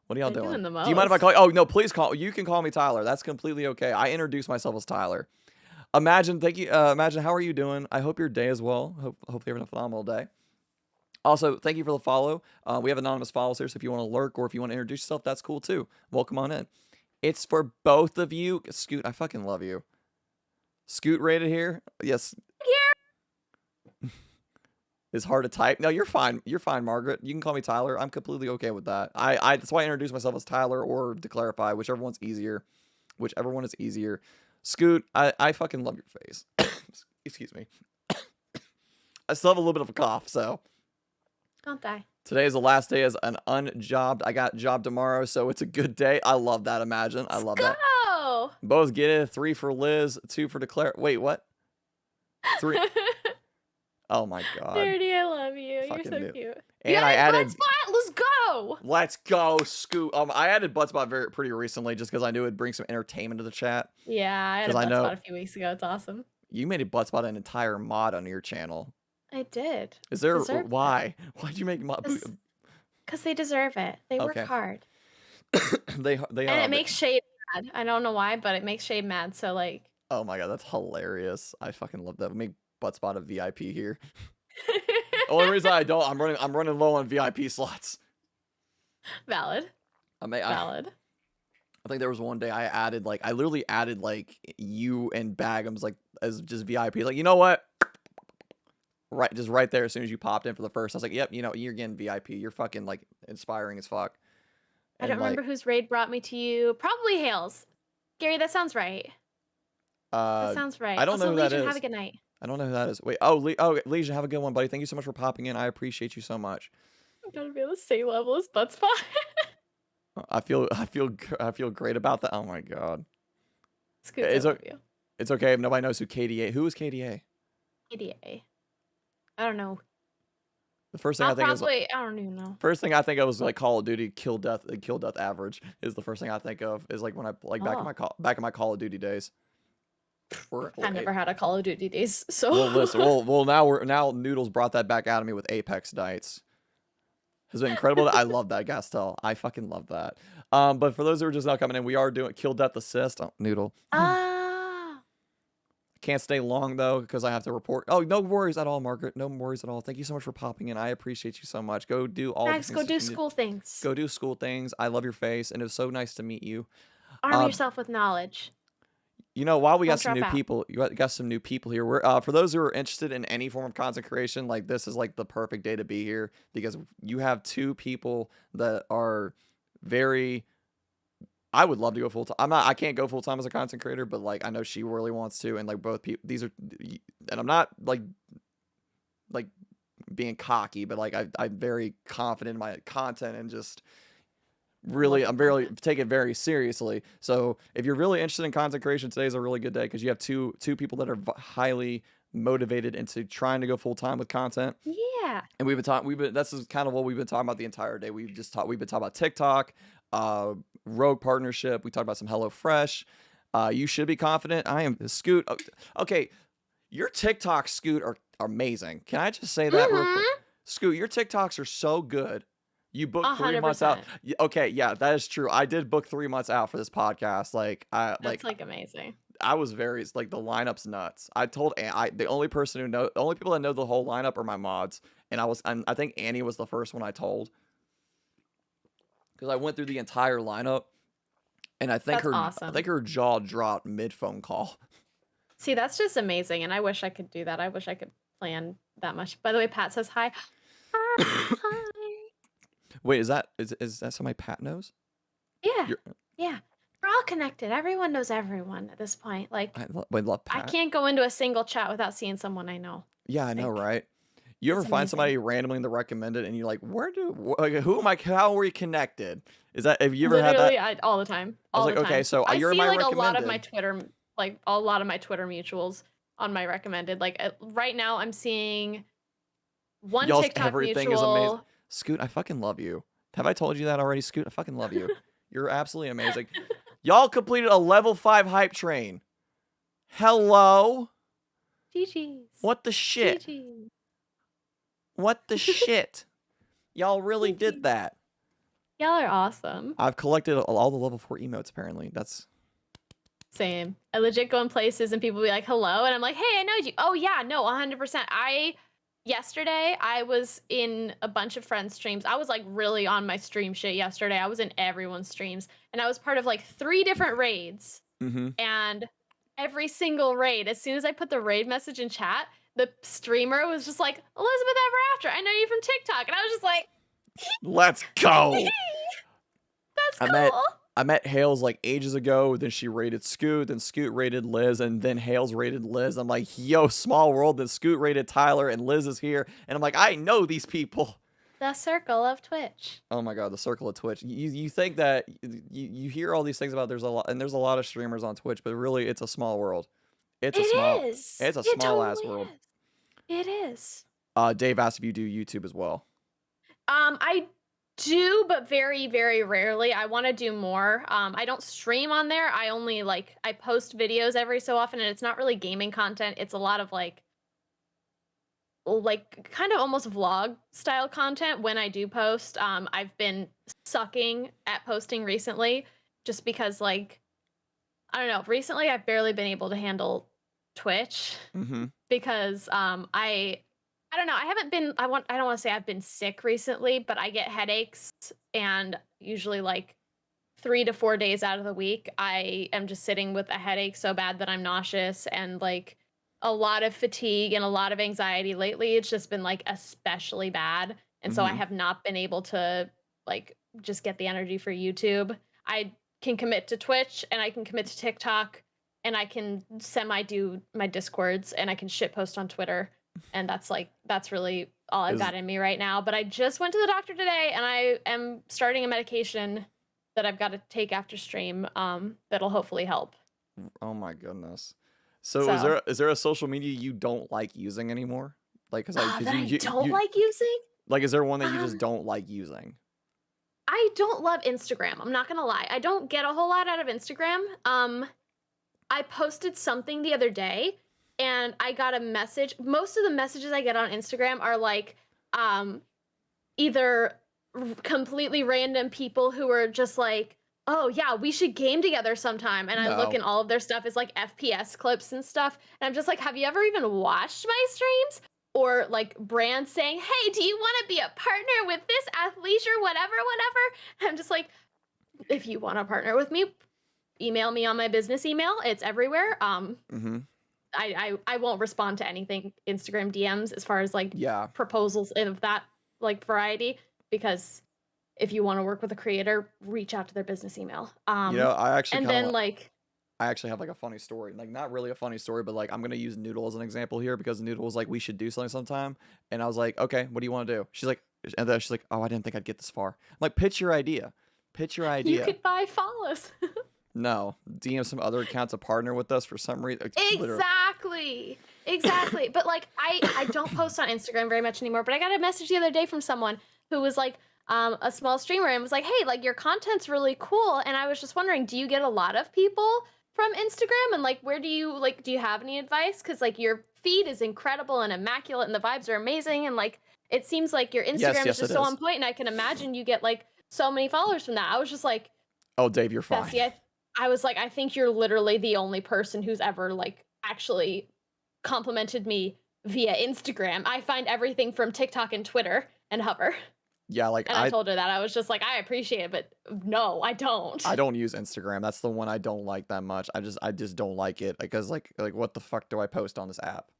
Doing the Do you mind if I call you? Oh, no, please call. You can call me Tyler. That's completely okay. I introduce myself as Tyler. Imagine, thank you. Imagine, how are you doing? I hope your day is well. Hopefully you're having a phenomenal day. Also, thank you for the follow. We have anonymous follows here, so if you want to lurk or if you want to introduce yourself, that's cool too. Welcome on in. It's for both of you. Scoot, I fucking love you. Scoot rated here. Yes. Is hard to type. No, you're fine. You're fine, Margaret. You can call me Tyler. I'm completely okay with that. I that's why I introduce myself as Tyler, or to clarify, whichever one's easier. Whichever one is easier. Scoot, I fucking love your face. Excuse me. I still have a little bit of a cough, so. Don't die. Today is the last day as an unjobbed. I got job tomorrow, so it's a good day. I love that. Imagine. I love that. Go. Both get it. 3 for Liz, 2 for Declare. Wait, what? 3. Oh my god. Dirty, I love you. Fucking You're so cute. And I added. Let's go. Let's go, Scoot. I added Buttspot pretty recently just because I knew it'd bring some entertainment to the chat. Yeah, I had a Buttspot a few weeks ago. It's awesome. You made a Buttspot an entire mod on your channel. I did. Is there why? Why'd you make mod? Because they deserve it. They work hard. they and it makes Shade mad. I don't know why, but it makes Shade mad. So like. Oh my god, that's hilarious. I fucking love that. We make Buttspot a VIP here. Only reason I don't, I'm running low on VIP slots. Valid. Valid. I think there was one day I literally added like you and Bagham's like as just VIP. Like, you know what? Right there as soon as you popped in for the first, I was like, yep, you know, you're getting VIP. You're fucking like inspiring as fuck. I don't remember whose raid brought me to you. Probably Hales. Gary, that sounds right. That sounds right. I don't know who Legion, that is. Have a good night. I don't know who that is. Wait, Legion, have a good one, buddy. Thank you so much for popping in. I appreciate you so much. I'm gonna be on the same level as Buttspot. I feel great about that. Oh my god. It's okay if nobody knows who KDA. Who is KDA? KDA. I don't know. The first thing I think is I don't even know. First thing I think of was like Call of Duty kill death average is the first thing I think of is like when I like back in my Call of Duty days. I never had a Call of Duty days, so Well, listen. Well, now Noodles brought that back out of me with Apex Nights. Has been incredible. I love that Gastel. I fucking love that. But for those who are just now coming in, we are doing kill death assist. Oh, Noodle. ah, Can't stay long though because I have to report. Oh, no worries at all, Margaret. No worries at all. Thank you so much for popping in. I appreciate you so much. Go do all the Max, things go that do you need. school things. Go do school things. I love your face, and it was so nice to meet you. Arm yourself with knowledge. While we Don't got some drop new out. people, you got some new people here. We're for those who are interested in any form of content creation, like this is like the perfect day to be here because you have two people that are very. I would love to go full time. I can't go full time as a content creator, but like I know she really wants to, and like both people, and I'm not like being cocky, but like I'm very confident in my content and just really I'm very take it very seriously. So if you're really interested in content creation, today is a really good day because you have two people that are highly motivated into trying to go full time with content. Yeah. And this is kind of what we've been talking about the entire day. We've been talking about TikTok, Rogue partnership. We talked about some HelloFresh. You should be confident. I am Scoot. Okay, your TikTok, Scoot, are amazing. Can I just say that real quick? Scoot, your TikToks are so good. You booked 3 months out. Okay, yeah, that is true. I did book 3 months out for this podcast. That's like amazing. I was very like the lineup's nuts. I told the only people that know the whole lineup are my mods, and I think Annie was the first one I told because I went through the entire lineup, and I think awesome. I think her jaw dropped mid phone call. See, that's just amazing, and I wish I could do that. I wish I could plan that much. By the way, Pat says hi. Hi. Wait, is that somebody Pat knows? Yeah. Yeah. We're all connected. Everyone knows everyone at this point. Like, I love Pat. I can't go into a single chat without seeing someone I know. Yeah, I know, right? You ever find somebody randomly in the recommended and you're like, who am I? How are we connected? Have you ever had that? All the time. I was like, okay, so you're in my recommended. A lot of my Twitter, like a lot of my Twitter mutuals on my recommended. Like right now, I'm seeing one TikTok everything mutual. Is amazing. Scoot, I fucking love you. Have I told you that already, Scoot? I fucking love you. You're absolutely amazing. Y'all completed a level 5 hype train. Hello. GG's. What the shit? GG's. What the shit? Y'all really did that. Y'all are awesome. I've collected all the level 4 emotes, apparently. That's... Same. I legit go in places and people be like, hello. And I'm like, hey, I know you. Oh, yeah, no, 100%. Yesterday, I was in a bunch of friends' streams. I was like really on my stream shit yesterday. I was in everyone's streams. And I was part of like 3 different raids. And every single raid, as soon as I put the raid message in chat, the streamer was just like, ElizabethEverAfter, I know you from TikTok. And I was just like, let's go. That's cool. I met Hales like ages ago. Then she raided Scoot. Then Scoot raided Liz. And then Hales raided Liz. I'm like, yo, small world. Then Scoot raided Tyler. And Liz is here. And I'm like, I know these people. The circle of Twitch. Oh my God, the circle of Twitch. You think that you hear all these things about there's a lot of streamers on Twitch, but really it's a small world. It's a small ass world. It is. Dave asked if you do YouTube as well. I do, but very, very rarely. I want to do more. I don't stream on there. I only I post videos every so often, and it's not really gaming content. It's a lot of like kind of almost vlog style content when I do post. I've been sucking at posting recently just because I don't know, recently I've barely been able to handle Twitch because I don't know. I haven't been, I don't want to say I've been sick recently, but I get headaches and usually 3 to 4 days out of the week, I am just sitting with a headache so bad that I'm nauseous and a lot of fatigue and a lot of anxiety lately. It's just been especially bad. And so I have not been able to just get the energy for YouTube. I can commit to Twitch and I can commit to TikTok and I can do my Discords and I can shitpost on Twitter. And that's really all I've got in me right now. But I just went to the doctor today and I am starting a medication that I've got to take after stream that'll hopefully help. Oh my goodness. So is there a social media you don't like using anymore? Because I don't like using? Is there one that you just don't like using? I don't love Instagram. I'm not gonna lie. I don't get a whole lot out of Instagram. I posted something the other day and I got a message. Most of the messages I get on Instagram are like um either completely random people who are just like, "Oh yeah, we should game together sometime." And I look No. and all of their stuff is like FPS clips and stuff. And I'm just like, "Have you ever even watched my streams?" Or like brands saying, "Hey, do you want to be a partner with this athleisure whatever whatever?" And I'm just like, "If you want to partner with me, email me on my business email. It's everywhere." Mm-hmm. I won't respond to anything Instagram DMs as far as like Yeah. proposals of that like variety, because if you want to work with a creator, reach out to their business email. You know, I actually And kind then of like I actually have like a funny story. Like not really a funny story, but like I'm gonna use Noodle as an example here because Noodle was like, we should do something sometime. And I was like, okay, what do you want to do? She's like, and then she's like, oh, I didn't think I'd get this far. I'm like, pitch your idea. Pitch your you idea. could buy follows. No. DM some other account to partner with us for some reason. Literally. Exactly. Exactly. But like I don't post on Instagram very much anymore, but I got a message the other day from someone who was like a small streamer and was like, "Hey, like your content's really cool." And I was just wondering, do you get a lot of people from Instagram, and like where do you have any advice, cuz like your feed is incredible and immaculate and the vibes are amazing, and like it seems like your Yes, Instagram is yes, it just so on is. point, and I can imagine you get like so many followers from that. I was just like, Oh, Dave, you're fine. Bessie, I was like, I think you're literally the only person who's ever like actually complimented me via Instagram. I find everything from TikTok and Twitter and Hover. Yeah, like And I told her that. I was just like, I appreciate it, but no, I I don't. don't use Instagram. That's the one I don't like that much. I just don't like it because like what the fuck do I post on this app?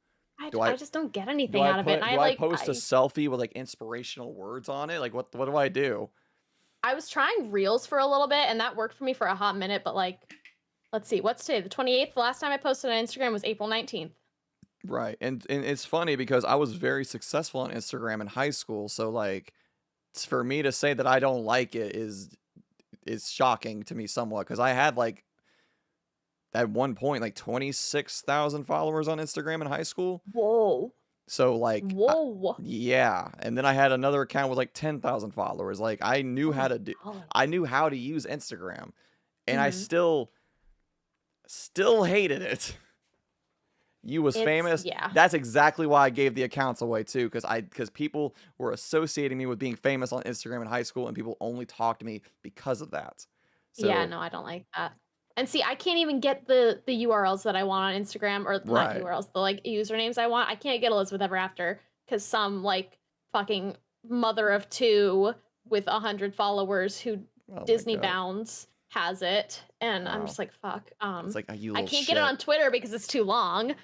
Do I I just don't get do anything I out of it. And put do I post a selfie with like inspirational words on it? Like what do I do? I was trying Reels for a little bit and that worked for me for a hot minute, but like, let's see, what's today? The 28th. The last time I posted on Instagram was April 19th. Right. And it's funny because I was very successful on Instagram in high school, so like for me to say that I don't like it is shocking to me somewhat because I had like at one point like 26,000 followers on Instagram in high school. Whoa. So like Whoa. yeah, and then I had another account with like 10,000 followers. Like I knew Oh how my to do God. I knew how to use Instagram and I Mm-hmm. still hated it. You was famous. Yeah. That's exactly why I gave the accounts away too, because people were associating me with being famous on Instagram in high school, and people only talked to me because of that. Yeah, So no, I don't like that. And see, I can't even get the URLs that I want on Instagram, or not right. URLs, the like usernames I want. I can't get ElizabethEverAfter because some like fucking mother of two with 100 followers who Oh my Disney god. bounds has it, and I'm Wow. just like, fuck. It's like you I little can't get it shit. on Twitter because it's too long.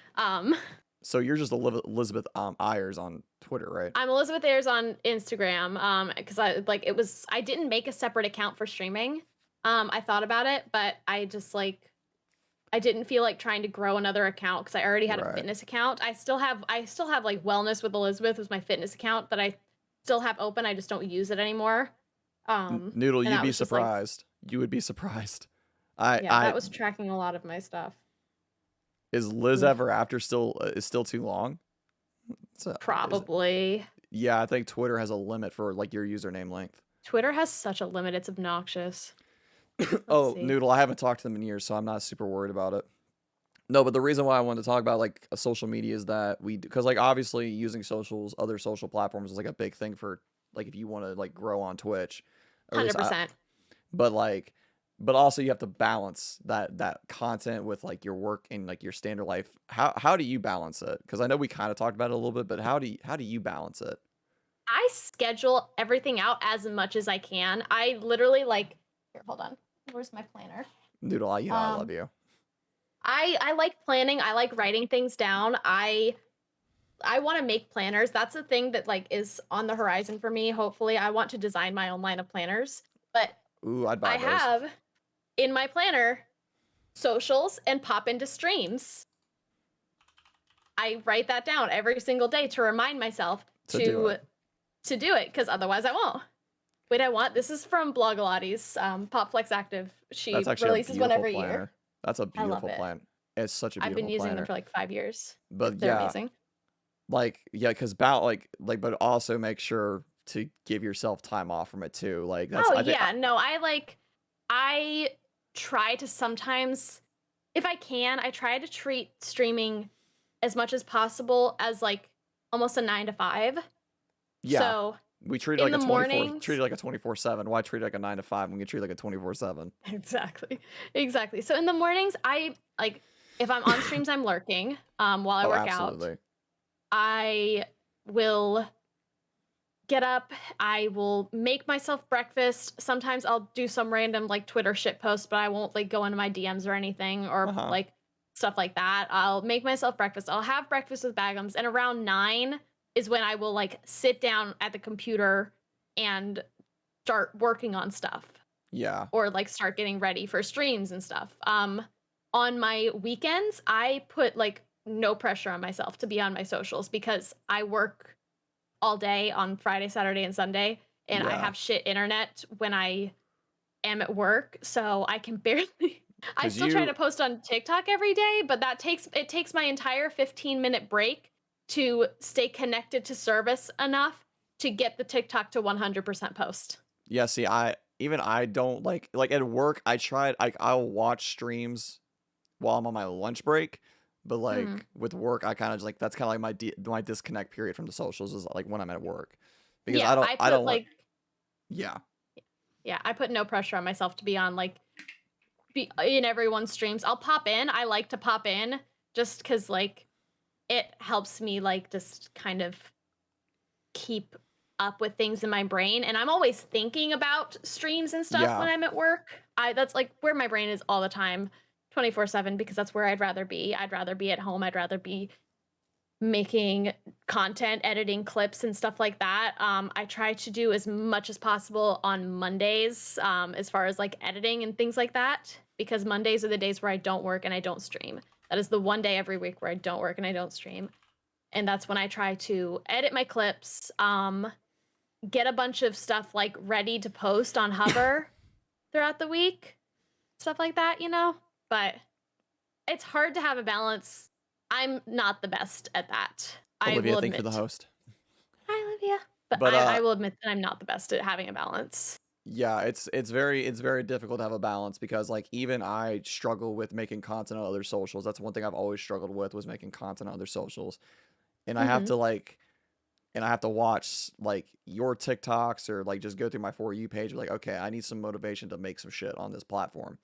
So you're just Elizabeth Ayers on Twitter, right? I'm Elizabeth Ayers on Instagram, because I didn't make a separate account for streaming. I thought about it, but I just like I didn't feel like trying to grow another account because I already had a Right. fitness account. I still have like Wellness with Elizabeth was my fitness account that I still have open. I just don't use it anymore. Noodle, And you'd that be was just like, surprised. You would be surprised. yeah, I that was tracking a lot of my stuff. is Liz Oof. Ever After still is still too long? Probably. Yeah, I think Twitter has a limit for like your username length. Twitter has such a limit. It's obnoxious. Let's Oh, see. Noodle, I haven't talked to them in years, so I'm not super worried about it. No, but the reason why I wanted to talk about like a social media is that because like obviously using socials, other social platforms is like a big thing for like if you want to like grow on Twitch, or at least 100%. but like, but also you have to balance that content with like your work and like your standard life. How do you balance it? Because I know we kind of talked about it a little bit, but how do you balance it? I schedule everything out as much as I can. I literally like here, hold on. Where's my planner? Noodle, I love Um, you. I like planning. I like writing things down. I want to make planners. That's a thing that like is on the horizon for me. Hopefully, I want to design my own line of planners. But Ooh, I'd buy I those. have in my planner socials and pop into streams. I write that down every single day to remind myself To do it. to do it, because otherwise I won't. Wait, this is from Blogilates, Popflex Active. She That's actually a releases one beautiful every planner. year. That's a I love beautiful it. plan. It's such a I've been beautiful using them planner. for like 5 years. But They're yeah, amazing. like because but also make sure to give yourself time off from it too. Like that's Oh I think yeah, no, I try to sometimes if I can, I try to treat streaming as much as possible as like almost a 9 to 5. Yeah. So We treat it in like the a 24 treat mornings, it like a 24/7. Why treat it like a 9 to 5 when we can treat it like a 24/7? exactly. Exactly. So in the mornings, I like if I'm on streams, I'm lurking while I Oh, work out. absolutely. I will get up, I will make myself breakfast. Sometimes I'll do some random like Twitter shit post, but I won't like go into my DMs or anything or Uh-huh. like stuff like that. I'll make myself breakfast. I'll have breakfast with Bagums, and around 9 is when I will like sit down at the computer and start working on stuff Yeah. or like start getting ready for streams and stuff. On my weekends, I put like no pressure on myself to be on my socials because I work all day on Friday, Saturday, and Sunday, and I Yeah. have shit internet when I am at work, so I can barely I 'Cause still try you to post on TikTok every day, but it takes my entire 15-minute break to stay connected to service enough to get the TikTok to 100% post. Yeah, see, I don't like at work, I tried I'll watch streams while I'm on my lunch break, but Mhm. like with work, I kind of just like that's kind of like my disconnect period from the socials is like when I'm at work because Yeah, I don't want. like Yeah. yeah, I put no pressure on myself to be on, like, be in everyone's streams. I'll pop in, I like to pop in just because like, it helps me, like, just kind of keep up with things in my brain, and I'm always thinking about streams and stuff Yeah. when I'm at work. I That's like where my brain is all the time, 24/7, because that's where I'd rather be. I'd rather be at home. I'd rather be making content, editing clips and stuff like that. I try to do as much as possible on Mondays, as far as like editing and things like that, because Mondays are the days where I don't work and I don't stream. That is the one day every week where I don't work and I don't stream. And that's when I try to edit my clips, get a bunch of stuff like ready to post on Hover throughout the week, stuff like that, you know? But it's hard to have a balance. I'm not the best at that. I Olivia, will thank you for the admit. host. Hi, Olivia. But But I will admit that I'm not the best at having a balance. yeah, it's very difficult to have a balance because like even I struggle with making content on other socials. That's one thing I've always struggled with was making content on other socials. And I have Hmm. to like and I have to watch like your TikToks or like just go through my For You page. Like, okay, I need some motivation to make some shit on this platform,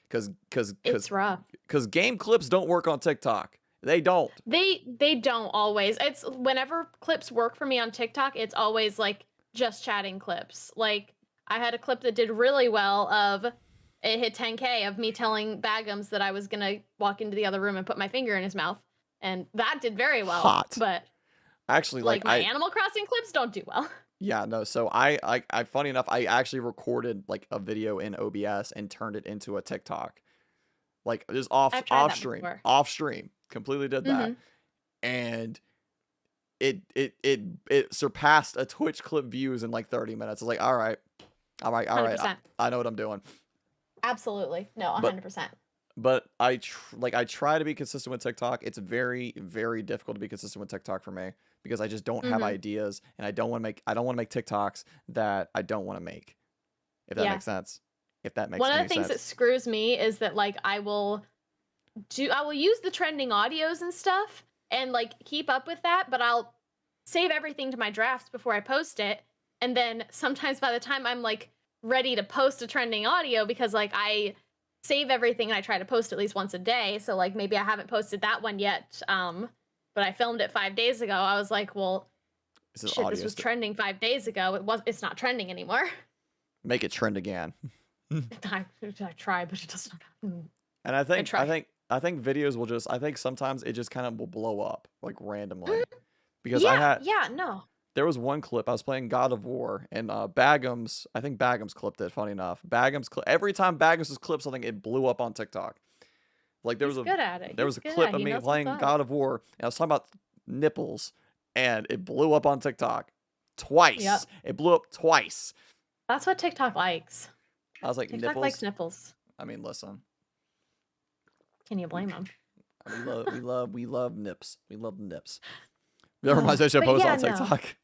because because because It's rough. because game clips don't work on TikTok. They don't. They don't always. It's whenever clips work for me on TikTok, it's always like just chatting clips. Like I had a clip that did really well of it hit 10K of me telling Bagums that I was gonna walk into the other room and put my finger in his mouth. And that did very well. Hot. But Actually, like like my Animal Crossing clips don't do well. yeah, no. So I funny enough, I actually recorded like a video in OBS and turned it into a TikTok, like just I've tried off that stream, before. completely did that, Hmm. and it surpassed a Twitch clip views in like 30 minutes. I was like, all right, 100%. I know what I'm doing. Absolutely. No, But 100%. I try to be consistent with TikTok. It's very difficult to be consistent with TikTok for me because I just don't have Hmm. ideas and I don't want to make TikToks that I don't want to make. If that Yeah. makes sense. If that makes One of any the things that sense. screws me is that like I will use the trending audios and stuff and like keep up with that, but I'll save everything to my drafts before I post it. And then sometimes by the time I'm like ready to post a trending audio, because like I save everything and I try to post at least once a day. So like maybe I haven't posted that one yet. But I filmed it 5 days ago. I was like, well, This is shit, this audio was st- trending 5 days ago. It's not trending anymore. Make it trend again. I try, but it doesn't. And I try. I think videos will just I think sometimes it just kind of will blow up like randomly Mhm. because I Yeah, had yeah, no. there was one clip I was playing God of War and Bagums I think Bagums clipped it. Funny enough, every time Bagums was clipped something, it blew up on TikTok. Like He's good at it. there was He's a good clip at it. of He me knows what's playing up. God of War and I was talking about nipples and it blew up on TikTok twice. Yep. It blew up twice. That's what TikTok likes. I was like TikTok likes nipples. nipples. I mean, listen, Can you we blame him? we love nips. We love the nips. That reminds me I should But post yeah, on no. TikTok.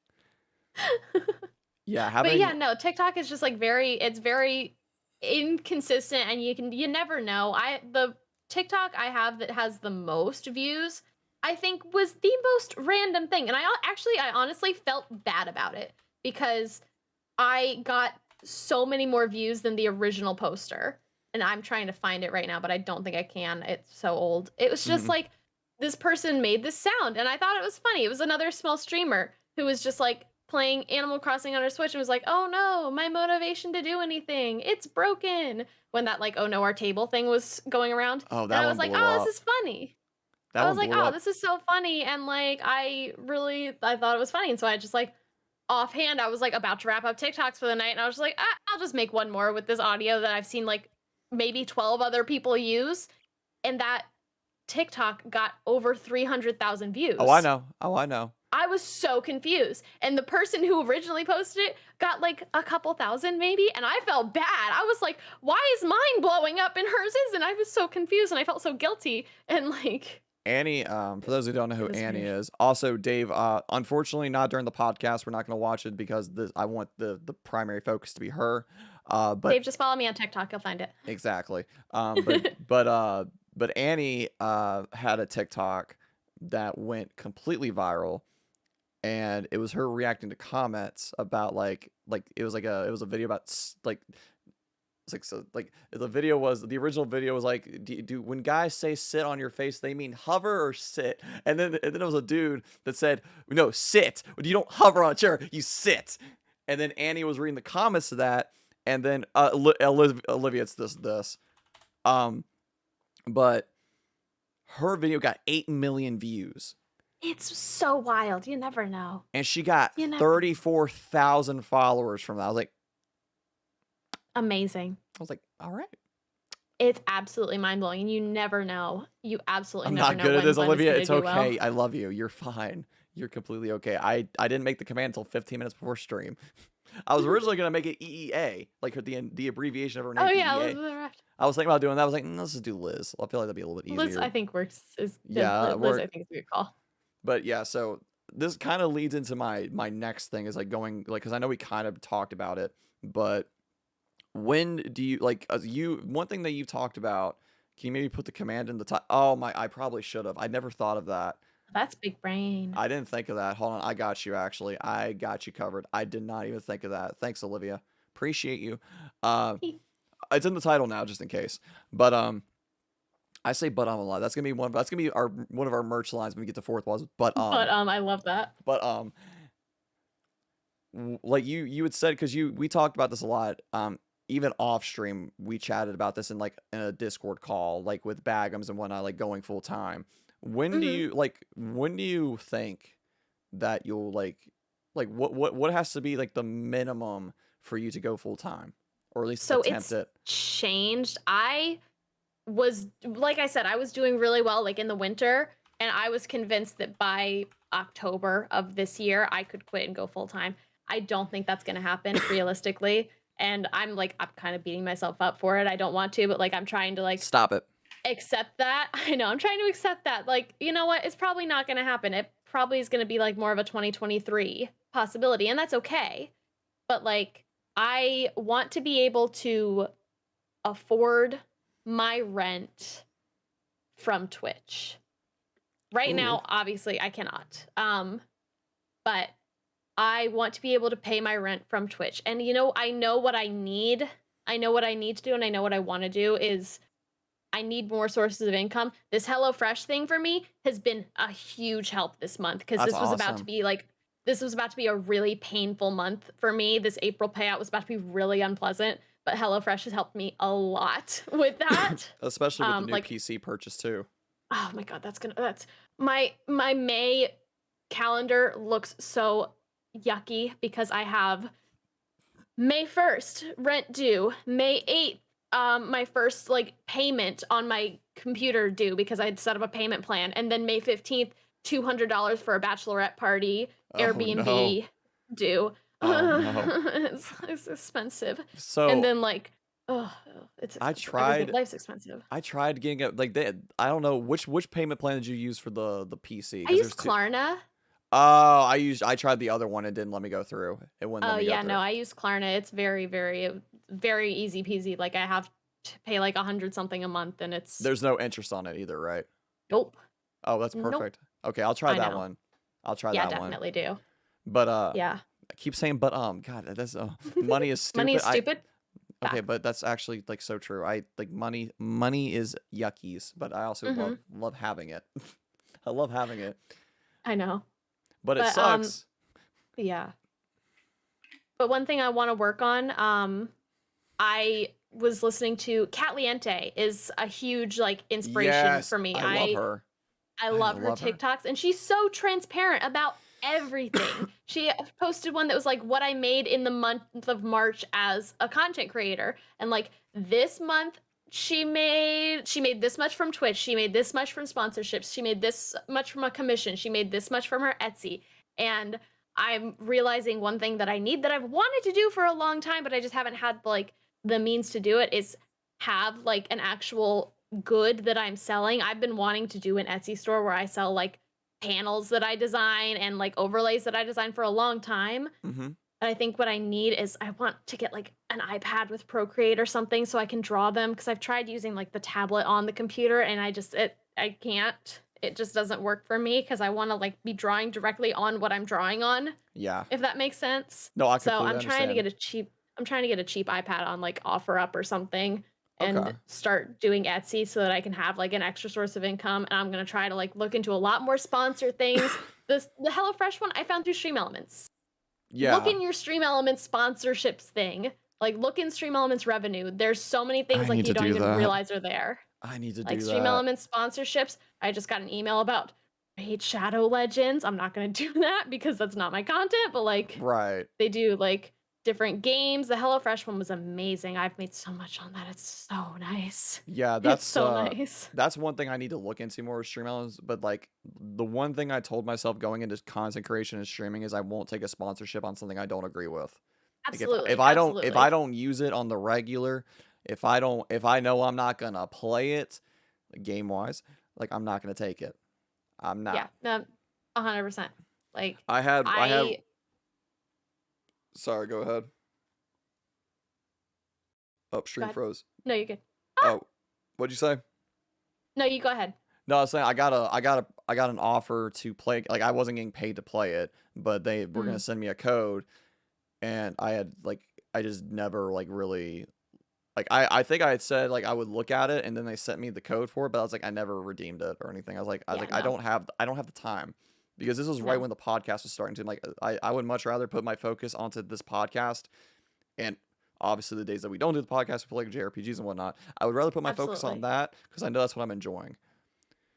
Yeah, But yeah, having no. TikTok is just like it's very inconsistent, and you never know. The TikTok I have that has the most views, I think was the most random thing. And I honestly felt bad about it because I got so many more views than the original poster. And I'm trying to find it right now, but I don't think I can. It's so old. It was just Mhm. like this person made this sound and I thought it was funny. It was another small streamer who was just like playing Animal Crossing on her Switch and was like, "Oh no, my motivation to do anything. It's broken." When that like, "Oh no, our table" thing was going around. Oh, And that I was one like, blew "Oh, up. this is funny." That I was one like, blew "Oh, up. this is so funny." And like I thought it was funny. And so I just like offhand, I was like about to wrap up TikToks for the night, and I was just like, I'll just make one more with this audio that I've seen like maybe 12 other people use. And that TikTok got over 300,000 Oh, I views. know. Oh, I know. I was so confused. And the person who originally posted it got like a couple thousand maybe. And I felt bad. I was like, why is mine blowing up and hers isn't? I was so confused and I felt so guilty. And like, Annie, for those who don't know it who was Annie weird. is, also Dave, unfortunately not during the podcast. We're not going to watch it because I want the primary focus to be her. But Dave, just follow me on TikTok. You'll find exactly. But it. but uh but Annie had a TikTok that went completely viral, and it was her reacting to comments about like it was a video about like it's like so like the original video was like do when guys say sit on your face they mean hover or sit, and then it was a dude that said no, sit, you don't hover on a chair, you sit. And then Annie was reading the comments to that, and then Olivia, it's this um but her video got 8 million views, It's so wild. You never know. and she got You never 34,000 followers from that. Amazing. I was like, all right. It's absolutely mind-blowing, and you never know. You absolutely I'm never not know good at when this, one is Olivia. gonna It's do well. okay. I love you. You're fine. You're completely okay. I didn't make the command until 15 minutes before stream. I was originally gonna make it EEA, like the abbreviation of her Oh, name, yeah, EEA. ElizabethEverAfter. I was thinking about doing that. I was like, let's just do Liz. I feel like that'd be a little bit Liz, I easier. think works is good. Yeah, Liz, work. I think is a good call. But yeah, so this kind of leads into my next thing is like going like because I know we kind of talked about it, but when do you like one thing that you've talked about? Can you maybe put the command in the top? Oh my, I probably should have. I never thought of that. That's big brain. I didn't think of that. Hold on, I got you actually. I got you covered. I did not even think of that. Thanks, Olivia. Appreciate you. Uh, it's in the title now, just in case. But I say but a lot. That's gonna be one of our merch lines when we get to fourth was But, I love that. but like you had said because we talked about this a lot. Even off stream, we chatted about this in a Discord call, like with Bagums and whatnot, like going full time. Mhm. When do you think that you'll what has to be like the minimum for you to go full time, or at least So attempt it's it? changed. I was like I said, I was doing really well, like, in the winter, and I was convinced that by October of this year, I could quit and go full time. I don't think that's gonna happen realistically, and I'm kinda beating myself up for it. I don't want to, but, like, I'm trying to, like, Stop it. accept that. I know, I'm trying to accept that, like, you know what? It's probably not gonna happen. It probably is gonna be, like, more of a 2023 possibility, and that's okay, but, like, I want to be able to afford my rent from Twitch. Right Ooh. now, obviously, I cannot. But I want to be able to pay my rent from Twitch. And you know, I know what I need. I know what I need to do, and I know what I want to do is I need more sources of income. This HelloFresh thing for me has been a huge help this month because That's awesome. this was about to be a really painful month for me. This April payout was about to be really unpleasant, but HelloFresh has helped me a lot with that. Especially with the new Like, PC purchase too. oh my god, that's my May calendar looks so yucky because I have May 1st rent due, May 8th my first like payment on my computer due because I had set up a payment plan, and then May 15th $200 for a bachelorette party Oh no. Airbnb due. Oh no. It's expensive. And So then like oh, it's I expensive. Everything tried life's expensive. I tried getting it like I don't know which payment plan did you use for the PC I because use there's two. Klarna. Oh, I tried the other one. It didn't let me go through. It wouldn't let Oh me go yeah, through. no, I use Klarna. It's very, very, very easy peasy. Like I have pay like 100 something a month, and it's There's no interest on it either, right? nope, Oh, that's nope. perfect. Okay, I'll try I that know. one. I'll try Yeah, that one. definitely do. But Yeah. I keep saying but God, that's money is Money stupid. is stupid. Okay, Facts. but that's actually like so true. I like money is yuckies, but I also Mm-hmm. love having it. I love having it, I know. but it But sucks. yeah. But one thing I want to work on, I was listening to Cat Liente is a huge like inspiration Yes, for me. I love her. I I love her love her. TikToks, and she's so transparent about everything. She posted one that was like what I made in the month of March as a content creator, and like this month she made this much from Twitch, she made this much from sponsorships, she made this much from a commission, she made this much from her Etsy, and I'm realizing one thing that I need that I've wanted to do for a long time, but I just haven't had like the means to do it is have like an actual good that I'm selling. I've been wanting to do an Etsy store where I sell like panels that I design and like overlays that I design for a long time. Mm-hmm. But I think what I need is I want to get like an iPad with Procreate or something so I can draw them because I've tried using like the tablet on the computer and I can't. It just doesn't work for me because I want to like be drawing directly on what I'm drawing on, Yeah. if that makes sense. No, I So completely understand. I'm trying to get a cheap iPad on like OfferUp or something and Okay. start doing Etsy so that I can have like an extra source of income. And I'm gonna try to like look into a lot more sponsor things. The HelloFresh one I found through Stream Elements. Look Yeah. in your Stream Elements sponsorships thing. Like look in Stream Elements revenue. There's so many I things like need you to don't do even that. realize are there. I need to Like do Stream that. Elements sponsorships. I just got an email about Raid Shadow Legends. I'm not gonna do that because that's not my content, but like Right. they do like different games. The HelloFresh one was amazing. I've made so much on that. It's so nice. Yeah, It's so nice. that's one thing I need to look into more with stream elements. But like the one thing I told myself going into content creation and streaming is I won't take a sponsorship on something I don't agree with. Like Absolutely. Absolutely. if I don't use it on the regular, if I know I'm not gonna play it game wise, like I'm not gonna take it. I'm Yeah. not. No, 100%. Like I had I sorry, go ahead. Oh, go stream ahead. froze. No, you're good. Oh, what'd you say? No, you go ahead. No, I was saying I got an offer to play. Like I wasn't getting paid to play it, but they were gonna Mm. send me a code, and I had like I just never like really like I think I had said like I would look at it, and then they sent me the code for it, but I was like I never redeemed it or anything. I was Yeah, like no. I don't have the time because this was right No. when the podcast was starting to like I would much rather put my focus onto this podcast and. Obviously, the days that we don't do the podcast, we play like JRPGs and whatnot. I would rather put my focus on Absolutely. that because I know that's what I'm enjoying.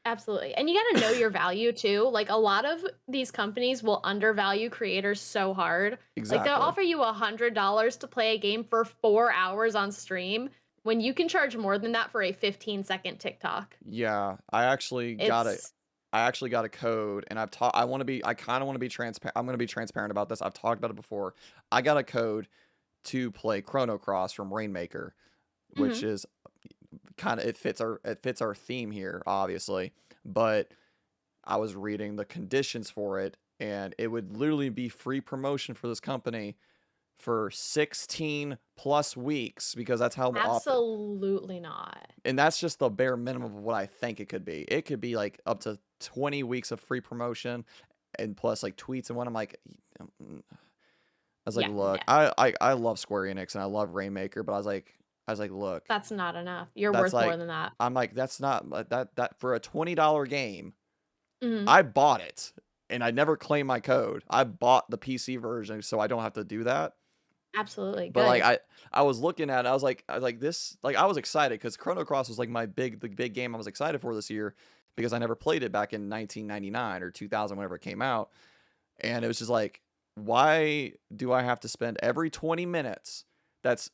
Absolutely. And you got to know your value too. Like a lot of these companies will undervalue creators so hard. Like they'll Exactly. offer you $100 to play a game for 4 hours on stream when you can charge more than that for a 15-second TikTok. Yeah, It's I actually got a code and I kind of want to be transparent. I'm going to be transparent about this. I've talked about it before. I got a code to play Chrono Cross from Rainmaker, which mhm. is kind of it fits our theme here obviously, but I was reading the conditions for it and it would literally be free promotion for this company for 16 plus weeks because that's how often. Absolutely not. And that's just the bare minimum of what I think it could be. It could be like up to 20 weeks of free promotion and plus like tweets and what I'm like mm, I was like, Yeah, no. look, I love Square Enix and I love Rainmaker, but I was like, look, That's not enough. You're that's worth more like than that. I'm like, that's not that for a $20 game, Mhm. I bought it and I never claimed my code. I bought the PC version so I don't have to do that. Absolutely. But like Good. I was looking at it, I was like this like I was excited because Chrono Cross was like the big game I was excited for this year because I never played it back in 1999 or 2000 whenever it came out. And it was just like, why do I have to spend every 20 minutes? That's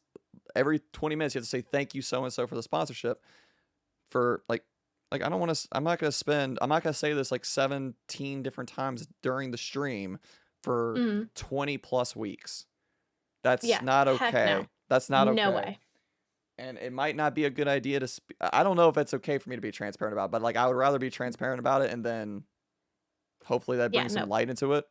every 20 minutes you have to say thank you so and so for the sponsorship for like I don't want to I'm not going to say this like 17 different times during the stream for Mhm. 20 plus weeks. That's Yeah. not Heck no. okay. That's not No okay. way. And it might not be a good idea to I don't know if it's okay for me to be transparent about, but like I would rather be transparent about it and then hopefully that Yeah, brings some no. light into it.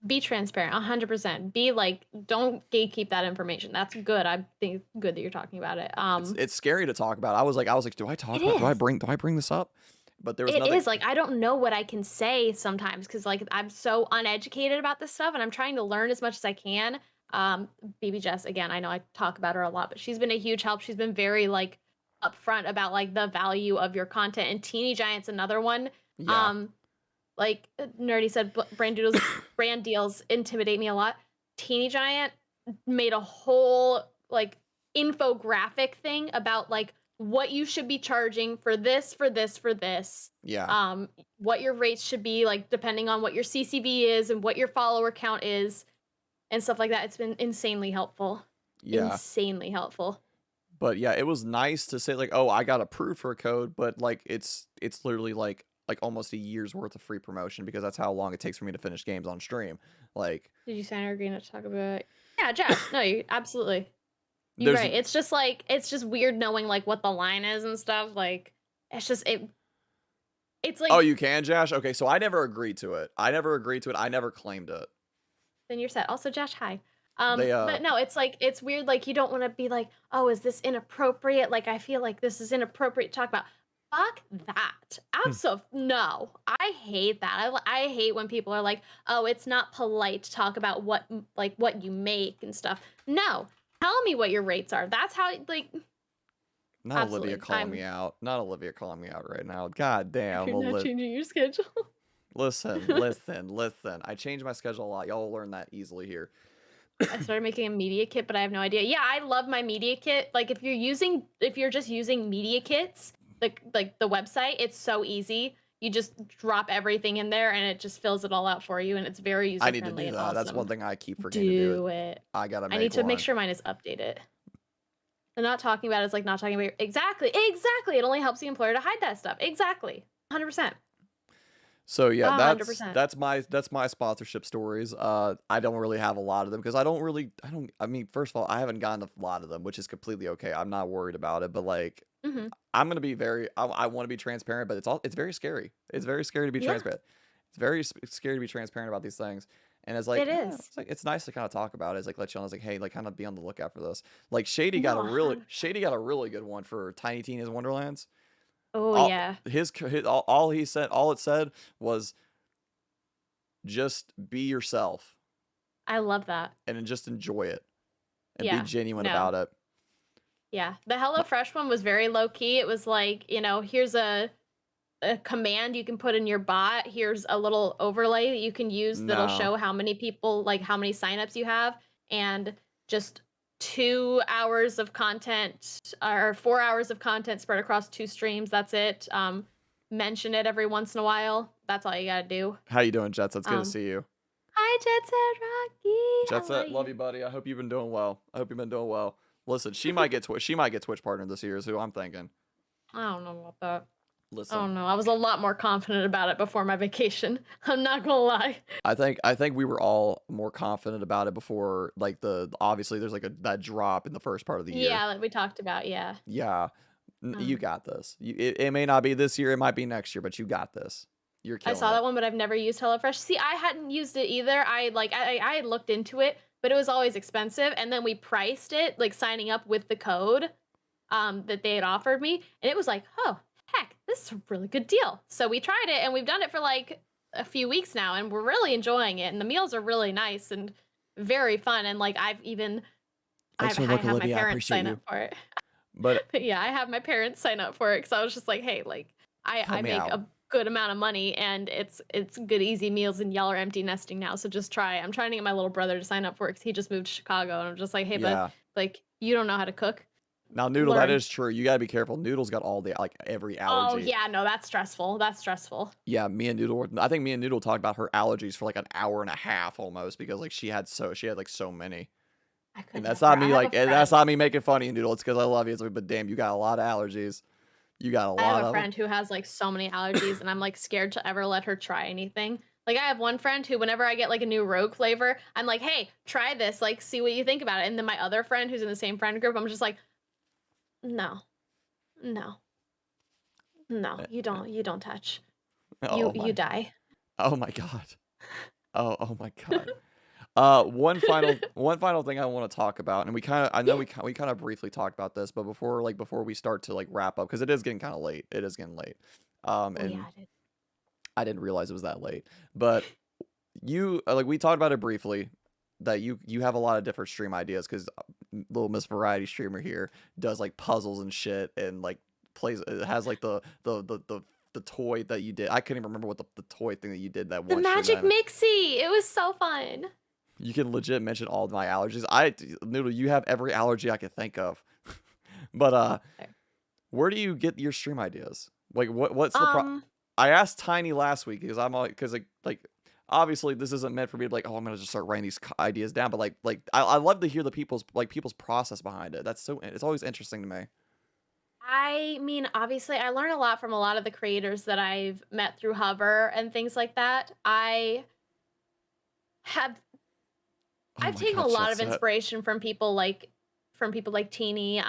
Be transparent, 100%. Be like, don't gatekeep that information. That's good. I think it's good that you're talking about it. It's scary to talk about. I was like, do I It talk about? is. Do I bring this up? But there was It nothing. is like I don't know what I can say sometimes because like I'm so uneducated about this stuff and I'm trying to learn as much as I can. BB Jess, again, I know I talk about her a lot, but she's been a huge help. She's been very like upfront about like the value of your content. And Teeny Giant's another one. Yeah, Um, like Nerdy said, brand deals intimidate me a lot. Teeny Giant made a whole like infographic thing about like what you should be charging for this, for this, for this. yeah, What your rates should be like depending on what your CCV is and what your follower count is and stuff like that. It's been insanely helpful. yeah. Insanely helpful. But yeah, it was nice to say like, oh, I got approved for a code, but like it's literally like almost a year's worth of free promotion because that's how long it takes for me to finish games on stream. Like Did you sign or agree not to talk about it? Yeah, Josh. No, you absolutely. You're there's right. It's just like it's just weird knowing like what the line is and stuff. Like it's just it's oh, like you can, Josh? Okay, so I never agreed to it. I never agreed to it. I never claimed it. then you're set. Also, Josh, hi. They But no, it's like it's weird. Like you don't want to be like, oh, is this inappropriate? Like I feel like this is inappropriate to talk about. Fuck that. Absolutely no. I hate that. I hate when people are like, oh, it's not polite to talk about like what you make and stuff. No, tell me what your rates are. That's how like not Olivia absolutely. calling me out. Not Olivia calling me out right now. God damn, You're not changing your schedule. listen. I change my schedule a lot. Y'all will learn that easily here. I started making a media kit, but I have no idea. Yeah, I love my media kit. Like if you're just using media kits, like the website, it's so easy. You just drop everything in there and it just fills it all out for you and it's very I user need to friendly do and that. That's one awesome. thing I keep forgetting to do. Do it. I gotta I need make to make one. sure mine is updated. And not talking about it is like not talking about exactly. It only helps the employer to hide that stuff. Exactly. 100%. So yeah, 100%. that's my sponsorship stories. I don't really have a lot of them because I mean, first of all, I haven't gotten a lot of them, which is completely okay. I'm not worried about it, but like Hmm. I'm gonna be I want to be transparent, but it's very scary. It's very scary to be Yeah, transparent. It's very scary to be transparent about these things. And it's like, it yeah, is. it's like it's nice to kind of talk about it. It's like let you know, it's like, hey, like kind of be on the lookout for this. Like No, 100%. Shady got a really good one for Tiny Tina's Wonderlands. Oh All yeah. all he said, all it said was just be yourself I love that. and then just enjoy it and be Yeah. genuine No. about it. Yeah, the No- HelloFresh one was very low key. It was like, here's a command you can put in your bot. Here's a little overlay that you can use that'll No. show how many people, like how many signups you have, and just 2 hours of content or 4 hours of content spread across two streams. That's it. Mention it every once in a while. That's all you gotta do. How you doing, Jets? It's good to Um, see you. Hi, Jet Set Rocky. How are Jetset, love you? you, buddy. I hope you've been doing well. I hope you've been doing well. Listen, she might get Twitch partner this year is who I'm thinking. I don't know about that. Oh Listen, no, I was a lot more confident about it before my vacation. I'm not gonna lie. I think we were all more confident about it before like obviously there's like that drop in the first part of the year. Yeah, like we talked about, yeah. Yeah. You Um, got this. It may not be this year, it might be next year, but you got this. You're I killing saw it. that one, but I've never used HelloFresh. See, I hadn't used it either. I had looked into it, but it was always expensive. And then we priced it, like signing up with the code that they had offered me, and it was like, oh heck, this is a really good deal. So we tried it, and we've done it for like a few weeks now, and we're really enjoying it. And the meals are really nice and very fun. And like Thanks for the I look, have my Olivia. I parents appreciate sign you. up for it. But But yeah, I have my parents sign up for it because I was just like, hey, like help I me make out. a good amount of money and it's good easy meals and y'all are empty nesting now, so just try. I'm trying to get my little brother to sign up for it because he just moved to Chicago and I'm just like, hey, bud, Yeah. like you don't know how to cook, Now, Noodle, that learn. is true. You gotta be careful. Noodle's got all the like every Oh allergy. yeah, no, that's stressful. That's stressful. Yeah, I think me and Noodle talked about her allergies for like an hour and a half almost because like she had like so many. I And could that's never. not I me have a like and that's friend. not me making fun of you, Noodle. It's because I love you. It's like, but damn, you got a lot of allergies. You got a I lot have a of them. friend who has like so many allergies and I'm like scared to ever let her try anything. Like I have one friend who whenever I get like a new rogue flavor, I'm like, "Hey, try this, like see what you think about it." And then my other friend who's in the same friend group, I'm just like, "No. No. No. Eh, You don't touch. Oh You my. die." Oh my God. Oh my god. One final thing I want to talk about, and I know Yeah. we kind of briefly talked about this, but before we start to like wrap up, because it is getting kind of late. It is getting late. Oh yeah, And I did. I didn't realize it was that late. But like we talked about it briefly, that you have a lot of different stream ideas because little Miss Variety streamer here does like puzzles and shit and like plays. It has like the toy that you did. I couldn't even remember what the toy thing that you did that The one stream magic that mixie. It was so fun. you can legit mention all of my allergies. Noodle, you have every allergy I could think of. But There. where do you get your stream ideas? Like what's the Um, I asked Tiny last week because I'm because like obviously this isn't meant for me to like, oh, I'm gonna just start writing these ideas down, but I love to hear the people's process behind it. It's always interesting to me. I mean, obviously, I learned a lot from a lot of the creators that I've met through Hover and things like that. Have Oh I've my taken a god, lot Jet of Set. inspiration from people like Teeny.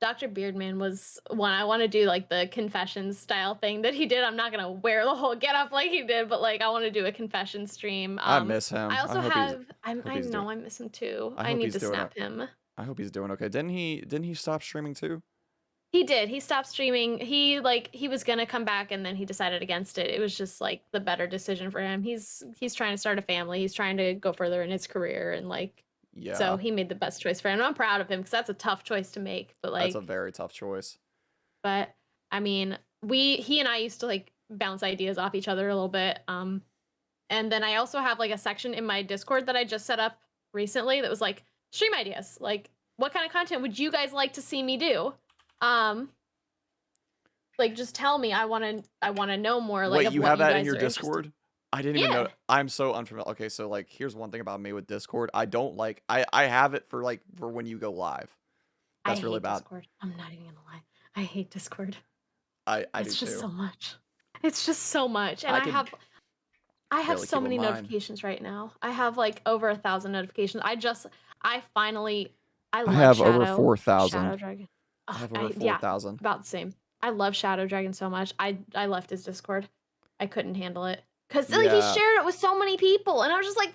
Dr. Beardman was one. I want to do like the confessions style thing that he did. I'm not gonna wear the whole get up like he did, but like I want to do a confession stream. I miss I him. also have. Hope I he's doing know I miss him too. I I hope need he's to doing snap him. I hope he's doing okay. Didn't he stop streaming too? He did. He stopped streaming. He was gonna come back and then he decided against it. It was just like the better decision for him. He's trying to start a family. He's trying to go further in his career and like so Yeah. he made the best choice for him. And I'm proud of him because that's a tough choice to make. That's a very tough choice. But I mean, he and I used to like bounce ideas off each other a little bit. And then I also have like a section in my Discord that I just set up recently that was like stream ideas. Like, what kind of content would you guys like to see me do? Um, like just tell me. I wanna know more like Wait, of you what have you that in guys your are interested. Discord? I didn't even know. Yeah. I'm so unfamiliar. Okay, so like here's one thing about me with Discord. I don't like I have it for like for when you go live. I That's really hate bad. Discord. I'm not even gonna lie. I hate Discord. I do It's just too. so much. It's just so much. And I I can have I have barely so keep on many mine. notifications right now. I have like over 1,000 notifications. I finally, I I love have over Shadow 4,000. Dragon. I Ugh, have over yeah, 4,000. about the same. I love Shadow Dragon so much. I left his Discord. I couldn't handle it because like he Yeah. shared it with so many people, and I was just like,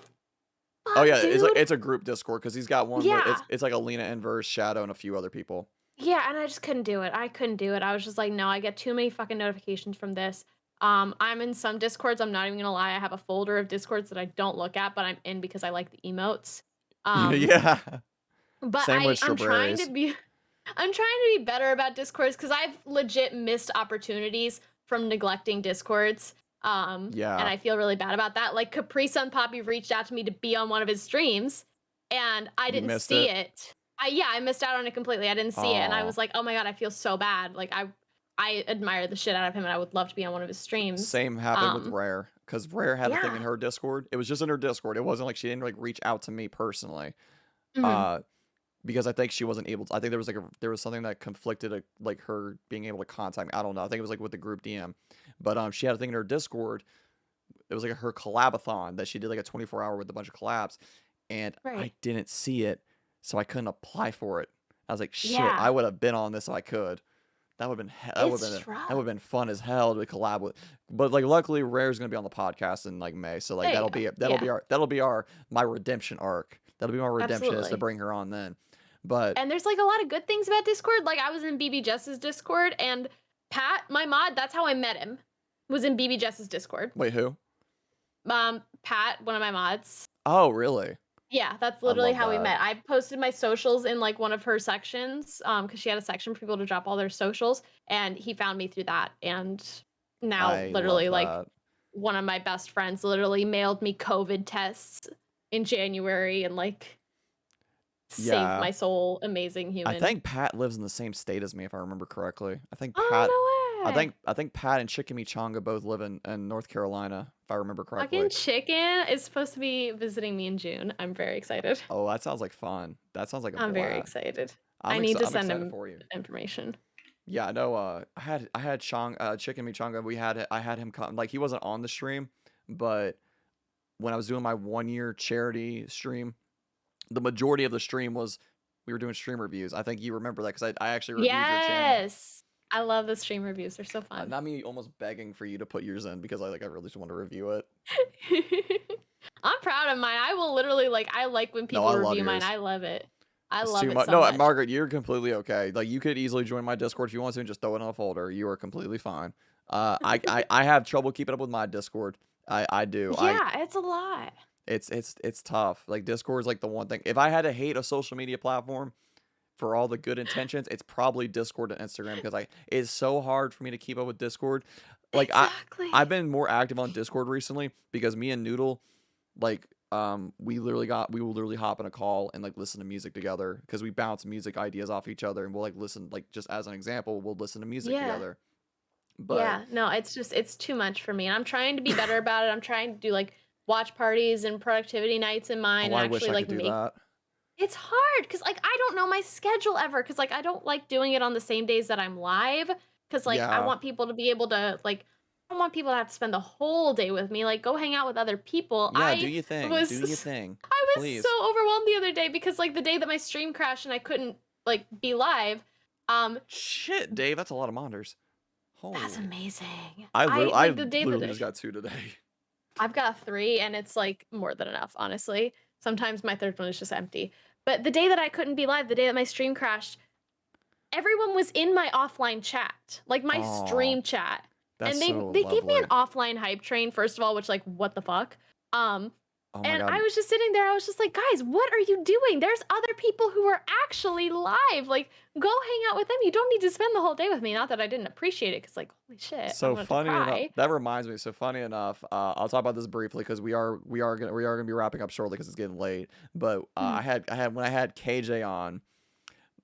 Oh fuck, yeah, dude. it's a group Discord because he's got one with Yeah, it's like Alina Inverse, Shadow, and a few other people. yeah, and I just couldn't do it. I couldn't do it. I was just like, no, I get too many fucking notifications from this. I'm in some Discords. I'm not even gonna lie. I have a folder of Discords that I don't look at, but I'm in because I like the emotes. Um, Yeah. But Same with I'm trying to strawberries. be I'm trying to be better about Discords because I've legit missed opportunities from neglecting Discords. And Yeah. I feel really bad about that. Like Capri Sun Poppy reached out to me to be on one of his streams, and I You didn't missed see it. it. I missed out on it completely. I didn't see it, and I Oh. was like, oh my god, I feel so bad. Like I admire the shit out of him, and I would love to be on one of his streams. Same happened with Rare because Rare had the thing in Yeah. her Discord. It was just in her Discord. It wasn't like she didn't like reach out to me personally. Mhm. Uh, because I think she wasn't able to. I think there was there was something that conflicted like her being able to contact me. I don't know. I think it was like with the group DM, but she had a thing in her Discord. It was like her collabathon that she did like a 24-hour with a bunch of collabs, and I Right. didn't see it, so I couldn't apply for it. I was like, shit, Yeah. I would have been on this if I could. That would have been It's that would rough. have been fun as hell to collab with. But like luckily Rare's gonna be on the podcast in like May. So like There you go. Yeah. that'll be our my redemption arc. That'll be my redemption is to Absolutely. bring her on then. But And there's like a lot of good things about Discord. Like I was in BB Jess's Discord and Pat, my mod, that's how I met him. Was in BB Jess's Discord. wait, who? Pat, one of my mods. Oh, really? Yeah, that's I literally love how we that. met. I posted my socials in like one of her sections because she had a section for people to drop all their socials, and he found me through that. And now, I love literally, like that. one of my best friends literally mailed me COVID tests in January and like saved Yeah. my soul. Amazing I human. think Pat lives in the same state as me if I remember correctly. Oh no way! I think Pat and Chickamauga both live in North Carolina if I remember Fucking correctly. Chicken is supposed to be visiting me in June. I'm very excited. Oh, that sounds like fun. That sounds like a I'm very blast. excited. I need to I'm send excited him for you. information. Yeah, I know. I had Chicken Michanga. I had him come. Like he wasn't on the stream, but when I was doing my 1 year charity stream, the majority of the stream was we were doing stream reviews. I think you remember that because I actually reviewed your channel. Yes. I love the stream reviews. They're so fun. Not me almost begging for you to put yours in because I really just want to review it. I'm proud of mine. I will literally I like when No, people I love review mine. yours. I love it. I It's love too it much. so No, much. Margaret, you're completely okay. Like you could easily join my Discord if you want to and just throw it in a folder. You are completely fine. I have trouble keeping up with my Discord. I do. Yeah, it's a lot. It's tough. Like Discord's like the one thing. If I had to hate a social media platform for all the good intentions, it's probably Discord and Instagram because it's so hard for me to keep up with Discord. Like Exactly. I've been more active on Discord recently because me and Noodle, like we will literally hop in a call and like listen to music together because we bounce music ideas off each other and we'll like listen, like just as an example, we'll listen to music Yeah. together. But Yeah. No, it's too much for me. And I'm trying to be better about it. I'm trying to do watch parties and productivity nights in mine oh, and I wish actually I could do make that. it's hard because I don't know my schedule ever because I don't like doing it on the same days that I'm live because I Yeah. want people to be able to I don't want people to have to spend the whole day with me. Like go hang out with other people. Yeah, do your thing. Do Was your thing. I was so Please. overwhelmed the other day because the day that my stream crashed and I couldn't be live. Shit, Dave, that's a lot of monitors. That's Holy. amazing. I The day that literally just got 2 today. I've got 3 and it's more than enough, honestly. Sometimes my third one is just empty. But the day that I couldn't be live, the day that my stream crashed, everyone was in my offline chat, my Oh, stream chat. that's And so they gave me an lovely. offline hype train, first of all, which what the fuck? Oh my And I god. was just sitting there, I was just like, guys, what are you doing? There's other people who are actually live. Go hang out with them. You don't need to spend the whole day with me. Not that I didn't appreciate it, because holy shit, I So wanted to funny enough, cry. that reminds me. So funny enough, I'll talk about this briefly because we are gonna be wrapping up shortly because it's getting late. But Mhm. when I had KJ on,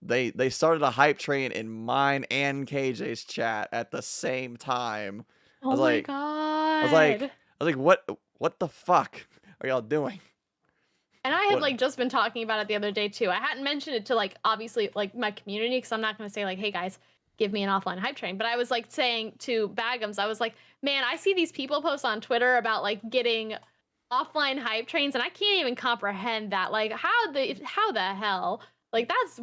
they started a hype train in mine and KJ's chat at the same time. I Oh was my like, I was like, god. I was like, what the fuck are y'all doing? And I had What? just been talking about it the other day too. I hadn't mentioned it to obviously my community because I'm not going to say hey guys, give me an offline hype train. But I was saying to Bagums, I was like, man, I see these people post on Twitter about getting offline hype trains, and I can't even comprehend that. How the hell? That's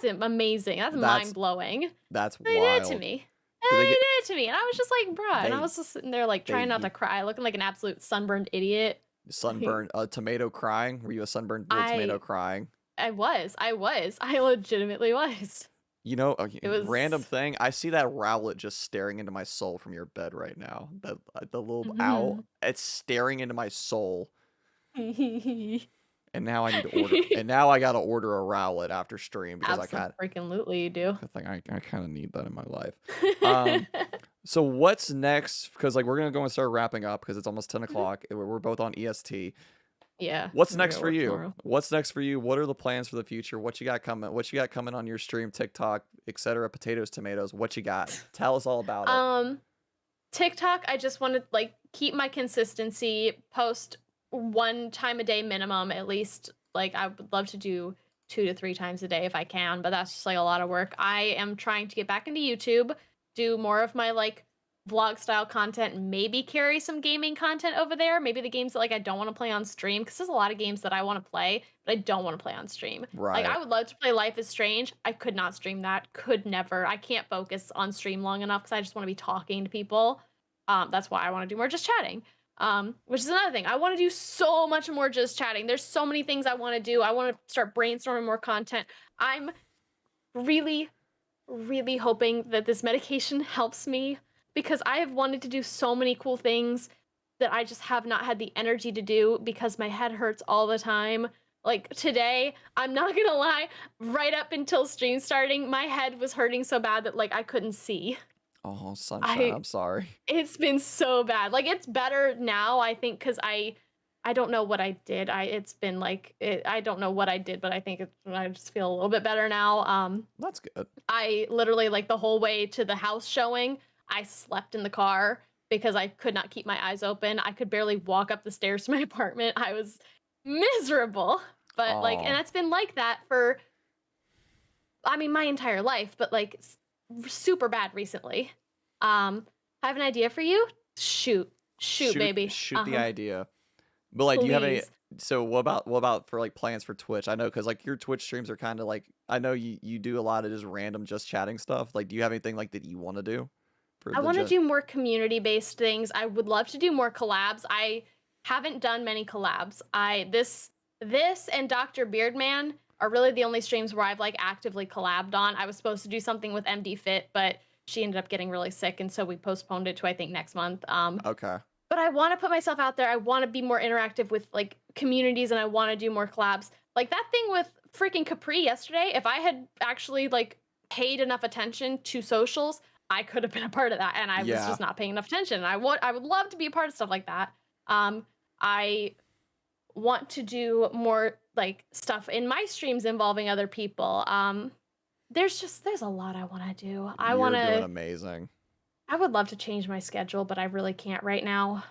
amazing. That's mind That's blowing. that's They did it to wild. me. Did they They get did it to me, and I was just like, bruh. And I they was just sitting there they trying not to cry, looking like an absolute sunburned idiot. sunburned a tomato crying? Were you a sunburned little tomato I crying? I legitimately was. You know, okay, It random was thing. I see that rowlet just staring into my soul from your bed right now. That the little owl, Mhm. it's staring into my soul. And now I need to order. And now I gotta order a rowlet after stream because Absolutely you do. I think I kind of need that in my life. Um, so what's next? Because we're gonna go and start wrapping up because it's almost 10 o'clock. We're both on EST. Yeah, What's I next gotta for work you? tomorrow. What's next for you? What are the plans for the future? What you got coming? What you got coming on your stream, TikTok, etc. Potatoes, tomatoes. What you got? Tell us all about it. Um, TikTok, I just want to keep my consistency, post 1 time a day minimum at least. I would love to do 2 to 3 times a day if I can, but that's just a lot of work. I am trying to get back into YouTube, do more of my vlog style content, maybe carry some gaming content over there. Maybe the games that I don't want to play on stream because there's a lot of games that I want to play, but I don't want to play on stream. Right. I would love to play Life is Strange. I could not stream that. Could never. I can't focus on stream long enough because I just want to be talking to people. That's why I want to do more just chatting. Which is another thing. I want to do so much more just chatting. There's so many things I want to do. I want to start brainstorming more content. I'm really, really hoping that this medication helps me because I have wanted to do so many cool things that I just have not had the energy to do because my head hurts all the time. Today, I'm not gonna lie, right up until stream starting, my head was hurting so bad that I couldn't see. Oh, sunshine. I I'm sorry. It's been so bad. It's better now, I think, because I don't know what I did. It's been I don't know what I did, but I think I just feel a little bit better now. That's good. I literally the whole way to the house showing, I slept in the car because I could not keep my eyes open. I could barely walk up the stairs to my apartment. I was miserable. But and Oh, it's been like that for my entire life, but super bad recently. I have an idea for you. Shoot, shoot baby. shoot the idea. But like, do you have any? Please. So what about for like plans for Twitch? I know because like your Twitch streams are kind of like I know you do a lot of just random just chatting stuff. Like, do you have anything like that you want to do for I the want to just? do more community-based things. I would love to do more collabs. I haven't done many collabs. This and Dr. Beardman are really the only streams where I've like actively collabed on. I was supposed to do something with MD Fit, but she ended up getting really sick, and so we postponed it to I think next month. Okay. But I want to put myself out there. I want to be more interactive with like communities, and I want to do more collabs. Like that thing with freaking Capri yesterday. If I had actually like paid enough attention to socials, I could have been a part of that, and I was Yeah. just not paying enough attention. I would love to be a part of stuff like that. I want to do more like stuff in my streams involving other people. There's a lot I want to do. You're doing amazing. I would love to change my schedule, but I really can't right now.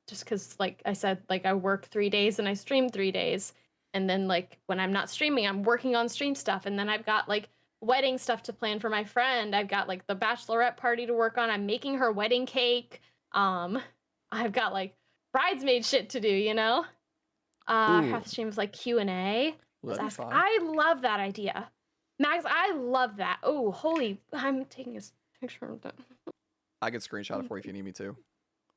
Just because, like I said, like I work 3 days and I stream 3 days, and then like when I'm not streaming, I'm working on stream stuff, and then I've got like wedding stuff to plan for my friend. I've got like the bachelorette party to work on. I'm making her wedding cake. I've got like bridesmaid shit to do. Ooh, Have streams like Q&A. well, Let's that'd be ask. fine. I love that idea, Max. I love that. Oh, holy! I'm taking a picture of that. I can screenshot it for you if you need me to.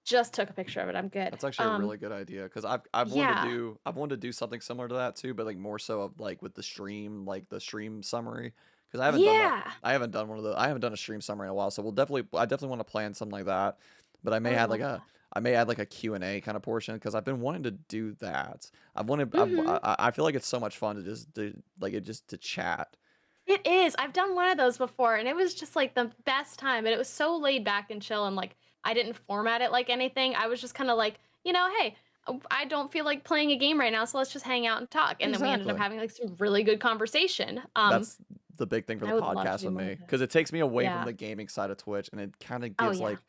Just took a picture of it. I'm good. That's actually a really good idea because I've wanted to do something similar to that too, but like more so of like with the stream, like the stream summary. Because I haven't done that. I haven't done one of those. I haven't done a stream summary in a while, so I definitely want to plan something like that. But I may add like a Q&A kind of portion because I've been wanting to do that. I feel like it's so much fun to just to chat. It is. I've done one of those before, and it was just like the best time. And it was so laid back and chill, and like I didn't format it like anything. I was just kind of like, hey, I don't feel like playing a game right now, so let's just hang out and talk. And then we ended up having like some really good conversation. That's the big thing for the I would love to podcast do with more me of because it takes me away from Yeah. the gaming side of Twitch, and it kind of Oh, gives yeah. like,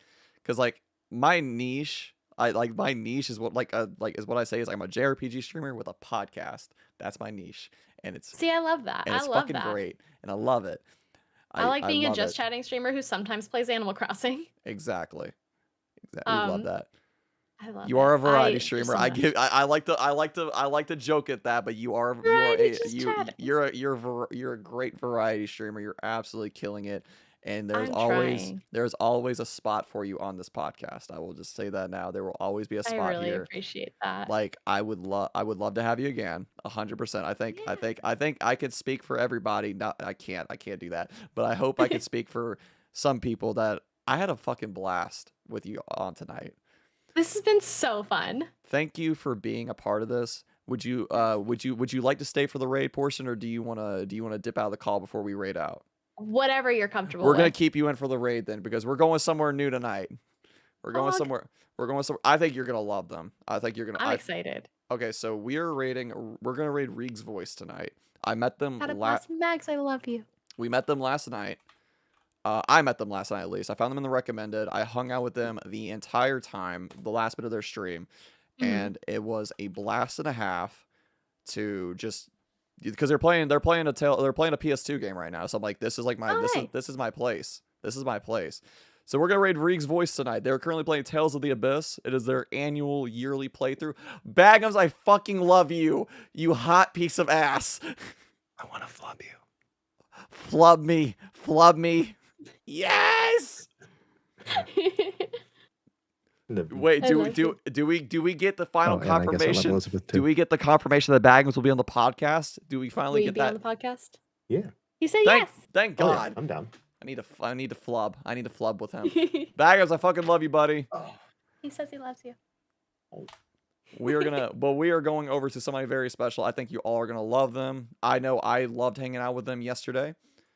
because like my niche, my niche is what is what I say is I'm a JRPG streamer with a podcast. That's my niche, and it's See, I love that. and I it's love fucking that. great, and I love it. I like being a love just it. chatting streamer who sometimes plays Animal Crossing. Exactly. We love that. I love You are a it. variety There's streamer. so much. I like to joke at that, but you're a great variety streamer. You're absolutely killing it. And I'm trying. there's always a spot for you on this podcast. I will just say that now. There will always be a I spot really here. appreciate that. Like I would love to have you again. 100%. I think I could speak for everybody. Not I can't do that. But I hope I could speak for some people that I had a fucking blast with you on tonight. This has been so fun. Thank you for being a part of this. Would you like to stay for the raid portion, or do you wanna dip out of the call before we raid out? Whatever you're comfortable We're gonna with. keep you in for the raid then because we're going somewhere new tonight. We're going Hog. somewhere. I think you're gonna love them. I think you're gonna. I'm excited. Okay, so we're gonna raid Reeg's Voice tonight. I met them Max, I love you. We met them last night. I met them last night at least. I found them in the recommended. I hung out with them the entire time, the last bit of their stream, and it was a blast and a half to just because they're playing a PS2 game right now. So I'm like, this is like my this is my place. This is my place. So we're gonna raid Reeg's Voice tonight. They're currently playing Tales of the Abyss. It is their annual yearly playthrough. Bagums, I fucking love you, you hot piece of ass. I want to flub you. Flub me. Yes. Wait, do we get the final confirmation? Do we get the confirmation that Bagums will be on the podcast? Do we finally get that? On the podcast? Yeah. He said yes. Thank God. I'm down. I need to flub. I need to flub with him. Bagums, I fucking love you, buddy. He says he loves you. We are going over to somebody very special. I think you all are gonna love them. I know I loved hanging out with them yesterday.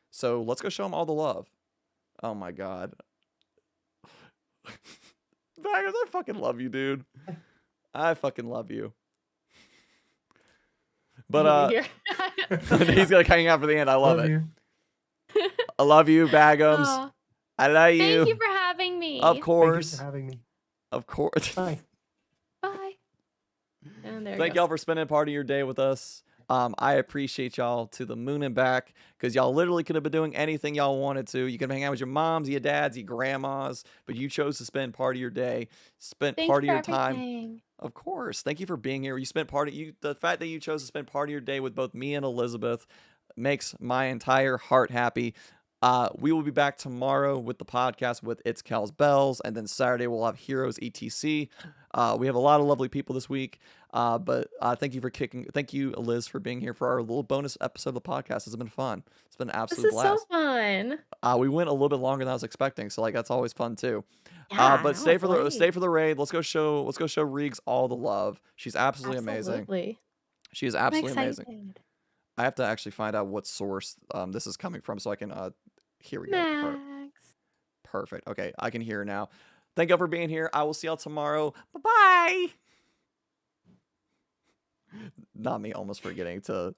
So let's go show them all the love. Oh my God. Bagums, I fucking love you, dude. I fucking love you. But he's gonna hang out for the end. I love it. I love you, Bagums. Aw. I love you. Thank you for having me. Of course. Thank you for having me. Of course. Bye. Bye. And there Thank y'all for spending part of your day with us. I appreciate y'all to the moon and back because y'all literally could have been doing anything y'all wanted to. You could hang out with your moms, your dads, your grandmas, but you chose to spend part of your day, spent Thank part you of for your time. everything. Of course. Thank you for being here. You spent part of you the fact that you chose to spend part of your day with both me and Elizabeth makes my entire heart happy. We will be back tomorrow with the podcast with It's Cal's Bells, and then Saturday we'll have Heroes ETC. We have a lot of lovely people this week. But thank you, Liz, for being here for our little bonus episode of the podcast. It's been fun. It's been an This absolute is so blast. fun. We went a little bit longer than I was expecting, so like that's always fun too. Yeah, But no, stay it's for the late. raid. Let's go show Reegs all the love. She's absolutely amazing. Absolutely. She is I'm absolutely amazing. excited. I have to actually find out what source this is coming from so I can here we go. Max. Perfect. Okay, I can hear her now. Thank y'all for being here. I will see y'all tomorrow. Bye-bye. Not me almost forgetting to